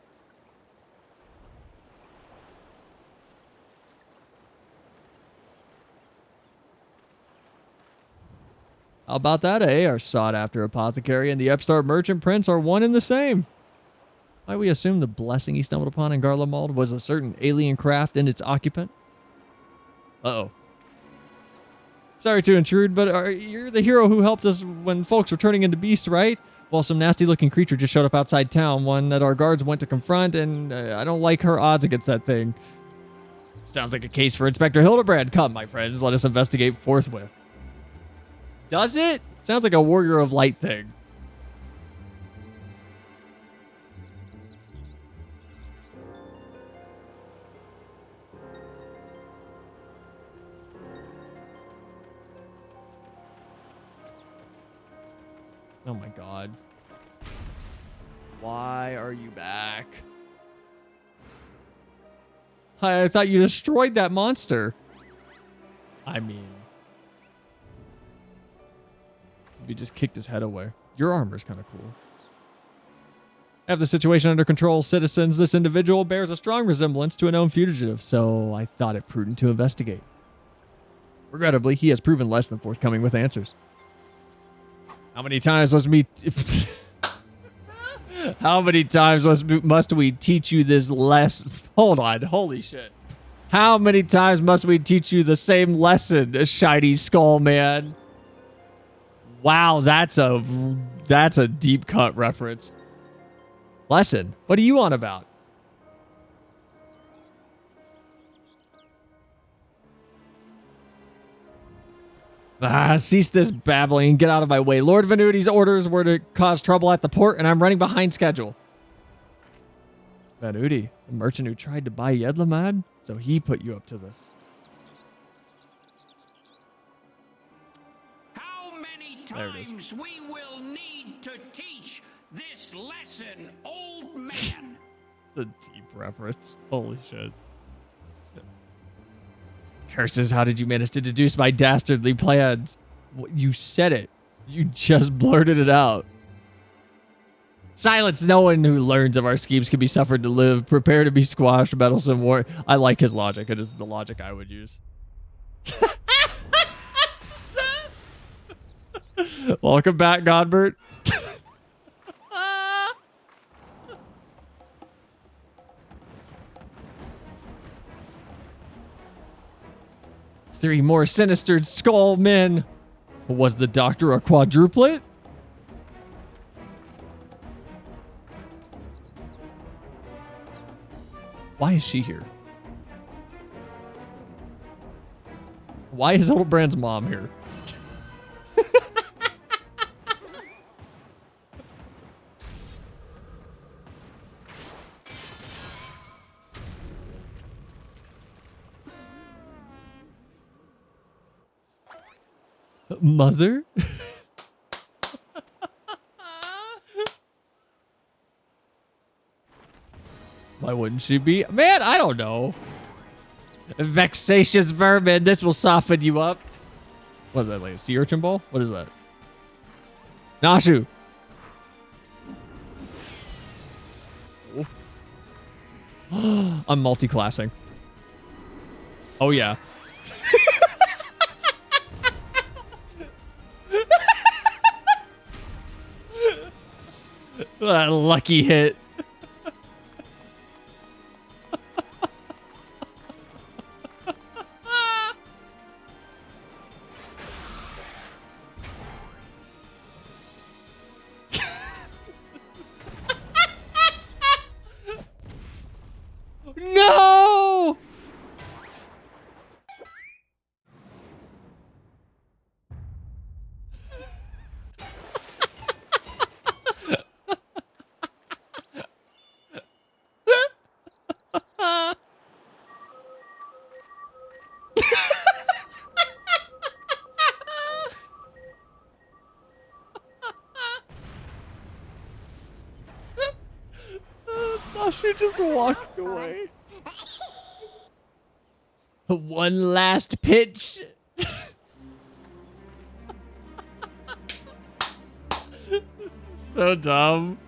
How about that, eh? Our sought-after apothecary and the upstart merchant prince are one and the same. Why we assume the blessing he stumbled upon in Garlemald was a certain alien craft and its occupant? Uh-oh. Sorry to intrude, but you're the hero who helped us when folks were turning into beasts, right? Well, some nasty-looking creature just showed up outside town, one that our guards went to confront, and I don't like her odds against that thing. Sounds like a case for Inspector Hildibrand. Come, my friends, let us investigate forthwith. Does it? Sounds like a Warrior of Light thing. Oh my god. Why are you back? I thought you destroyed that monster. I mean... if you just kicked his head away. Your armor's kind of cool. I have the situation under control, citizens. This individual bears a strong resemblance to a known fugitive, so I thought it prudent to investigate. Regrettably, he has proven less than forthcoming with answers. How many times must we teach you this less? Hold on, holy shit. How many times must we teach you the same lesson, shiny skull man? Wow, that's a deep cut reference. Lesson? What are you on about? Cease this babbling and get out of my way. Lord Vanuti's orders were to cause trouble at the port, and I'm running behind schedule. Vanuti, the merchant who tried to buy Yedlamad? So he put you up to this. How many times we will need to teach this lesson, old man? The deep reference. Holy shit. Curses, how did you manage to deduce my dastardly plans? You said it. You just blurted it out. Silence. No one who learns of our schemes can be suffered to live. Prepare to be squashed, meddlesome war. I like his logic. It is the logic I would use. Welcome back, Godbert. Three more sinister skull men. Was the doctor a quadruplet? Why is she here? Why is Hildibrand's mom here? Mother? Why wouldn't she be? Man, I don't know. Vexatious vermin. This will soften you up. What is that, like a sea urchin ball? What is that? Nashu. I'm multi-classing. Oh, yeah. That lucky hit. No! Nashu just walked away. One last pitch. So dumb.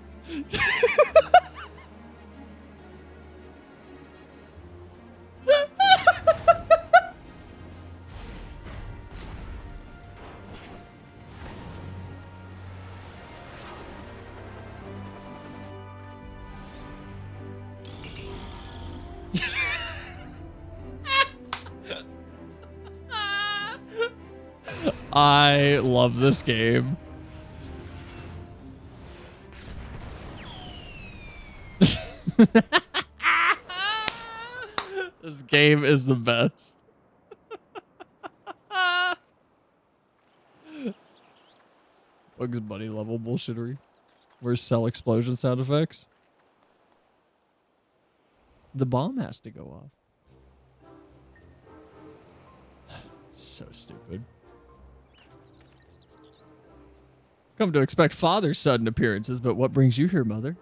I love this game. This game is the best. Bugs Bunny level bullshittery. Where's cell explosion sound effects? The bomb has to go off. So stupid. Come to expect father's sudden appearances, but what brings you here, mother?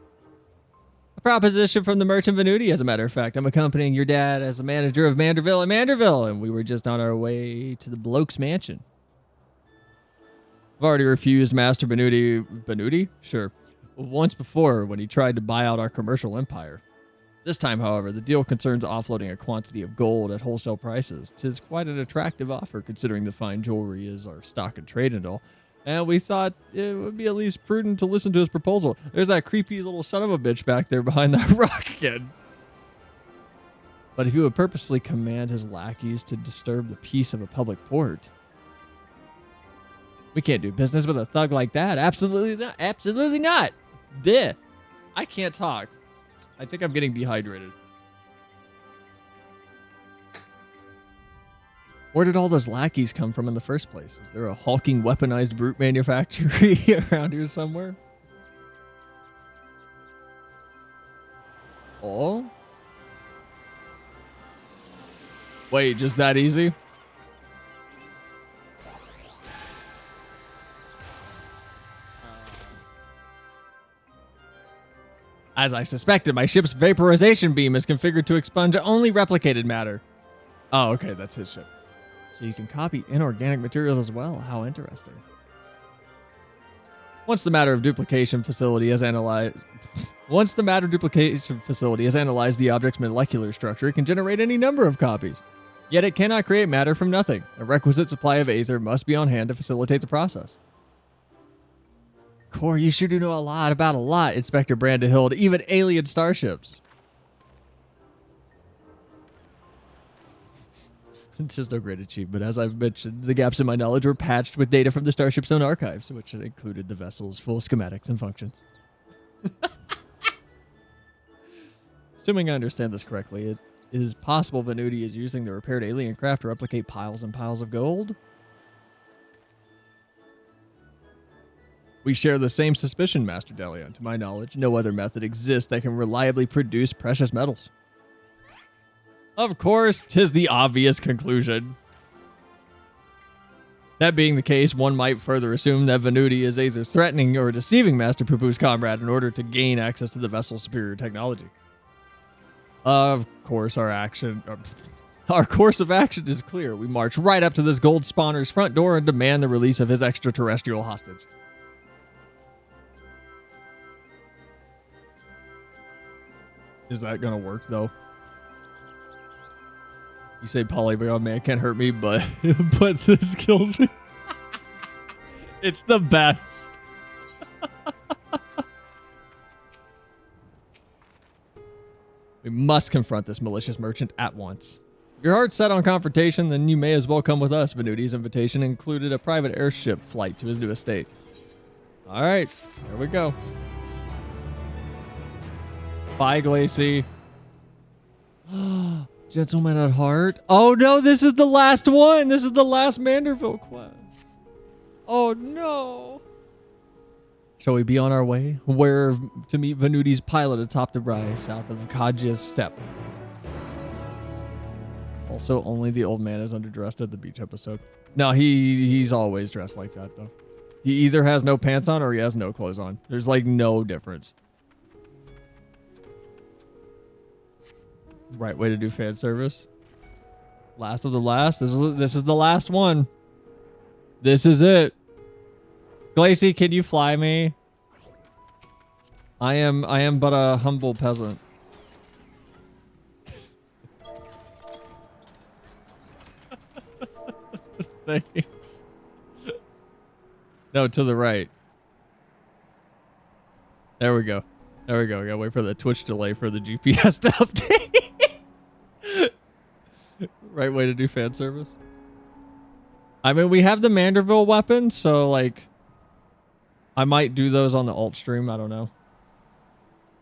A proposition from the merchant Venuti, as a matter of fact. I'm accompanying your dad as the manager of Manderville and Manderville, and we were just on our way to the bloke's mansion. I've already refused Master Venuti... Venuti? Sure. Once before, when he tried to buy out our commercial empire. This time, however, the deal concerns offloading a quantity of gold at wholesale prices. 'Tis quite an attractive offer, considering the fine jewelry is our stock and trade and all. And we thought it would be at least prudent to listen to his proposal. There's that creepy little son of a bitch back there behind that rock again. But if he would purposefully command his lackeys to disturb the peace of a public port, we can't do business with a thug like that. Absolutely not. Absolutely not. Bleh. I can't talk. I think I'm getting dehydrated. Where did all those lackeys come from in the first place? Is there a hulking weaponized brute manufactory around here somewhere? Oh? Wait, just that easy? As I suspected, my ship's vaporization beam is configured to expunge only replicated matter. Oh, okay, that's his ship. So you can copy inorganic materials as well. How interesting. Once the matter duplication facility has analyzed the object's molecular structure, it can generate any number of copies. Yet it cannot create matter from nothing. A requisite supply of aether must be on hand to facilitate the process. Core, you sure do know a lot about a lot, Inspector Brandehild, even alien starships. It's just no great achievement. As I've mentioned, the gaps in my knowledge were patched with data from the starship's own archives, which included the vessel's full schematics and functions. Assuming I understand this correctly, it is possible Venuti is using the repaired alien craft to replicate piles and piles of gold? We share the same suspicion, Master Delion. To my knowledge, no other method exists that can reliably produce precious metals. Of course, 'tis the obvious conclusion. That being the case, one might further assume that Venuti is either threatening or deceiving Master Poo-Poo's comrade in order to gain access to the vessel's superior technology. Of course, our course of action is clear. We march right up to this gold spawner's front door and demand the release of his extraterrestrial hostage. Is that gonna work, though? You say Polygon Man can't hurt me, but but this kills me. It's the best. We must confront this malicious merchant at once. If your heart's set on confrontation, then you may as well come with us. Venuti's invitation included a private airship flight to his new estate. All right, here we go. Bye, Glacy. Gentleman at heart. Oh no, this is the last one. This is the last Manderville quest. Oh no. Shall we be on our way? Where to meet Venuti's pilot atop the rise south of Kajia's steppe. Also, only the old man is underdressed at the beach episode. No, he's always dressed like that though. He either has no pants on or he has no clothes on. There's like no difference. Right way to do fan service. Last of the last. This is the last one. This is it. Glacy, can you fly me? I am but a humble peasant. Thanks. No, to the right. There we go. There we go. We gotta wait for the Twitch delay for the GPS to update. Right way to do fan service. I mean, we have the Manderville weapon, so like I might do those on the alt stream. I don't know.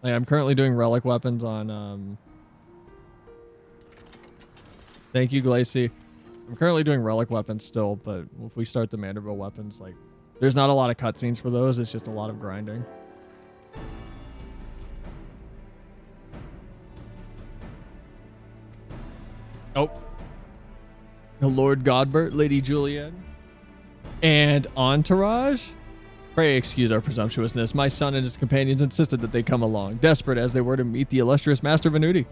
Like, I'm currently doing relic weapons on Thank you, Glacy. I'm currently doing relic weapons still, but if we start the Manderville weapons, like there's not a lot of cutscenes for those, it's just a lot of grinding. Oh. Lord Godbert, Lady Julianne, and Entourage? Pray excuse our presumptuousness. My son and his companions insisted that they come along, desperate as they were to meet the illustrious Master Venuti.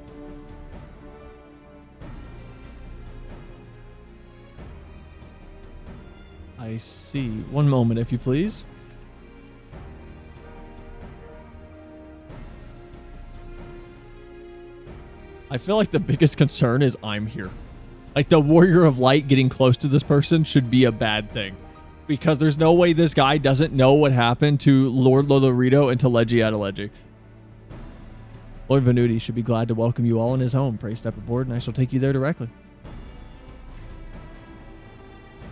I see. One moment, if you please. I feel like the biggest concern is I'm here. Like, the Warrior of Light getting close to this person should be a bad thing. Because there's no way this guy doesn't know what happened to Lord Lolorito and to Leggy Adeleggy. Lord Venuti should be glad to welcome you all in his home. Pray step aboard and I shall take you there directly.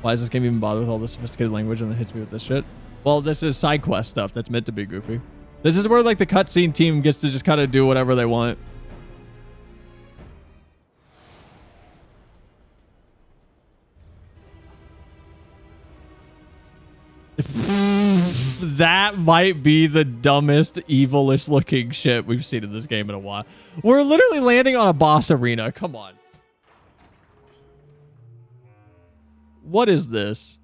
Why is this game even bother with all this sophisticated language and then hits me with this shit? Well, this is side quest stuff that's meant to be goofy. This is where, like, the cutscene team gets to just kind of do whatever they want. That might be the dumbest, evilest looking shit we've seen in this game in a while. We're literally landing on a boss arena. Come on. What is this?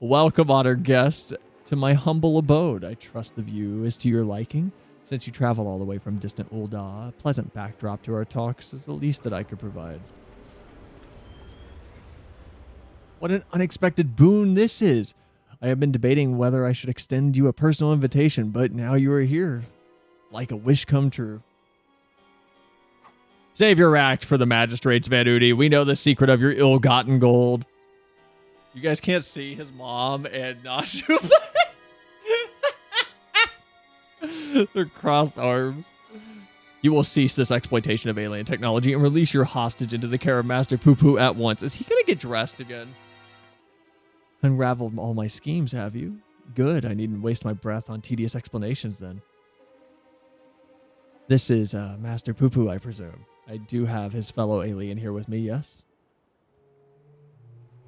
Welcome, honored guest, to my humble abode. I trust the view is to your liking. Since you travel all the way from distant Ul'dah, a pleasant backdrop to our talks is the least that I could provide. What an unexpected boon this is. I have been debating whether I should extend you a personal invitation, but now you are here. Like a wish come true. Save your act for the magistrates, Venuti. We know the secret of your ill-gotten gold. You guys can't see his mom and Nashu. They're crossed arms. You will cease this exploitation of alien technology and release your hostage into the care of Master Poo-Poo at once. Is he going to get dressed again? Unraveled all my schemes, have you? Good, I needn't waste my breath on tedious explanations then. This is Master Poo-Poo, I presume. I do have his fellow alien here with me, yes?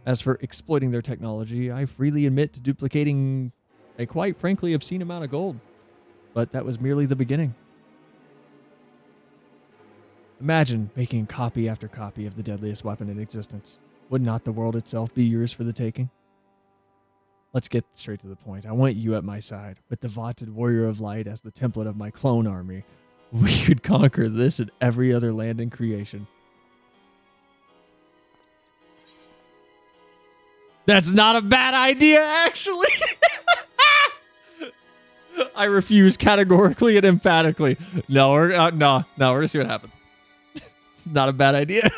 As for exploiting their technology, I freely admit to duplicating a quite frankly obscene amount of gold. But that was merely the beginning. Imagine making copy after copy of the deadliest weapon in existence. Would not the world itself be yours for the taking? Let's get straight to the point. I want you at my side. With the vaunted warrior of light as the template of my clone army, we could conquer this and every other land in creation. That's not a bad idea, actually. I refuse categorically and emphatically. No, we're gonna see what happens. Not a bad idea.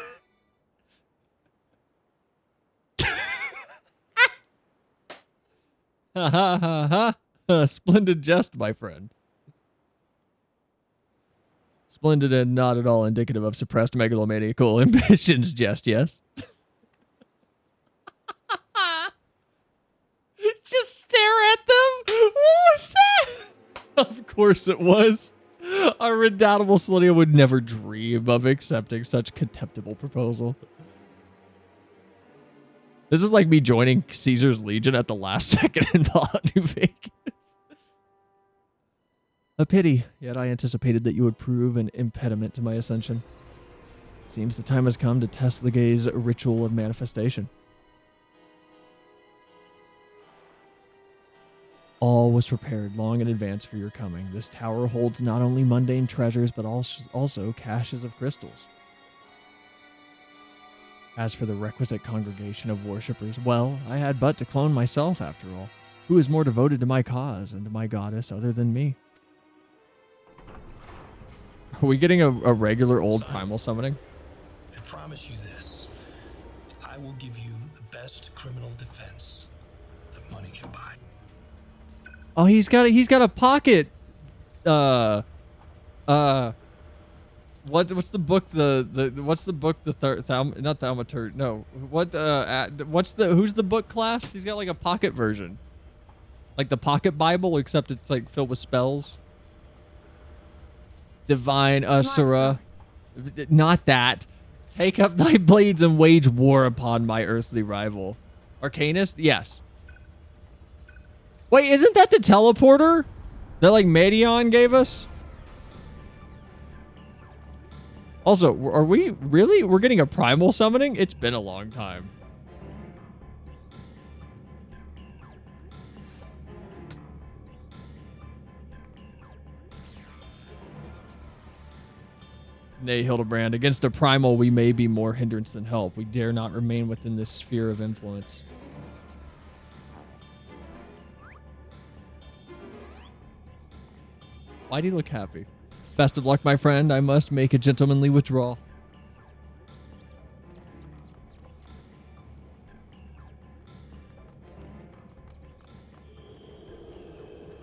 Ha ha ha ha. Splendid jest, my friend. Splendid and not at all indicative of suppressed megalomaniacal ambitions jest, yes. Just stare at them? What was that? Of course it was. Our redoubtable Selenia would never dream of accepting such contemptible proposal. This is like me joining Caesar's Legion at the last second in Fallout New Vegas. A pity, yet I anticipated that you would prove an impediment to my ascension. Seems the time has come to test the gaze ritual of manifestation. All was prepared long in advance for your coming. This tower holds not only mundane treasures, but also caches of crystals. As for the requisite congregation of worshippers, well, I had but to clone myself after all. Who is more devoted to my cause and to my goddess other than me? Are we getting a regular old primal summoning? I promise you this. I will give you the best criminal defense that money can buy. Oh, he's got a pocket. What's the book? What's the book? Not Thaumaturge. No. Who's the book class? He's got like a pocket version, like the pocket Bible, except it's like filled with spells. Divine Asura. Not that. Take up thy blades and wage war upon my earthly rival. Arcanist? Yes. Wait, isn't that the teleporter that like Medion gave us? Also, are we really? We're getting a primal summoning? It's been a long time. Nay, Hildibrand, against a primal we may be more hindrance than help. We dare not remain within this sphere of influence. Why'd he look happy? Best of luck, my friend. I must make a gentlemanly withdrawal.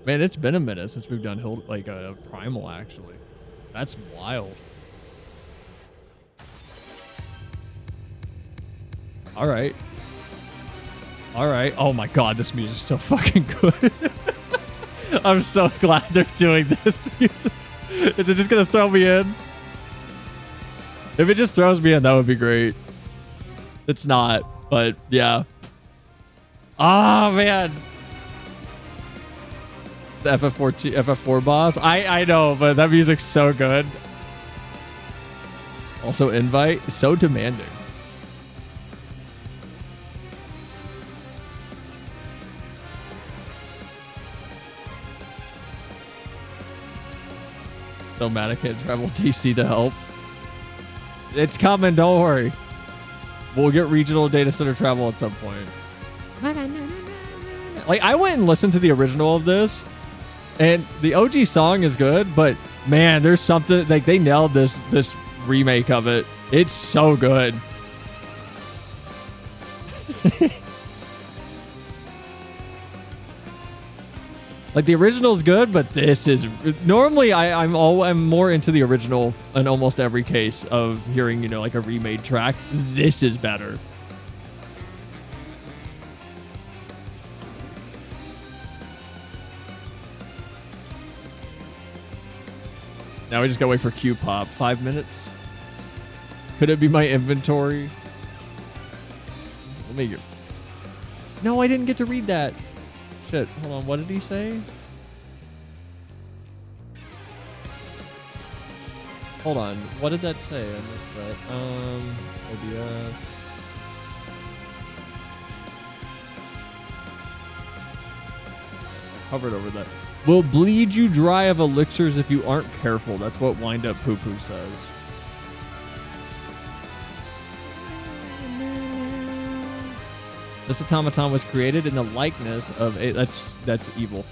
Man, it's been a minute since we've done a primal, actually. That's wild. All right. All right. Oh my god, this music's so fucking good. I'm so glad they're doing this music. Is it just gonna throw me in? If it just throws me in, that would be great. It's not, but yeah. Oh man. The FF4 boss. I know, but that music's so good. Also, invite so demanding. So mad I can't travel DC to help. It's coming, don't worry. We'll get regional data center travel at some point. Like, I went and listened to the original of this, and the OG song is good, but man, there's something, like, they nailed this remake of it. It's so good. Like, the original is good, but this is... Normally, I'm more into the original in almost every case of hearing, you know, like a remade track. This is better. Now we just gotta wait for Q pop. 5 minutes? Could it be my inventory? Let me get... No, I didn't get to read that. Shit, hold on, what did he say? Hold on, what did that say? I missed that. OBS. covered over that. Will bleed you dry of elixirs if you aren't careful. That's what Wind Up Poo Poo says. This automaton was created in the likeness of a that's evil.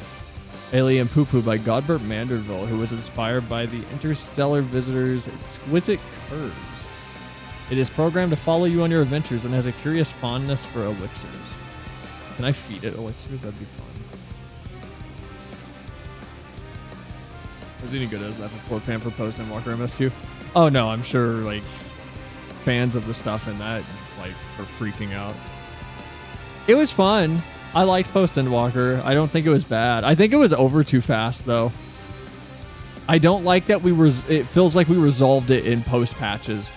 Alien Poo Poo by Godbert Manderville, who was inspired by the interstellar visitor's exquisite curves. It is programmed to follow you on your adventures and has a curious fondness for elixirs. Can I feed it elixirs? That'd be fun. Was it any good as that before fan for Post and Walker MSQ? Oh no, I'm sure like fans of the stuff in that like are freaking out. It was fun. I liked Post and Walker. I don't think it was bad. I think it was over too fast though. I don't like that it feels like we resolved it in post patches.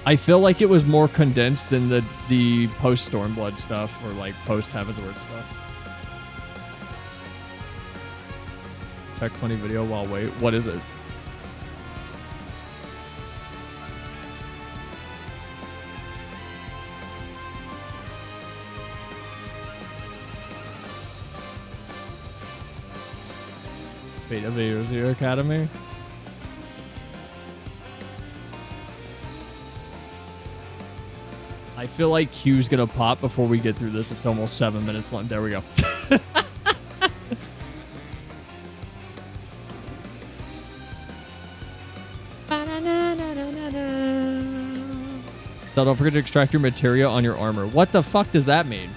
I feel like it was more condensed than the post Stormblood stuff or like post Heavensward stuff. Check funny video while wait. What is it? Beta Video Zero Academy. I feel like Q's gonna pop before we get through this. It's almost 7 minutes long. There we go. So don't forget to extract your materia on your armor. What the fuck does that mean?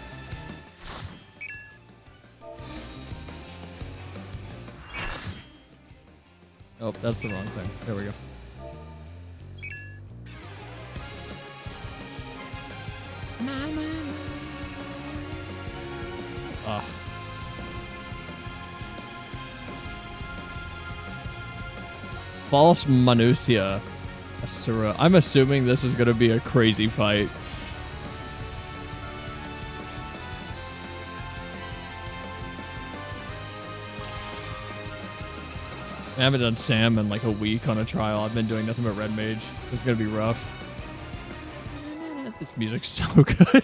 Oh, that's the wrong thing. There we go. Ugh. False Manusia. Asura. I'm assuming this is going to be a crazy fight. I haven't done Sam in like a week on a trial. I've been doing nothing but Red Mage. It's going to be rough. This music's so good.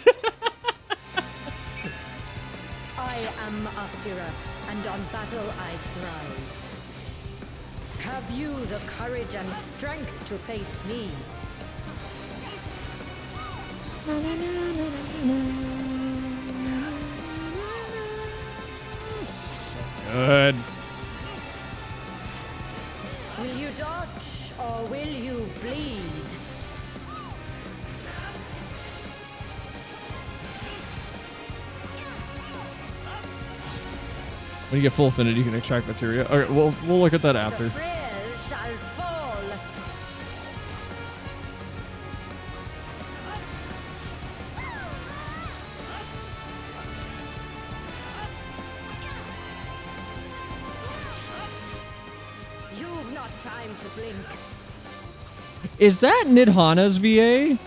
I am Asura, and on battle I thrive. Have you the courage and strength to face me? Good. Will you dodge or will you bleed? When you get full affinity, you can extract materia. Okay, we'll look at that after. The frail shall fall. You've not time to blink. Is that Nidhana's VA?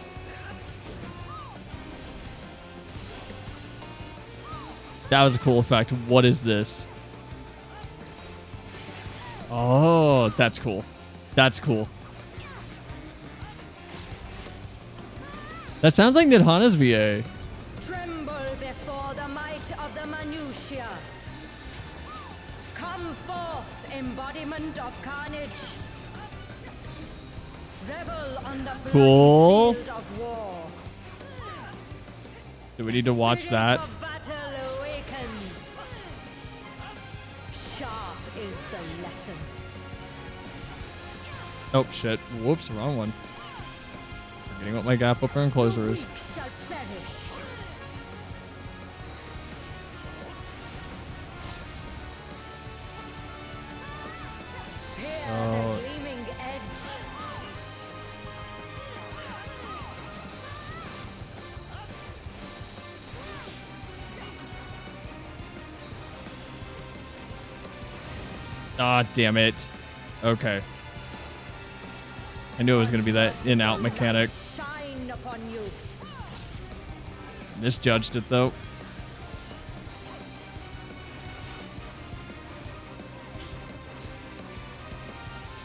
That was a cool effect. What is this? Oh, that's cool. That's cool. That sounds like Nidhana's VA. Tremble before the might of the Manusia. Come forth, embodiment of carnage. Revel on the Cool. bloody field of war. Do we need to watch that? Spirit of battle awakens. Sharp is the lesson. Oh, shit. Whoops, wrong one. Forgetting what my gap opener and closer is. Weak shall perish. Hear Oh. the gleaming edge. Ah, damn it. Okay. I knew it was going to be that in-out mechanic. Shine upon you. Misjudged it, though.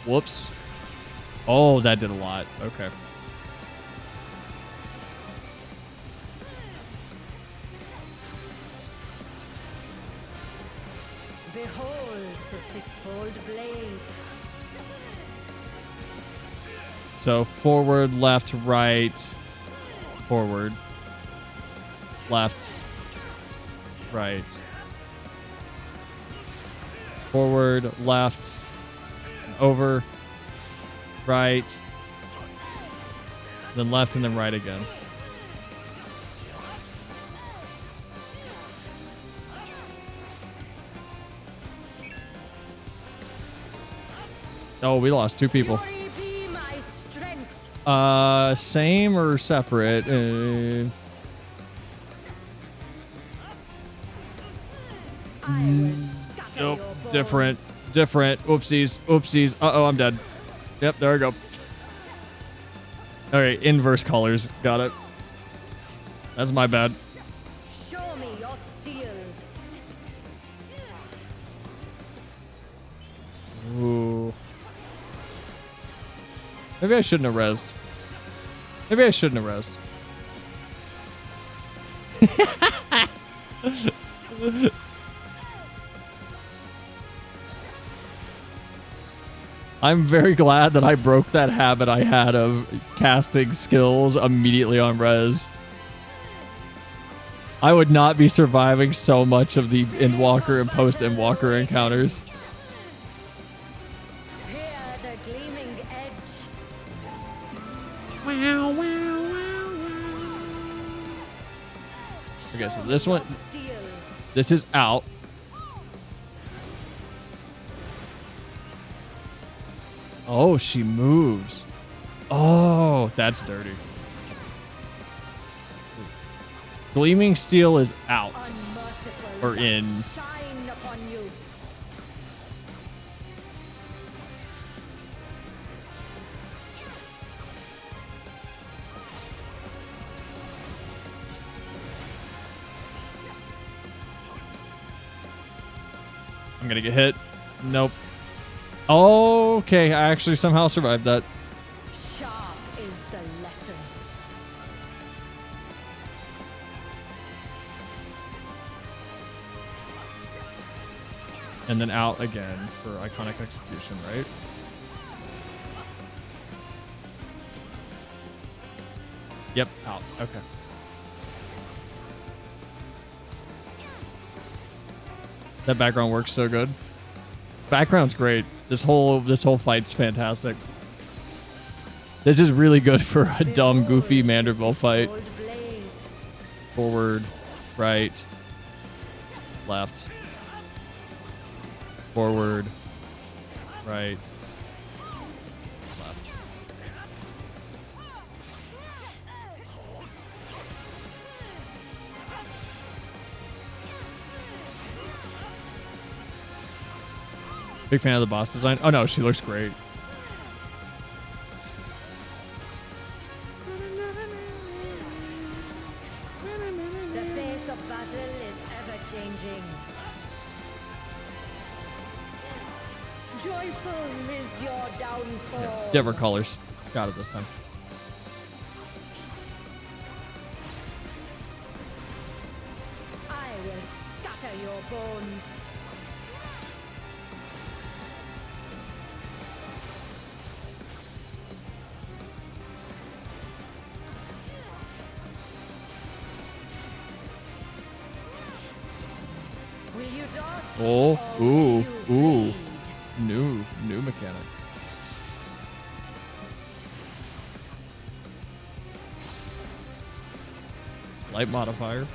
Whoops. Oh, that did a lot. Okay. the sixfold blade. So forward, left, right, forward, left, right, forward, left, over, right, then left, and then right again. Oh, we lost 2 people. Glory be my strength. Same or separate? I will scatter Nope, your bones. different. Oopsies. Uh-oh, I'm dead. Yep, there we go. All right, inverse colors. Got it. That's my bad. Show me your steel. Ooh. Maybe I shouldn't have rezzed. Maybe I shouldn't have rezzed. I'm very glad that I broke that habit I had of casting skills immediately on res. I would not be surviving so much of the Endwalker and post-Endwalker encounters. Hear the gleaming edge. Okay, so this one, Steel. this is out. Oh, she moves. Oh, that's dirty. Gleaming Steel is out. Unmerciful Or in. light shine upon you. I'm gonna get hit. Nope. Okay, I actually somehow survived that. Sharp is the lesson. And then out again for Iconic Execution, right? Yep, out. Okay. That background works so good. Background's great. This whole fight's fantastic. This is really good for a dumb, goofy Manderville fight. Gold blade. Forward, right, left, forward, right, left. Big fan of the boss design. Oh no, she looks great. The face of battle is ever changing. Joyful is your downfall. Different colors. Got it this time. I will scatter your bones. Will you dodge? Oh, or will ooh, you ooh. bleed? New mechanic. Slight modifier.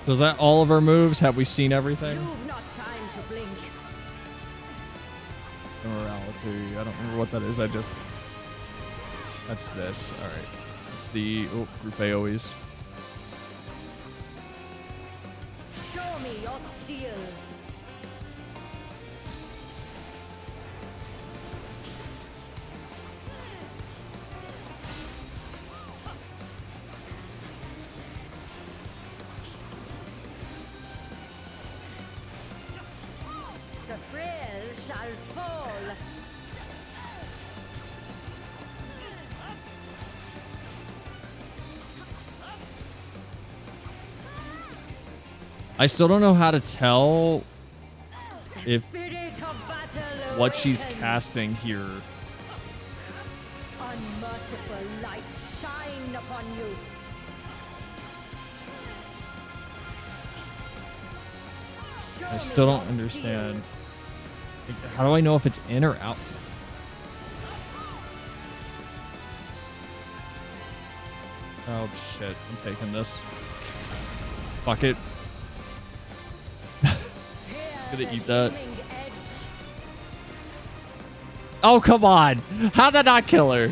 So is that all of our moves? Have we seen everything? You've not time to blink. Morality. I don't remember what that is. That's this. All right. It's the group AoEs. Show me your steel. The frail shall fall. I still don't know how to tell The if spirit of battle what she's awakens. casting here. Unmerciful light shine upon you. I still don't understand. Like, how do I know if it's in or out? Oh shit, I'm taking this. Fuck it. Gonna eat that. Oh, come on. How'd that not kill her?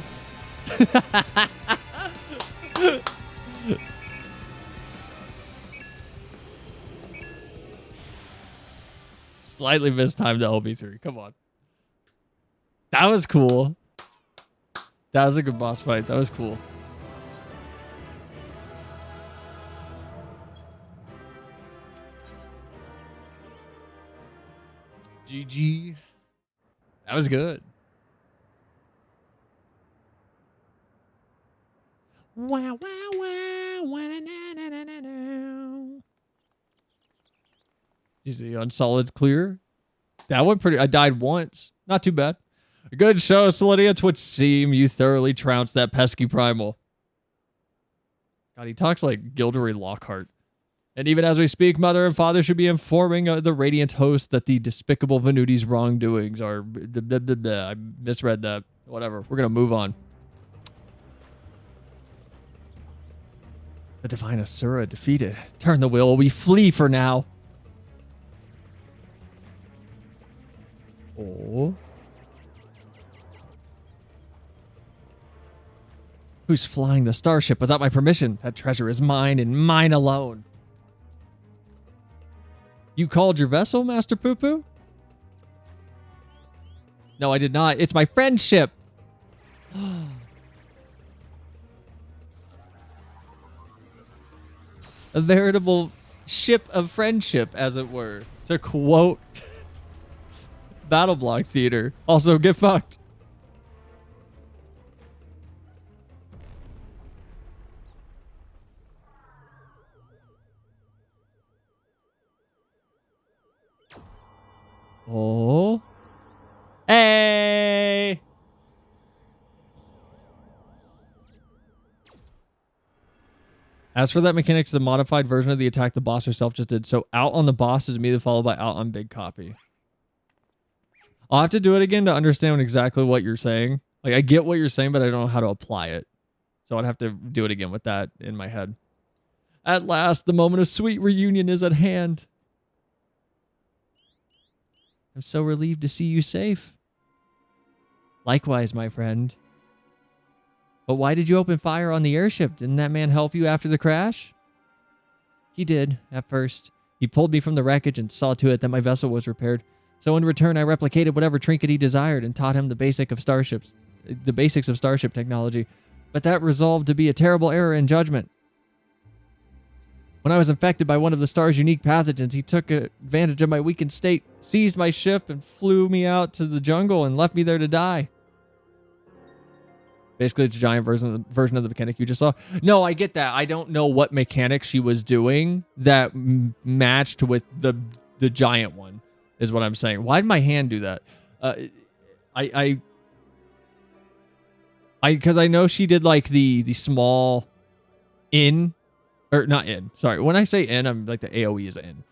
Slightly mistimed the LB3. Come on. That was cool. That was a good boss fight. That was cool. GG. That was good. Wow, wow, wow. You see on solids clear? That one pretty. I died once. Not too bad. A good show, Solidia. 'Twould seem you thoroughly trounced that pesky primal. God, he talks like Gilderoy Lockhart. And even as we speak, Mother and Father should be informing the radiant host that the despicable Venuti's wrongdoings are... I misread that. Whatever. We're going to move on. The Divine Asura defeated. Turn the wheel. We flee for now. Oh. Who's flying the starship without my permission? That treasure is mine and mine alone. You called your vessel, Master Poo Poo? No, I did not. It's my friendship. A veritable ship of friendship, as it were. To quote Battle Block Theater. Also, get fucked. Oh. Hey. As for that mechanic, it's a modified version of the attack the boss herself just did. So out on the boss is immediately followed by out on big copy. I'll have to do it again to understand exactly what you're saying. Like, I get what you're saying, but I don't know how to apply it. So I'd have to do it again with that in my head. At last, the moment of sweet reunion is at hand. I'm so relieved to see you safe. Likewise, my friend. But why did you open fire on the airship? Didn't that man help you after the crash? He did, at first. He pulled me from the wreckage and saw to it that my vessel was repaired. So in return, I replicated whatever trinket he desired and taught him the basics of starship technology. But that resolved to be a terrible error in judgment. When I was infected by one of the star's unique pathogens, he took advantage of my weakened state, seized my ship, and flew me out to the jungle and left me there to die. Basically, it's a giant version of the mechanic you just saw. No, I get that. I don't know what mechanic she was doing that matched with the giant one, is what I'm saying. Why did my hand do that? Because I know she did like the small in. Or not in, sorry. When I say in, I'm like the AoE is in.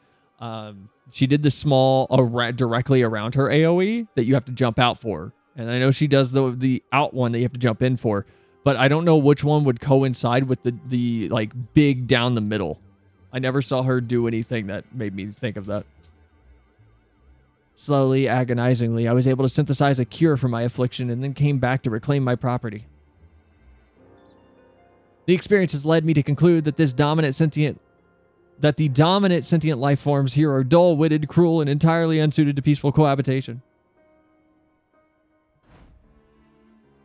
She did the small directly around her AoE that you have to jump out for. And I know she does the out one that you have to jump in for. But I don't know which one would coincide with the like big down the middle. I never saw her do anything that made me think of that. Slowly, agonizingly, I was able to synthesize a cure for my affliction and then came back to reclaim my property. The experience has led me to conclude that the dominant sentient life forms here are dull-witted, cruel, and entirely unsuited to peaceful cohabitation.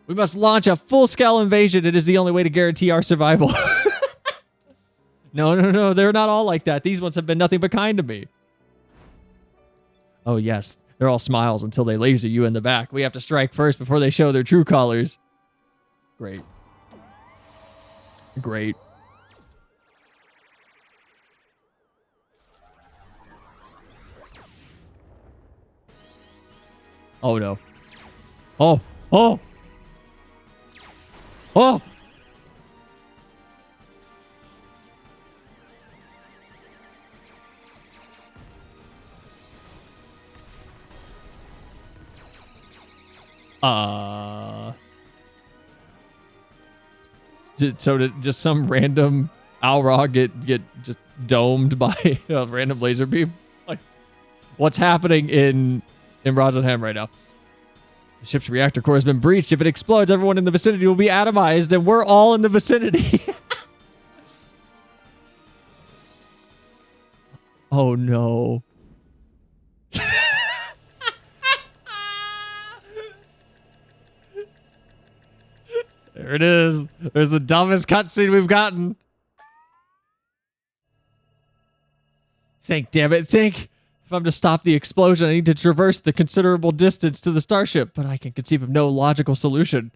We must launch a full-scale invasion. It is the only way to guarantee our survival. No. They're not all like that. These ones have been nothing but kind to me. Oh, yes. They're all smiles until they laser you in the back. We have to strike first before they show their true colors. Great. Oh no. Oh. Oh. Oh. So did just some random Alrog get just domed by a random laser beam? Like, what's happening in Rosenheim right now? The ship's reactor core has been breached. If it explodes, everyone in the vicinity will be atomized, and we're all in the vicinity. Oh no. There it is. There's the dumbest cutscene we've gotten. Think, damn it, think. If I'm to stop the explosion, I need to traverse the considerable distance to the starship, but I can conceive of no logical solution.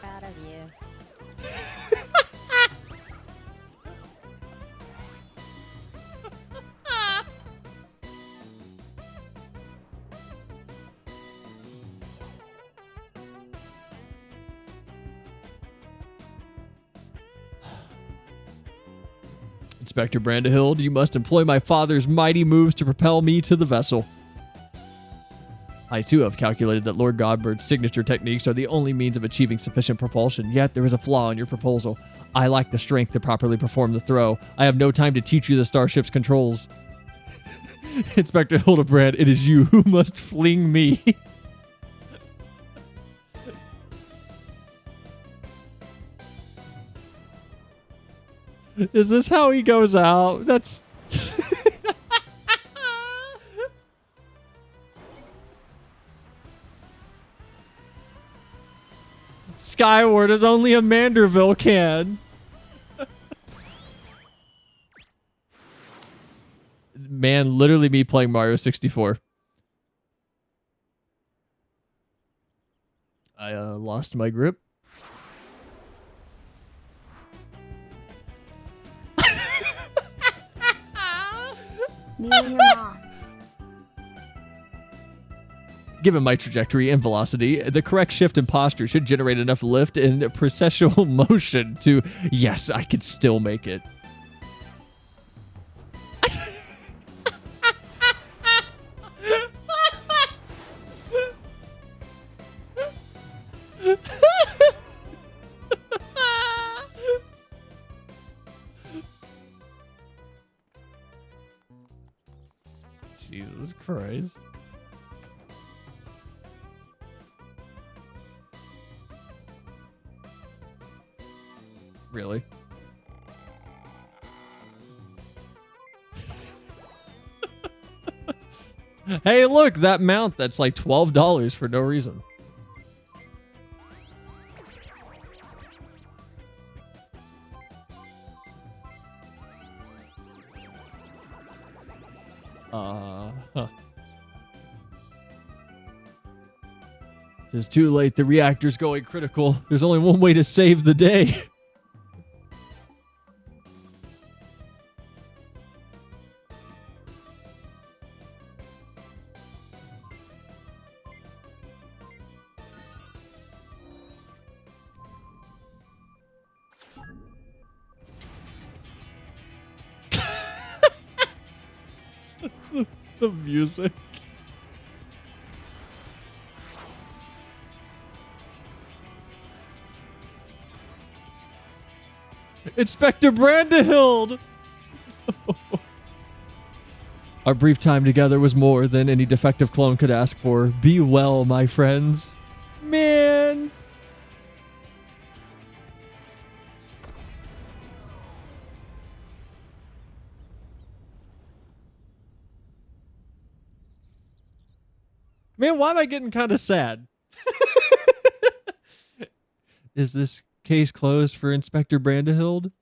Proud of you. Inspector Brandehild, you must employ my father's mighty moves to propel me to the vessel. I too have calculated that Lord Godbird's signature techniques are the only means of achieving sufficient propulsion, yet there is a flaw in your proposal. I lack the strength to properly perform the throw. I have no time to teach you the starship's controls. Inspector Hildibrand, it is you who must fling me. Is this how he goes out? That's... Skyward as only a Manderville can. Man, literally me playing Mario 64. I lost my grip. Me and your mom. Given my trajectory and velocity, the correct shift and posture should generate enough lift and precessional motion to... Yes, I could still make it. Jesus Christ. Really? Hey, look, that mount that's like $12 for no reason. Huh. It's too late. The reactor's going critical. There's only one way to save the day. The music. Inspector Brandehild! Our brief time together was more than any defective clone could ask for. Be well, my friends. Man! Man, why am I getting kind of sad? Is this case closed for Inspector Brandehild?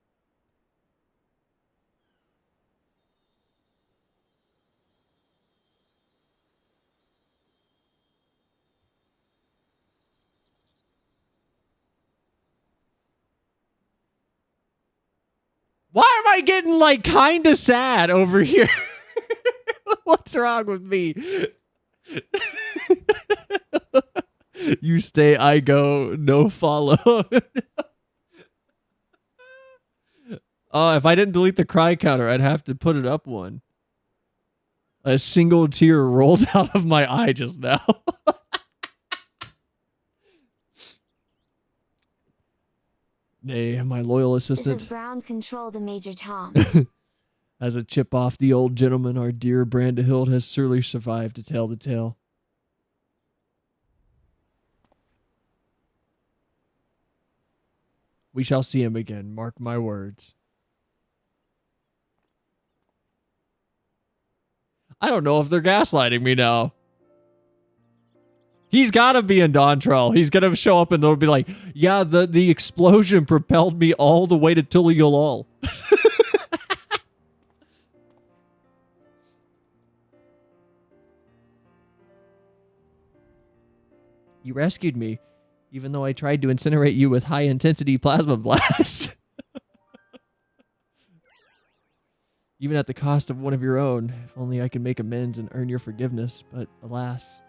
I getting like kind of sad over here? What's wrong with me? You stay, I go, no follow. Oh, if I didn't delete the cry counter, I'd have to put it up one. A single tear rolled out of my eye just now. Nay, my loyal assistant. This is Brown Control to Major Tom. As a chip off the old gentleman, our dear Brandahild has surely survived to tell the tale. We shall see him again, mark my words. I don't know if they're gaslighting me now. He's got to be in Dontrell. He's going to show up and they'll be like, yeah, the explosion propelled me all the way to Tuliolol. You rescued me, even though I tried to incinerate you with high-intensity plasma blast. Even at the cost of one of your own. If only I could make amends and earn your forgiveness, but alas.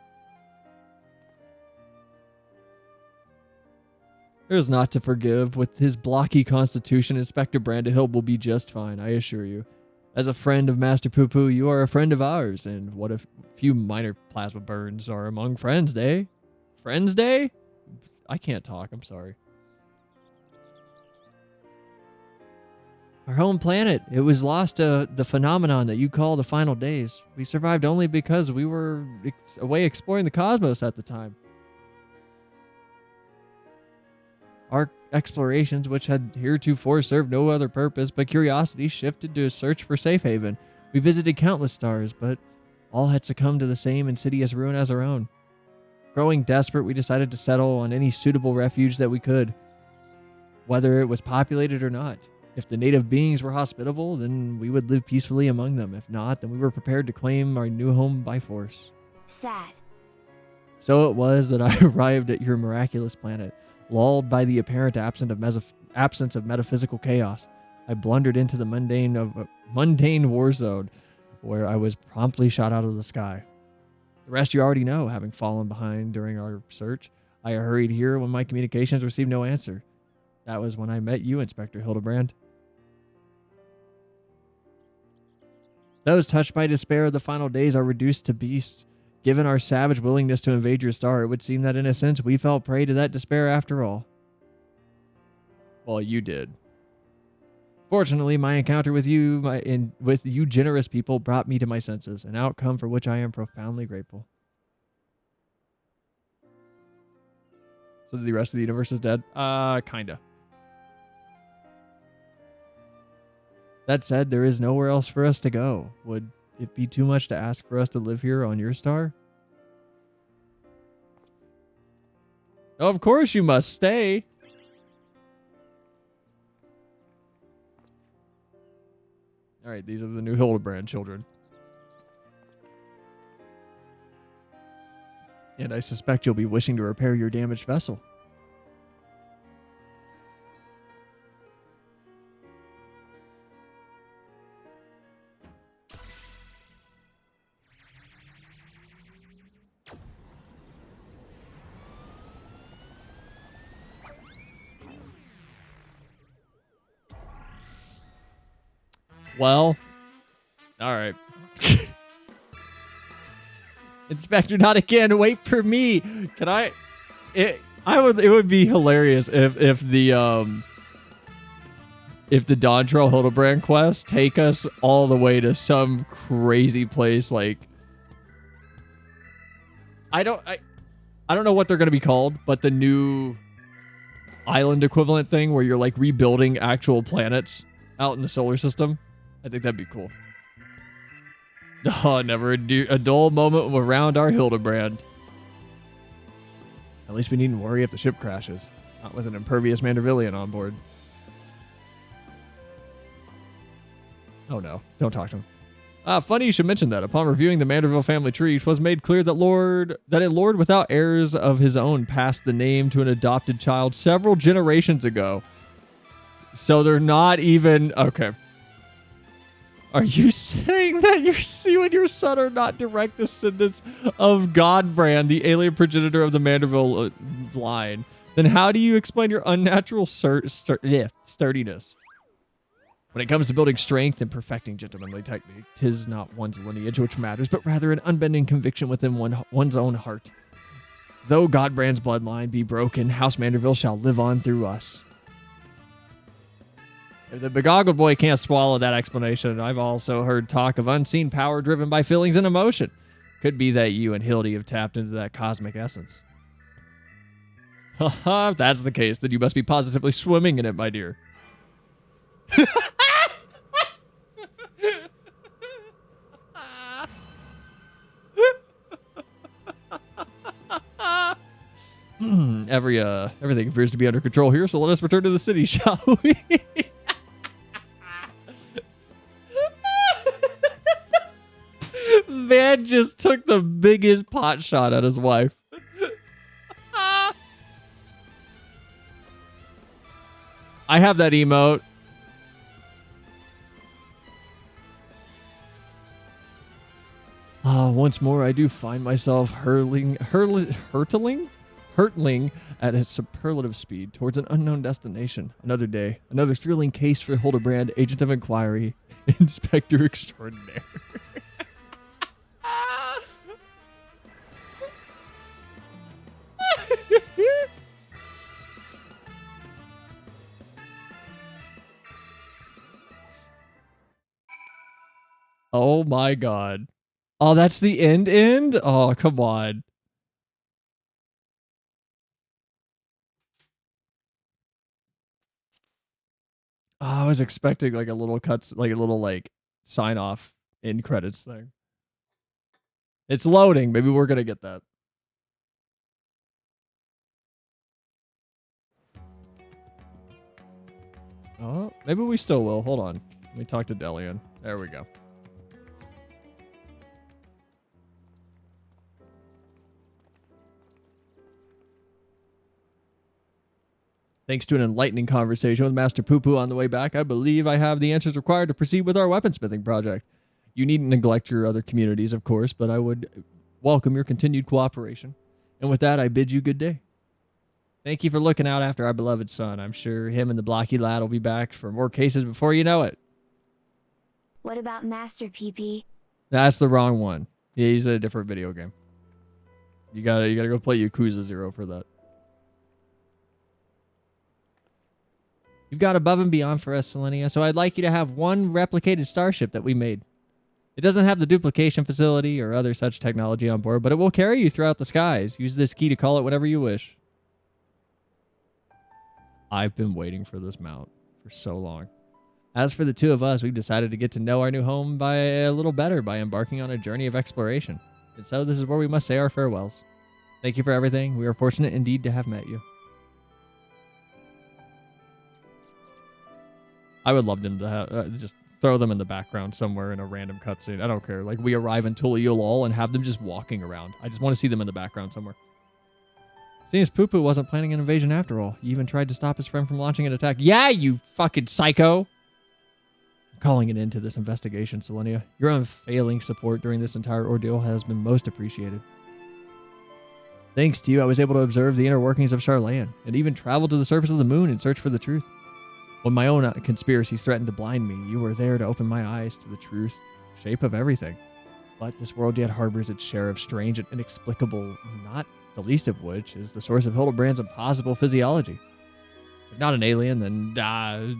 There is not to forgive. With his blocky constitution, Inspector Brandahill will be just fine, I assure you. As a friend of Master Poo-Poo, you are a friend of ours, and what a few minor plasma burns are among friends, eh? Friends Day? I can't talk, I'm sorry. Our home planet, it was lost to the phenomenon that you call the final days. We survived only because we were away exploring the cosmos at the time. Our explorations, which had heretofore served no other purpose but curiosity, shifted to a search for safe haven. We visited countless stars, but all had succumbed to the same insidious ruin as our own. Growing desperate, we decided to settle on any suitable refuge that we could, whether it was populated or not. If the native beings were hospitable, then we would live peacefully among them. If not, then we were prepared to claim our new home by force. Sad. So it was that I arrived at your miraculous planet. Lulled by the apparent absence of metaphysical chaos, I blundered into the mundane war zone, where I was promptly shot out of the sky. The rest you already know, having fallen behind during our search. I hurried here when my communications received no answer. That was when I met you, Inspector Hildibrand. Those touched by despair of the final days are reduced to beasts. Given our savage willingness to invade your star, it would seem that in a sense we fell prey to that despair after all. Well, you did. Fortunately, my encounter with you, with you generous people, brought me to my senses, an outcome for which I am profoundly grateful. So the rest of the universe is dead? Kinda. That said, there is nowhere else for us to go. Would it be too much to ask for us to live here on your star? Of course you must stay. Alright, these are the new Hildibrand children. And I suspect you'll be wishing to repair your damaged vessel. Well, all right. Inspector, not again. Wait for me. Can I? It would be hilarious if the Dontrell Hildibrand quest take us all the way to some crazy place like I don't know what they're gonna be called, but the new island equivalent thing where you're like rebuilding actual planets out in the solar system. I think that'd be cool. Oh, never a dull moment around our Hildibrand. At least we needn't worry if the ship crashes. Not with an impervious Mandervillian on board. Oh no, don't talk to him. Funny you should mention that. Upon reviewing the Manderville family tree, it was made clear that a lord without heirs of his own passed the name to an adopted child several generations ago. So they're not even... Okay. Are you saying that you and your son are not direct descendants of Godbrand, the alien progenitor of the Manderville line? Then how do you explain your unnatural sturdiness? When it comes to building strength and perfecting gentlemanly technique, 'tis not one's lineage which matters, but rather an unbending conviction within one's own heart. Though Godbrand's bloodline be broken, House Manderville shall live on through us. If the begoggled boy can't swallow that explanation, I've also heard talk of unseen power driven by feelings and emotion. Could be that you and Hildy have tapped into that cosmic essence. Haha, if that's the case, then you must be positively swimming in it, my dear. Everything appears to be under control here, so let us return to the city, shall we? Man just took the biggest pot shot at his wife. I have that emote. Once more, I do find myself hurtling at a superlative speed towards an unknown destination. Another day, another thrilling case for Hildibrand, agent of inquiry, inspector extraordinaire. Oh my god. Oh, that's the end? Oh, come on. Oh, I was expecting like a little sign off end credits thing. It's loading. Maybe we're gonna get that. Oh, maybe we still will. Hold on. Let me talk to Delian. There we go. Thanks to an enlightening conversation with Master Poo-Poo on the way back, I believe I have the answers required to proceed with our weaponsmithing project. You needn't neglect your other communities, of course, but I would welcome your continued cooperation. And with that, I bid you good day. Thank you for looking out after our beloved son. I'm sure him and the blocky lad will be back for more cases before you know it. What about Master PP? That's the wrong one. Yeah, he's in a different video game. You gotta go play Yakuza 0 for that. You've got above and beyond for us, Selenia, so I'd like you to have one replicated starship that we made. It doesn't have the duplication facility or other such technology on board, but it will carry you throughout the skies. Use this key to call it whatever you wish. I've been waiting for this mount for so long. As for the two of us, we've decided to get to know our new home by a little better by embarking on a journey of exploration. And so this is where we must say our farewells. Thank you for everything. We are fortunate indeed to have met you. I would love them to have, just throw them in the background somewhere in a random cutscene. I don't care. Like, we arrive in Tuliulol and have them just walking around. I just want to see them in the background somewhere. Seems Poo-Poo wasn't planning an invasion after all. He even tried to stop his friend from launching an attack. Yeah, you fucking psycho! I'm calling an end to this investigation, Selenia. Your unfailing support during this entire ordeal has been most appreciated. Thanks to you, I was able to observe the inner workings of Charlayan, and even travel to the surface of the moon in search for the truth. When my own conspiracies threatened to blind me, you were there to open my eyes to the truth, shape of everything. But this world yet harbors its share of strange and inexplicable, not the least of which is the source of Hildibrand's impossible physiology. If not an alien, then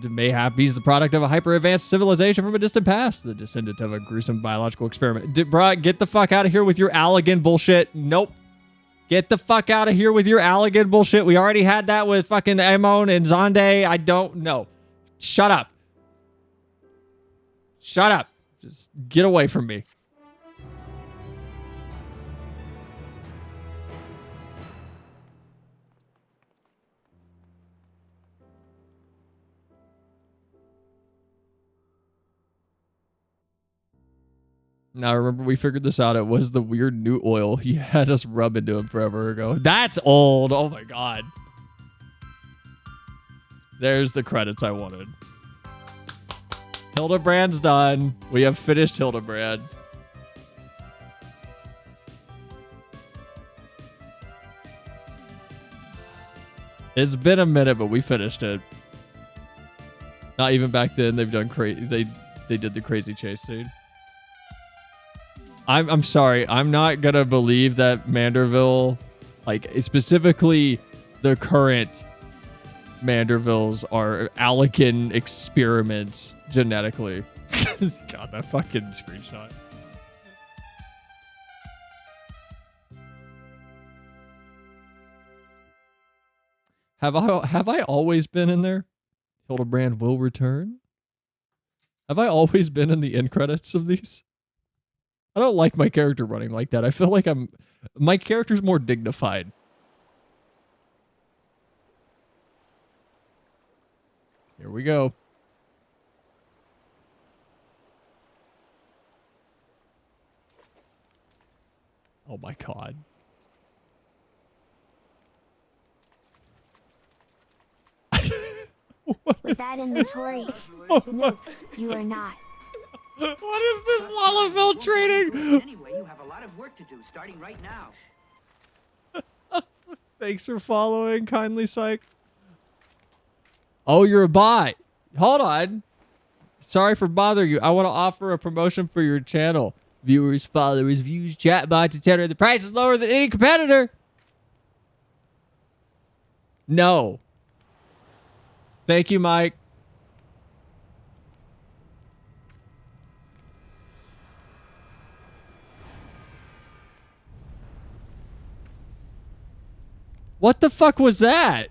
mayhap he's the product of a hyper-advanced civilization from a distant past, the descendant of a gruesome biological experiment. Bruh, get the fuck out of here with your Allegan bullshit. Nope. Get the fuck out of here with your Allegan bullshit. We already had that with fucking Amon and Zonde. I don't know. Shut up. Shut up. Just get away from me. Now, remember, we figured this out. It was the weird new oil he had us rub into him forever ago. That's old. Oh, my God. There's the credits I wanted. Hildibrand's done. We have finished Hildibrand. It's been a minute, but we finished it. Not even back then. They've done crazy. They did the crazy chase scene. I'm sorry. I'm not gonna believe that Manderville, like specifically the current Mandervilles, are Alican experiments genetically. God, that fucking screenshot. Have I always been in there? Hildibrand will return. Have I always been in the end credits of these? I don't like my character running like that. I feel like my character's more dignified. Here we go. Oh my God. With that inventory, nope, you are not. What is this Lalafell training? Anyway, you have a lot of work to do starting right now. Thanks for following, kindly psych. Oh, you're a bot. Hold on. Sorry for bothering you. I want to offer a promotion for your channel. Viewers, followers, views, chatbots, etc. The price is lower than any competitor. No. Thank you, Mike. What the fuck was that?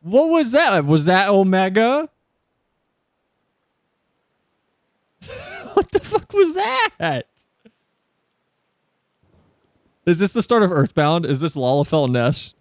What was that? Was that Omega? What the fuck was that? Is this the start of Earthbound? Is this Lalafell Ness?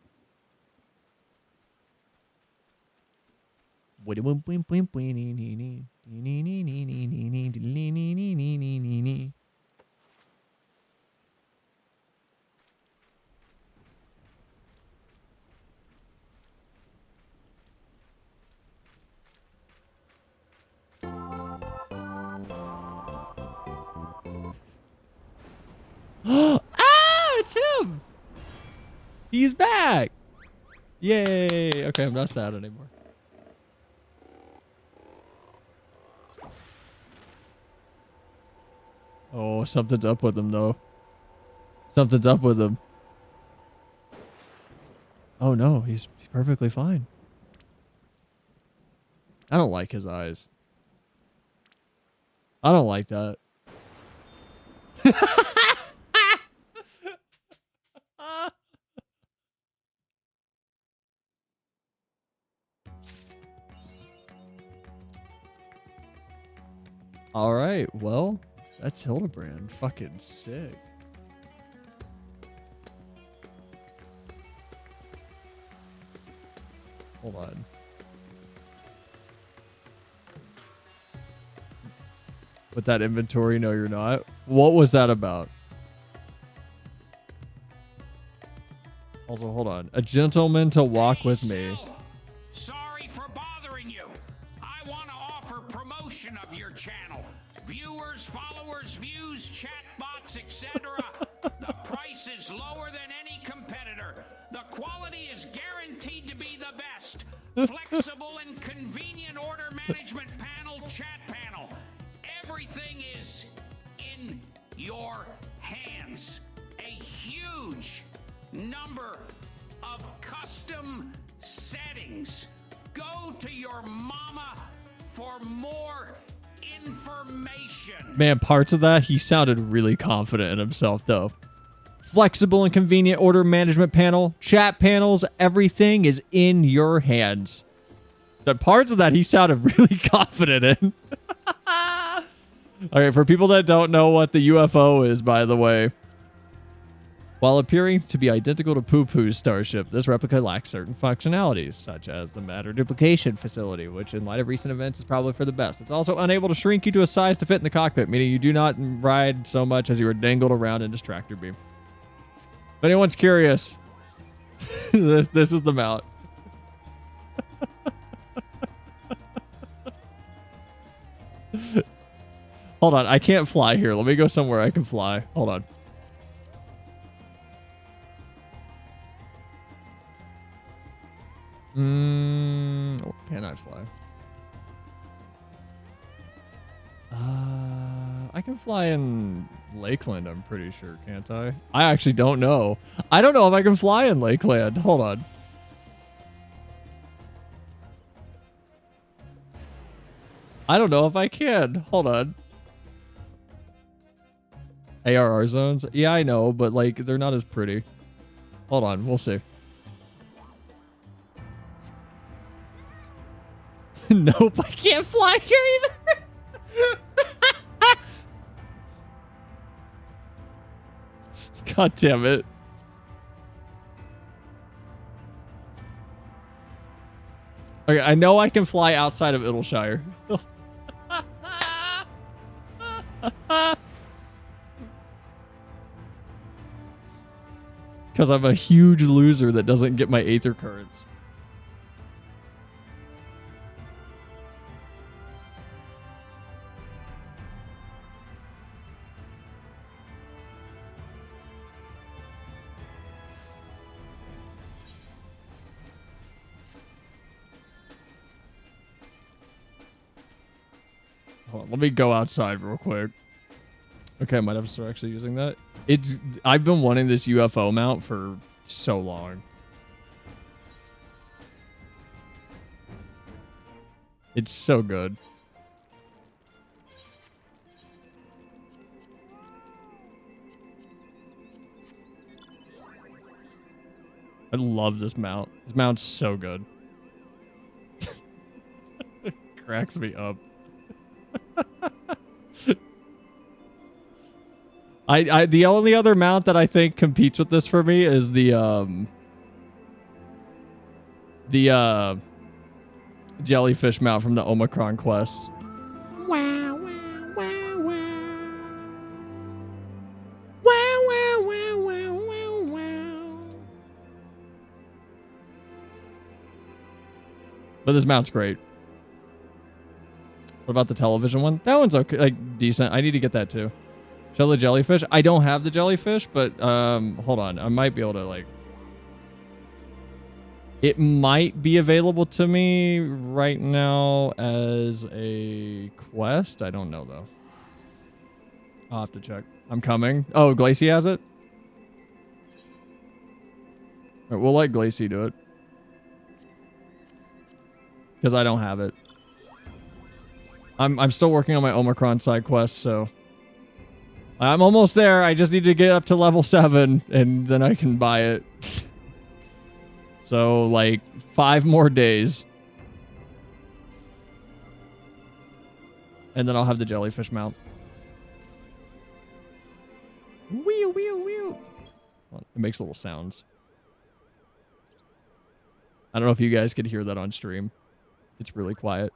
Ah, it's him! He's back! Yay! Okay, I'm not sad anymore. Oh, something's up with him, though. Something's up with him. Oh, no, he's perfectly fine. I don't like his eyes. I don't like that. All right, well, that's Hildibrand. Fucking sick. Hold on. With that inventory, no, you're not. What was that about? Also, hold on. A gentleman to walk with me. Sorry for bothering you. I want to offer promotion of your channel. Viewers, followers, views, chatbots, etc. The price is lower than any competitor. The quality is guaranteed to be the best. Flexible and convenient order management panel, chat panel. Everything is in your hands. A huge number of custom settings. Go to your mama for more information. Man, parts of that, he sounded really confident in himself, though. Flexible and convenient order management panel, chat panels, everything is in your hands. The parts of that he sounded really confident in. Okay, for people that don't know what the UFO is, by the way, while appearing to be identical to Poo Poo's starship, this replica lacks certain functionalities, such as the matter duplication facility, which in light of recent events is probably for the best. It's also unable to shrink you to a size to fit in the cockpit, meaning you do not ride so much as you are dangled around in distractor beam. If anyone's curious, This is the mount. Hold on, I can't fly here. Let me go somewhere I can fly. Hold on. Oh, can I fly? I can fly in Lakeland, I'm pretty sure, can't I? I actually don't know. I don't know if I can fly in Lakeland. Hold on. I don't know if I can. Hold on. ARR zones? Yeah, I know, but like they're not as pretty. Hold on, we'll see. Nope, I can't fly here either. God damn it. Okay, I know I can fly outside of Idyllshire. Because I'm a huge loser that doesn't get my Aether currents. Hold on, let me go outside real quick. Okay, I might have to start actually using that. I've been wanting this UFO mount for so long. It's so good. I love this mount. This mount's so good. Cracks me up. The only other mount that I think competes with this for me is the jellyfish mount from the Omicron quest. Wow, wow, wow, wow. Wow, wow, wow, wow, wow, wow. But this mount's great. What about the television one? That one's okay, like decent. I need to get that too. Show the jellyfish. I don't have the jellyfish, but hold on. I might be able to like. It might be available to me right now as a quest. I don't know though. I'll have to check. I'm coming. Oh, Glacy has it. All right, we'll let Glacy do it because I don't have it. I'm still working on my Omicron side quest, so I'm almost there. I just need to get up to level 7 and then I can buy it. So like 5 more days. And then I'll have the jellyfish mount. Wheel, wheel, wheel. Well, it makes little sounds. I don't know if you guys could hear that on stream. It's really quiet.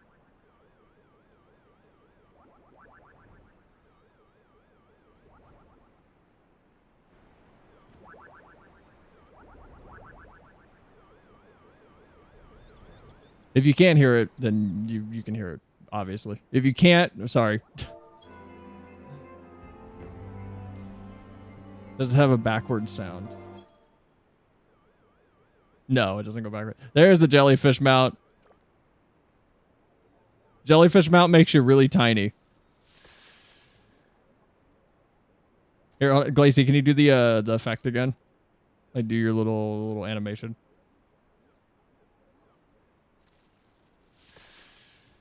If you can't hear it, then you can hear it, obviously. If you can't, I'm sorry. Does it have a backward sound? No, it doesn't go backward. There's the jellyfish mount. Jellyfish mount makes you really tiny. Here, Glacy, can you do the effect again? Like do your little animation.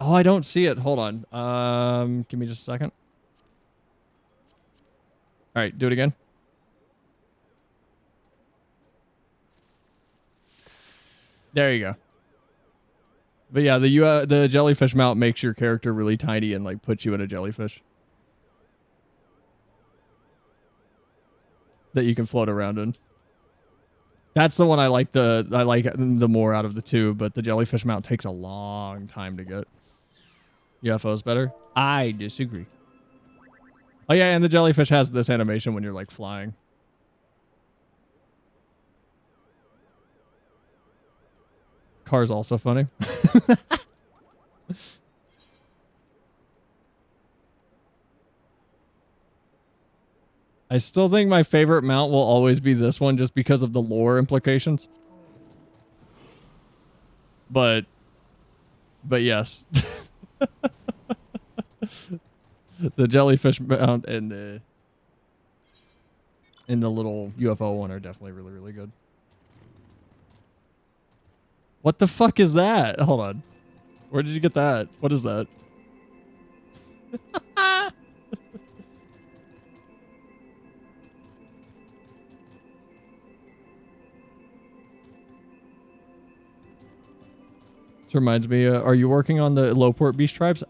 Oh, I don't see it. Hold on. Give me just a second. All right, do it again. There you go. But yeah, the jellyfish mount makes your character really tiny and like puts you in a jellyfish that you can float around in. That's the one I like the more out of the two, but the jellyfish mount takes a long time to get. UFO's better? I disagree. Oh yeah, and the jellyfish has this animation when you're like flying. car's also funny. I still think my favorite mount will always be this one just because of the lore implications. But yes. The jellyfish mount and the little UFO one are definitely really, really good. What the fuck is that? Hold on. Where did you get that? What is that? This reminds me, are you working on the Lowport Beast Tribes?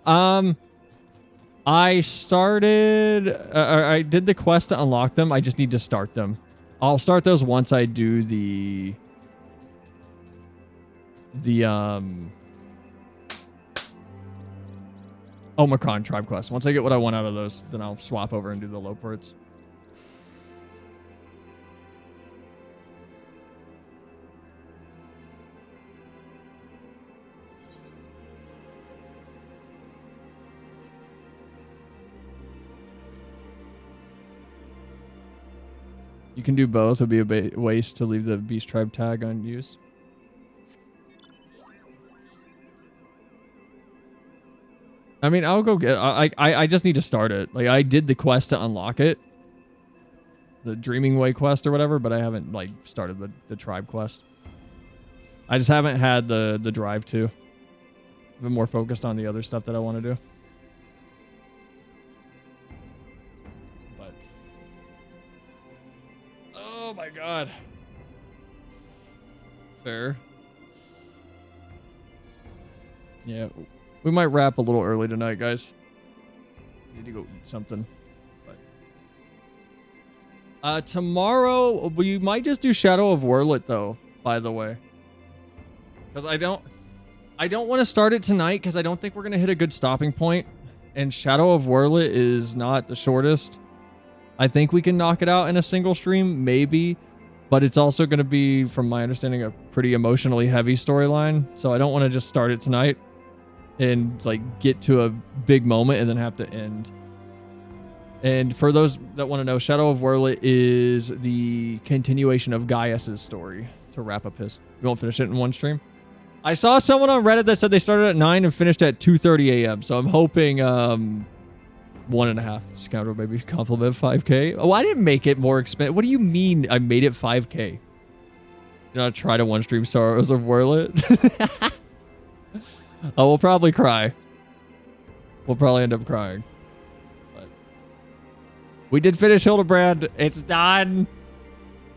I started, I did the quest to unlock them. I just need to start them. I'll start those once I do the Omicron tribe quest. Once I get what I want out of those, then I'll swap over and do the Lowports. You can do both. It would be a waste to leave the Beast Tribe tag unused. I mean, I'll go get... I just need to start it. Like, I did the quest to unlock it. The Dreaming Way quest or whatever, but I haven't, like, started the tribe quest. I just haven't had the drive to. I've been more focused on the other stuff that I want to do. But... oh my god. Fair. Yeah. We might wrap a little early tonight, guys. Need to go eat something. But tomorrow we might just do Shadow of Werlet though, by the way. Because I don't want to start it tonight because I don't think we're gonna hit a good stopping point. And Shadow of Werlet is not the shortest. I think we can knock it out in a single stream, maybe. But it's also gonna be, from my understanding, a pretty emotionally heavy storyline. So I don't want to just start it tonight and like get to a big moment and then have to end. And for those that want to know, Shadow of Werlet is the continuation of Gaius's story to wrap up his. We won't finish it in one stream. I saw someone on Reddit that said they started at 9 and finished at 2:30 a.m. So I'm hoping 1.5. Scoundrel baby compliment 5k. Oh, I didn't make it more expensive. What do you mean I made it 5k? Did not try to one stream Sorrows of Werlet. Oh, we'll probably cry. We'll probably end up crying. But we did finish Hildibrand. It's done.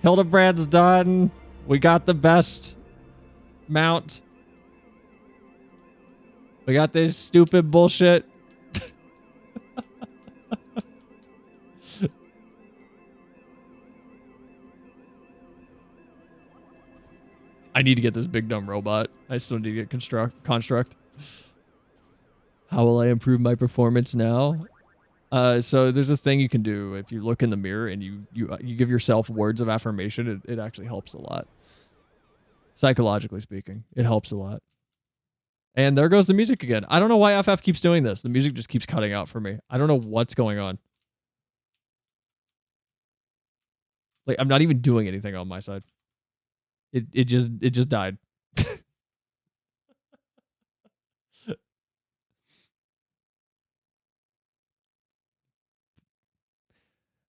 Hildibrand's done. We got the best mount. We got this stupid bullshit. I need to get this big dumb robot. I still need to get construct. How will I improve my performance now? So there's a thing you can do if you look in the mirror and you give yourself words of affirmation. It actually helps a lot. Psychologically speaking, it helps a lot. And there goes the music again. I don't know why FF keeps doing this. The music just keeps cutting out for me. I don't know what's going on. Like, I'm not even doing anything on my side. It just died.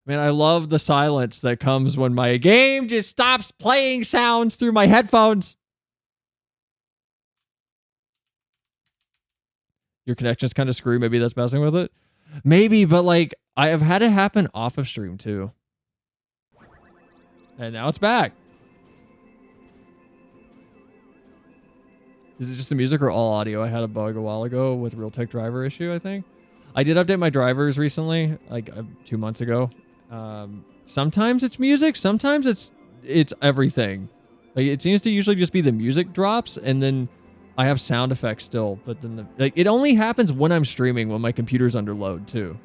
Man, I love the silence that comes when my game just stops playing sounds through my headphones. Your connection's kind of screwed. Maybe that's messing with it. Maybe, but like, I have had it happen off of stream too. And now it's back. Is it just the music or all audio? I had a bug a while ago with Realtek driver issue, I think. I did update my drivers recently, like 2 months ago. Sometimes it's music, sometimes it's everything. Like, it seems to usually just be the music drops, and then I have sound effects still, but then it only happens when I'm streaming, when my computer's under load too.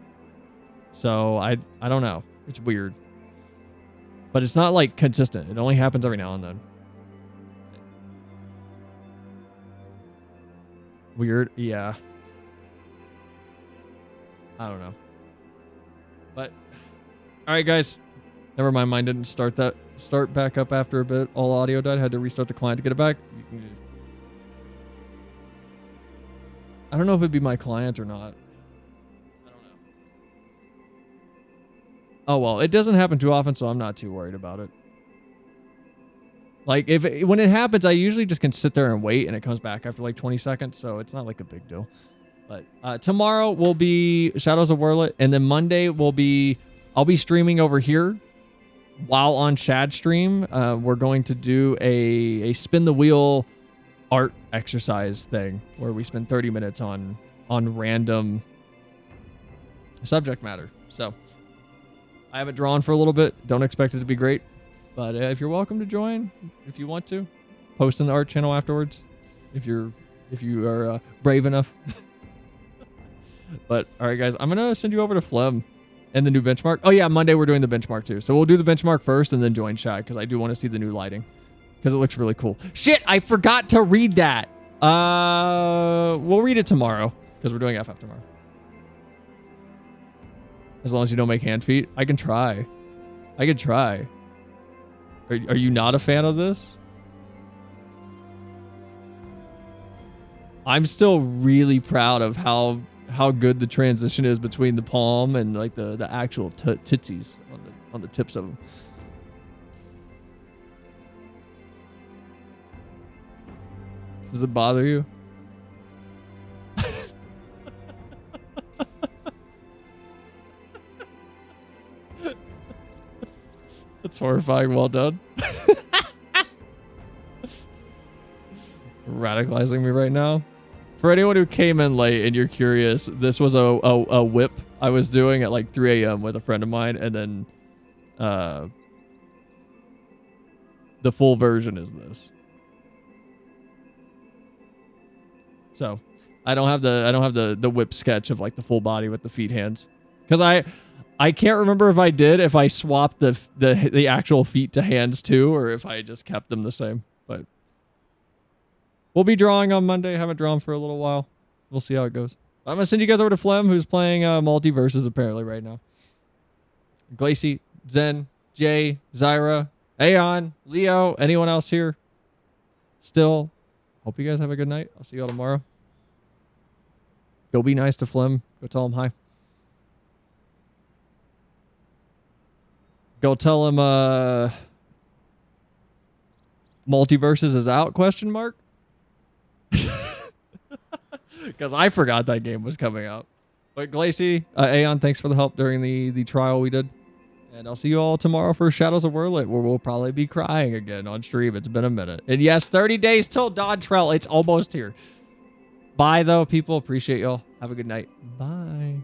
So I don't know. It's weird. But it's not like consistent. It only happens every now and then. Weird. Yeah. I don't know. But all right, guys. Never mind. Mine didn't start back up after a bit. All audio died. Had to restart the client to get it back. I don't know if it'd be my client or not. I don't know. Oh well, it doesn't happen too often, so I'm not too worried about it. Like when it happens, I usually just can sit there and wait, and it comes back after like 20 seconds, so it's not like a big deal. But tomorrow will be Shadows of Warlet, and then Monday I'll be streaming over here while on Shad stream. We're going to do a spin the wheel art exercise thing where we spend 30 minutes on random subject matter. So I haven't drawn for a little bit. Don't expect it to be great, but if you're welcome to join, if you want to, post in the art channel afterwards, if you are brave enough. But all right, guys, I'm gonna send you over to Flem and the new benchmark. Oh yeah, Monday we're doing the benchmark too, so we'll do the benchmark first and then join Shy because I do want to see the new lighting because it looks really cool. Shit, I forgot to read that. We'll read it tomorrow because we're doing FF tomorrow. As long as you don't make hand feet, I can try. I could try. Are you not a fan of this? I'm still really proud of how good the transition is between the palm and like the actual tootsies on the tips of them. Does it bother you? That's horrifying. Well done. Radicalizing me right now. For anyone who came in late and you're curious, this was a whip I was doing at like 3 a.m. with a friend of mine, and then the full version is this. So I don't have the whip sketch of like the full body with the feet hands, because I can't remember if I swapped the actual feet to hands too, or if I just kept them the same. But we'll be drawing on Monday. Haven't drawn for a little while. We'll see how it goes. I'm gonna send you guys over to Flem, who's playing Multiverses apparently right now. Glacy, Zen, Jay, Zyra, Aeon, Leo, anyone else here? Still, hope you guys have a good night. I'll see you all tomorrow. Go be nice to Flem. Go tell him hi. Go tell him Multiverses is out, question mark? Because I forgot that game was coming out. But Glacy, Aeon, thanks for the help during the trial we did. And I'll see you all tomorrow for Shadows of Warlet, where we'll probably be crying again on stream. It's been a minute. And yes, 30 days till Dawntrail. It's almost here. Bye, though, people. Appreciate y'all. Have a good night. Bye.